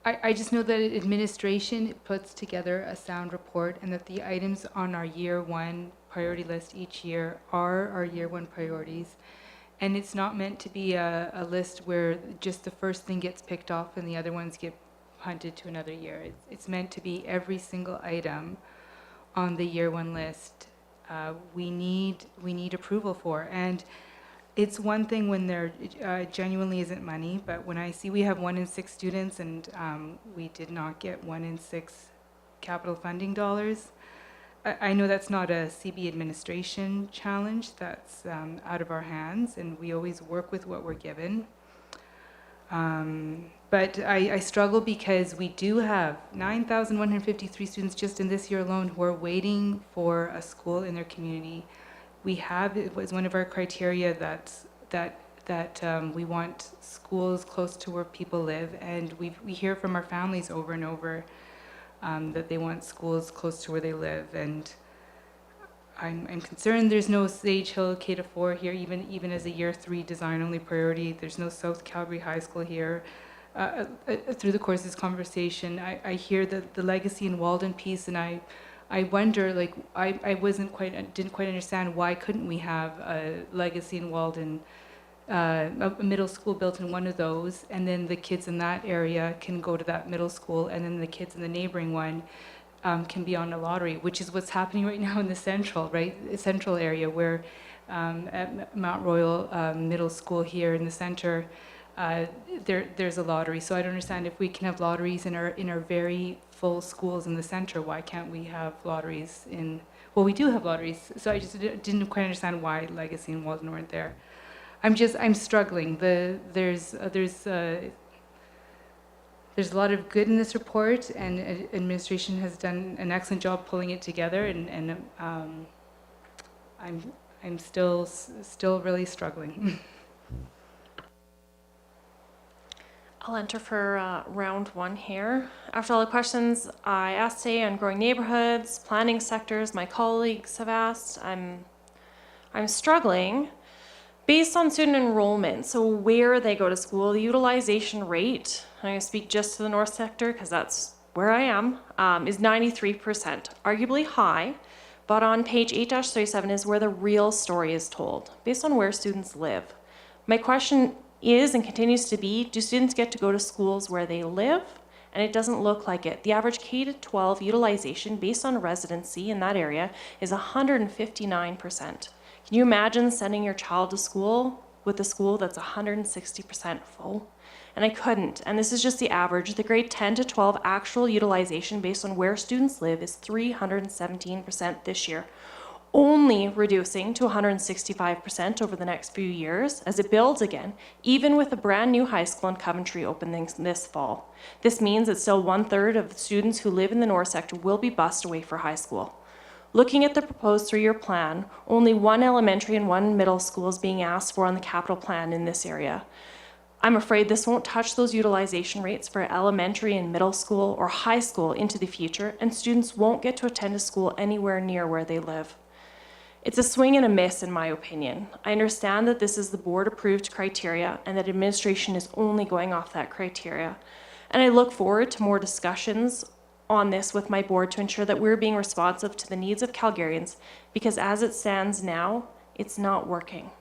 I just know that administration puts together a sound report and that the items on our year one priority list each year are our year one priorities. And it's not meant to be a list where just the first thing gets picked off and the other ones get punted to another year. It's meant to be every single item on the year one list we need approval for. And it's one thing when there genuinely isn't money, but when I see we have 1 in 6 students and we did not get 1 in 6 capital funding dollars, I know that's not a CB administration challenge, that's out of our hands, and we always work with what we're given. But I struggle because we do have 9,153 students just in this year alone who are waiting for a school in their community. We have, it was one of our criteria that we want schools close to where people live, and we hear from our families over and over that they want schools close to where they live. And I'm concerned there's no Sage Hill K-4 here, even as a year 3 design-only priority. There's no South Calgary High School here. Through the course of this conversation, I hear the Legacy and Walden piece, and I wonder, like, I didn't quite understand why couldn't we have a Legacy in Walden, a middle school built in one of those, and then the kids in that area can go to that middle school, and then the kids in the neighboring one can be on a lottery, which is what's happening right now in the central area, where at Mount Royal Middle School here in the center, there's a lottery. So I don't understand, if we can have lotteries in our very full schools in the center, why can't we have lotteries in, well, we do have lotteries, so I just didn't quite understand why Legacy and Walden weren't there. I'm struggling. There's a lot of good in this report, and administration has done an excellent job pulling it together, and I'm still really struggling.
I'll enter for round 1 here. After all the questions I asked today on growing neighborhoods, planning sectors, my colleagues have asked, I'm struggling. Based on student enrollment, so where they go to school, the utilization rate, I'm going to speak just to the north sector because that's where I am, is 93%, arguably high, but on page 8-37 is where the real story is told, based on where students live. My question is and continues to be, do students get to go to schools where they live? And it doesn't look like it. The average K-12 utilization based on residency in that area is 159%. Can you imagine sending your child to school with a school that's 160% full? And I couldn't. And this is just the average. The grade 10 to 12 actual utilization based on where students live is 317% this year, only reducing to 165% over the next few years as it builds again, even with a brand new high school in Coventry opening this fall. This means that still 1/3 of the students who live in the north sector will be bused away for high school. Looking at the proposed 3-year plan, only 1 elementary and 1 middle school is being asked for on the capital plan in this area. I'm afraid this won't touch those utilization rates for elementary and middle school or high school into the future, and students won't get to attend a school anywhere near where they live. It's a swing and a miss, in my opinion. I understand that this is the board-approved criteria and that administration is only going off that criteria. And I look forward to more discussions on this with my board to ensure that we're being responsive to the needs of Calgarians, because as it stands now, it's not working.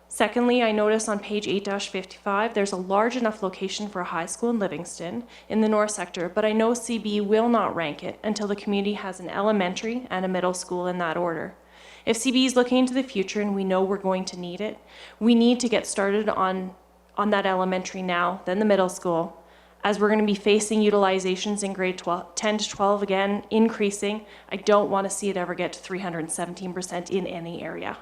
Secondly, I notice on page 8-55, there's a large enough location for a high school in Livingston in the north sector, but I know CBE will not rank it until the community has an elementary and a middle school in that order. If CBE is looking into the future and we know we're going to need it, we need to get started on that elementary now, then the middle school, as we're going to be facing utilizations in grade 10 to 12 again, increasing. I don't want to see it ever get to 317% in any area.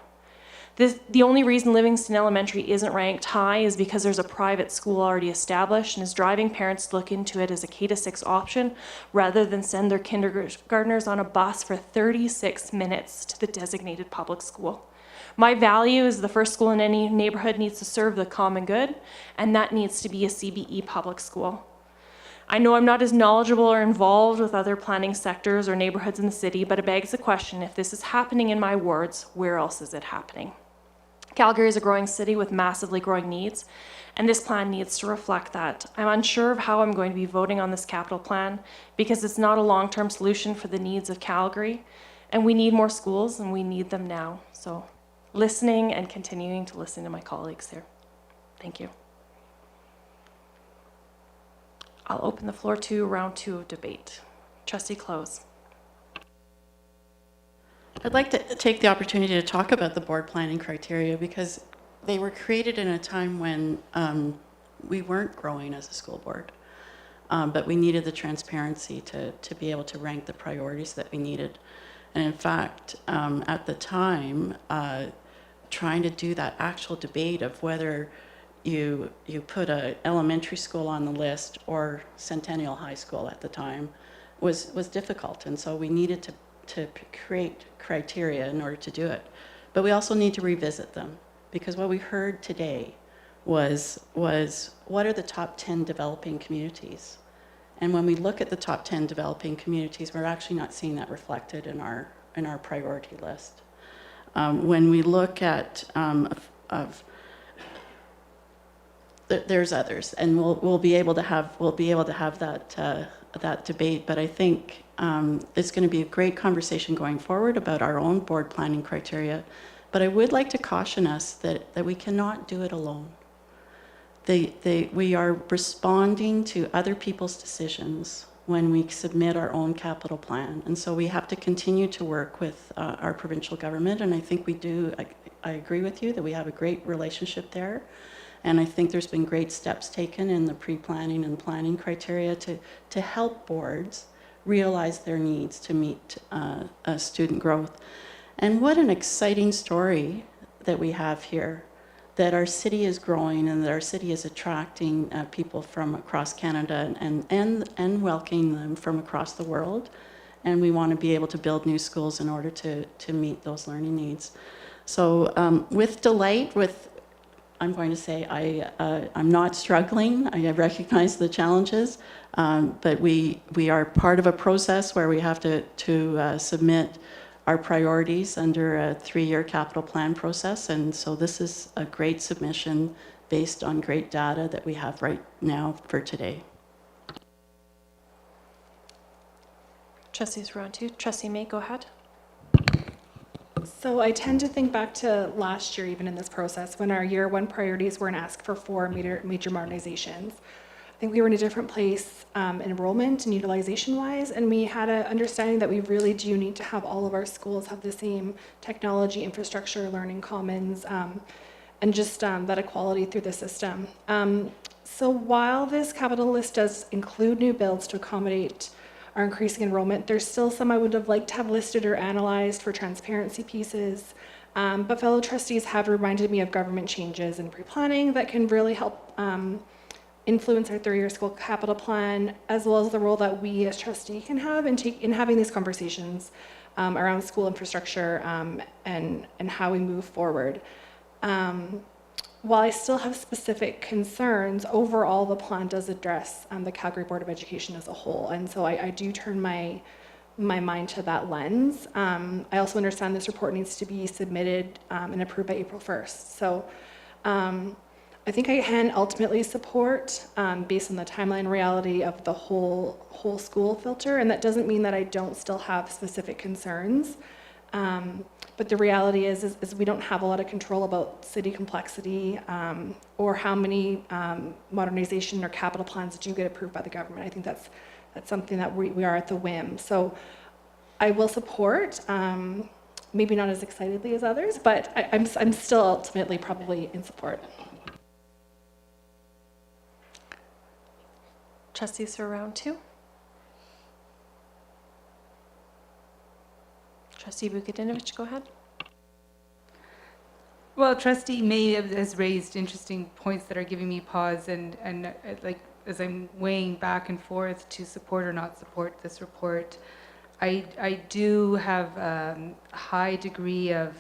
The only reason Livingston Elementary isn't ranked high is because there's a private school already established and is driving parents to look into it as a K-6 option rather than send their kindergartners on a bus for 36 minutes to the designated public school. My value is the first school in any neighborhood needs to serve the common good, and that needs to be a CBE public school. I know I'm not as knowledgeable or involved with other planning sectors or neighborhoods in the city, but it begs the question, if this is happening in my wards, where else is it happening? Calgary is a growing city with massively growing needs, and this plan needs to reflect that. I'm unsure of how I'm going to be voting on this capital plan because it's not a long-term solution for the needs of Calgary, and we need more schools, and we need them now. So listening and continuing to listen to my colleagues here. Thank you. I'll open the floor to round 2 of debate. Trustee Close.
I'd like to take the opportunity to talk about the board planning criteria because they were created in a time when we weren't growing as a school board, but we needed the transparency to be able to rank the priorities that we needed. And in fact, at the time, trying to do that actual debate of whether you put an elementary school on the list or Centennial High School at the time was difficult. And so we needed to create criteria in order to do it. But we also need to revisit them because what we heard today was what are the top 10 developing communities? And when we look at the top 10 developing communities, we're actually not seeing that reflected in our priority list. When we look at there's others, and we'll be able to have that debate. But I think it's going to be a great conversation going forward about our own board planning criteria. But I would like to caution us that we cannot do it alone. We are responding to other people's decisions when we submit our own capital plan. And so we have to continue to work with our provincial government. And I think we do. I agree with you that we have a great relationship there. And I think there's been great steps taken in the pre-planning and planning criteria to help boards realize their needs to meet student growth. And what an exciting story that we have here, that our city is growing and that our city is attracting people from across Canada and welcoming them from across the world. And we want to be able to build new schools in order to meet those learning needs. So with delight, I'm going to say I'm not struggling. I recognize the challenges, but we are part of a process where we have to submit our priorities under a 3-year capital plan process. And so this is a great submission based on great data that we have right now for today.
Trustees, round 2. Trustee May, go ahead.
So I tend to think back to last year, even in this process, when our year 1 priorities were an ask for 4 major modernizations. I think we were in a different place enrollment and utilization-wise, and we had an understanding that we really do need to have all of our schools have the same technology, infrastructure, learning commons, and just that equality through the system. So while this capital list does include new builds to accommodate our increasing enrollment, there's still some I would have liked to have listed or analyzed for transparency pieces. But fellow trustees have reminded me of government changes in pre-planning that can really help influence our 3-year school capital plan, as well as the role that we as trustees can have in having these conversations around school infrastructure and how we move forward. While I still have specific concerns, overall the plan does address the Calgary Board of Education as a whole, and so I do turn my mind to that lens. I also understand this report needs to be submitted and approved by April 1st. So I think I can ultimately support based on the timeline reality of the whole school filter, and that doesn't mean that I don't still have specific concerns. But the reality is we don't have a lot of control about city complexity or how many modernization or capital plans do get approved by the government. I think that's something that we are at the whim. So I will support, maybe not as excitedly as others, but I'm still ultimately probably in support.
Trustees for round two. Trustee Vukadinovich, go ahead.
Well, Trustee May has raised interesting points that are giving me pause, and like as I'm weighing back and forth to support or not support this report, I do have a high degree of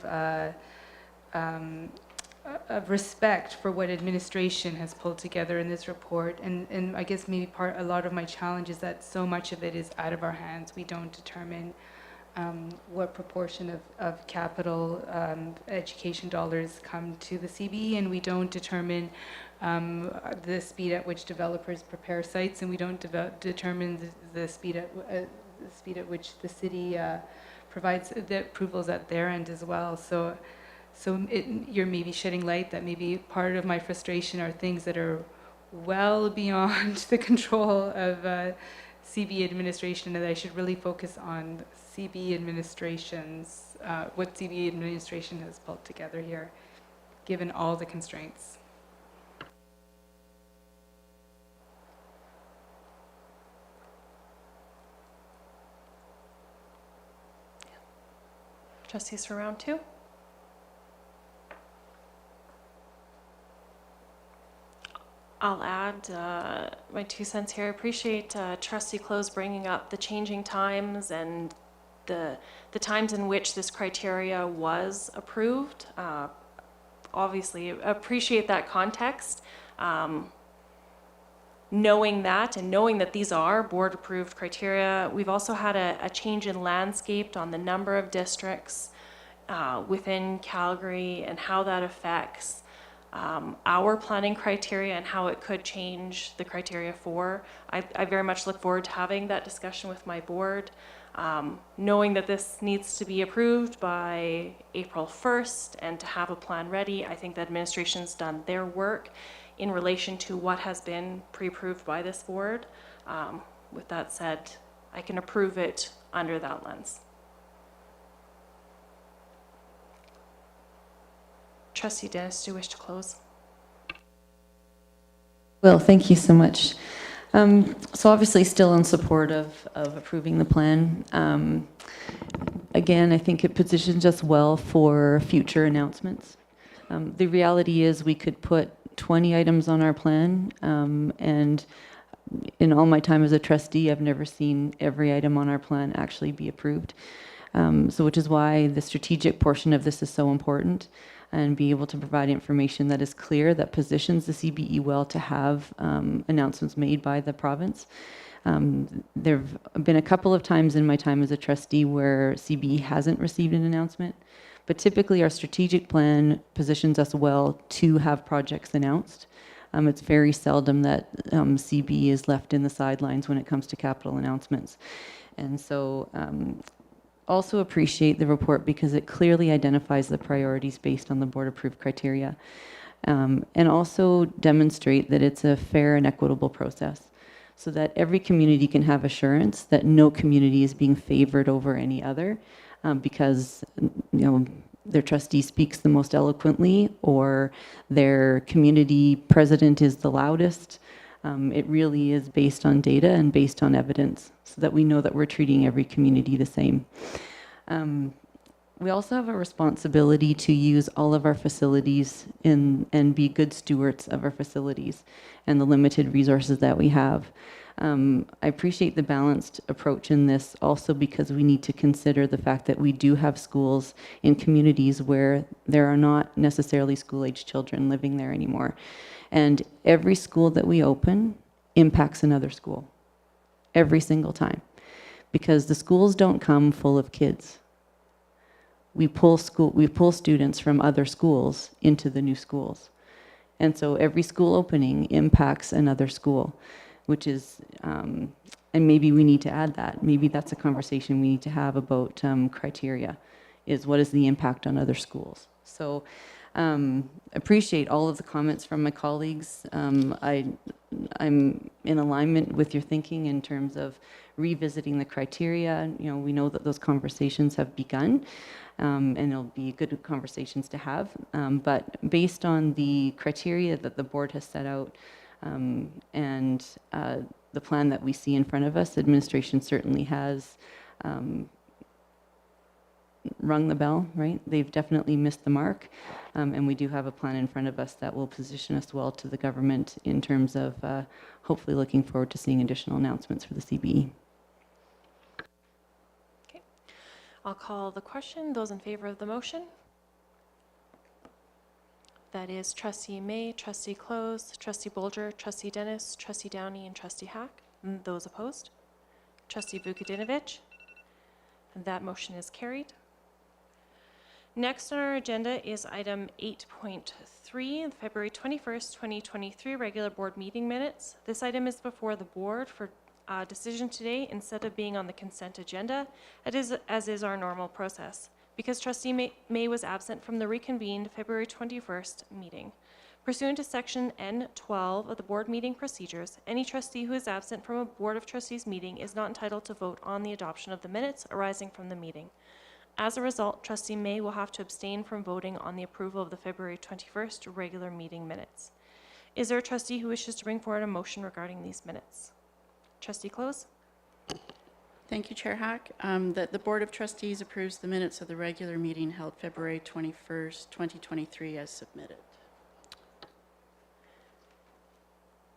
respect for what administration has pulled together in this report, and I guess maybe a lot of my challenge is that so much of it is out of our hands. We don't determine what proportion of capital education dollars come to the CBE, and we don't determine the speed at which developers prepare sites, and we don't determine the speed at which the city provides the approvals at their end as well. So you're maybe shedding light that maybe part of my frustration are things that are well beyond the control of CBE administration, and that I should really focus on CBE administration's, what CBE administration has pulled together here, given all the constraints.
Trustees for round two. I'll add my 2 cents here. I appreciate Trustee Close bringing up the changing times and the times in which this criteria was approved. Obviously, appreciate that context. Knowing that and knowing that these are board-approved criteria, we've also had a change in landscape on the number of districts within Calgary and how that affects our planning criteria and how it could change the criteria for. I very much look forward to having that discussion with my board. Knowing that this needs to be approved by April 1st and to have a plan ready, I think the administration's done their work in relation to what has been pre-approved by this board. With that said, I can approve it under that lens. Trustee Dennis, do you wish to close?
Well, thank you so much. So obviously still in support of approving the plan. Again, I think it positions us well for future announcements. The reality is we could put 20 items on our plan, and in all my time as a trustee, I've never seen every item on our plan actually be approved. So which is why the strategic portion of this is so important, and be able to provide information that is clear, that positions the CBE well to have announcements made by the province. There have been a couple of times in my time as a trustee where CBE hasn't received an announcement, but typically our strategic plan positions us well to have projects announced. It's very seldom that CBE is left in the sidelines when it comes to capital announcements. And so also appreciate the report because it clearly identifies the priorities based on the board-approved criteria, and also demonstrate that it's a fair and equitable process so that every community can have assurance that no community is being favored over any other because their trustee speaks the most eloquently or their community president is the loudest. It really is based on data and based on evidence so that we know that we're treating every community the same. We also have a responsibility to use all of our facilities and be good stewards of our facilities and the limited resources that we have. I appreciate the balanced approach in this also because we need to consider the fact that we do have schools in communities where there are not necessarily school-age children living there anymore. And every school that we open impacts another school, every single time, because the schools don't come full of kids. We pull students from other schools into the new schools. And so every school opening impacts another school, which is, and maybe we need to add that. Maybe that's a conversation we need to have about criteria, is what is the impact on other schools. So appreciate all of the comments from my colleagues. I'm in alignment with your thinking in terms of revisiting the criteria. You know, we know that those conversations have begun, and it'll be good conversations to have. But based on the criteria that the board has set out, and the plan that we see in front of us, administration certainly has rung the bell, right? They've definitely missed the mark. And we do have a plan in front of us that will position us well to the government in terms of hopefully looking forward to seeing additional announcements for the CBE.
Okay. I'll call the question. Those in favor of the motion? That is Trustee May, Trustee Close, Trustee Bolger, Trustee Dennis, Trustee Downey, and Trustee Hack. And those opposed? Trustee Vukadinovich? And that motion is carried. Next on our agenda is item 8.3, the February 21st, 2023 regular board meeting minutes. This item is before the board for decision today instead of being on the consent agenda, as is our normal process, because Trustee May was absent from the reconvened February 21st meeting. Pursuant to Section N12 of the board meeting procedures, any trustee who is absent from a Board of Trustees meeting is not entitled to vote on the adoption of the minutes arising from the meeting. As a result, Trustee May will have to abstain from voting on the approval of the February 21st regular meeting minutes. Is there a trustee who wishes to bring forward a motion regarding these minutes? Trustee Close?
Thank you, Chair Hack. That the Board of Trustees approves the minutes of the regular meeting held February 21st, 2023 as submitted.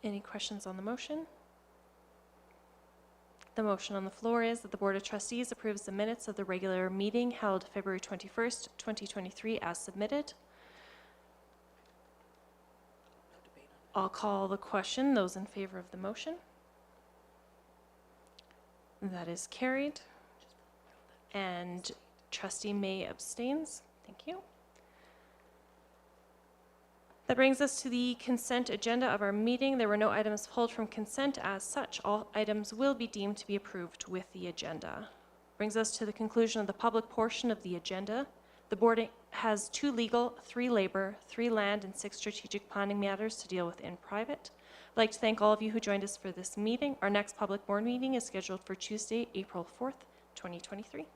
Any questions on the motion? The motion on the floor is that the Board of Trustees approves the minutes of the regular meeting held February 21st, 2023 as submitted. I'll call the question. Those in favor of the motion? That is carried. And Trustee May abstains. Thank you. That brings us to the consent agenda of our meeting. There were no items pulled from consent. As such, all items will be deemed to be approved with the agenda. Brings us to the conclusion of the public portion of the agenda. The board has 2 legal, 3 labor, 3 land, and 6 strategic planning matters to deal with in private. I'd like to thank all of you who joined us for this meeting. Our next public board meeting is scheduled for Tuesday, April 4th, 2023.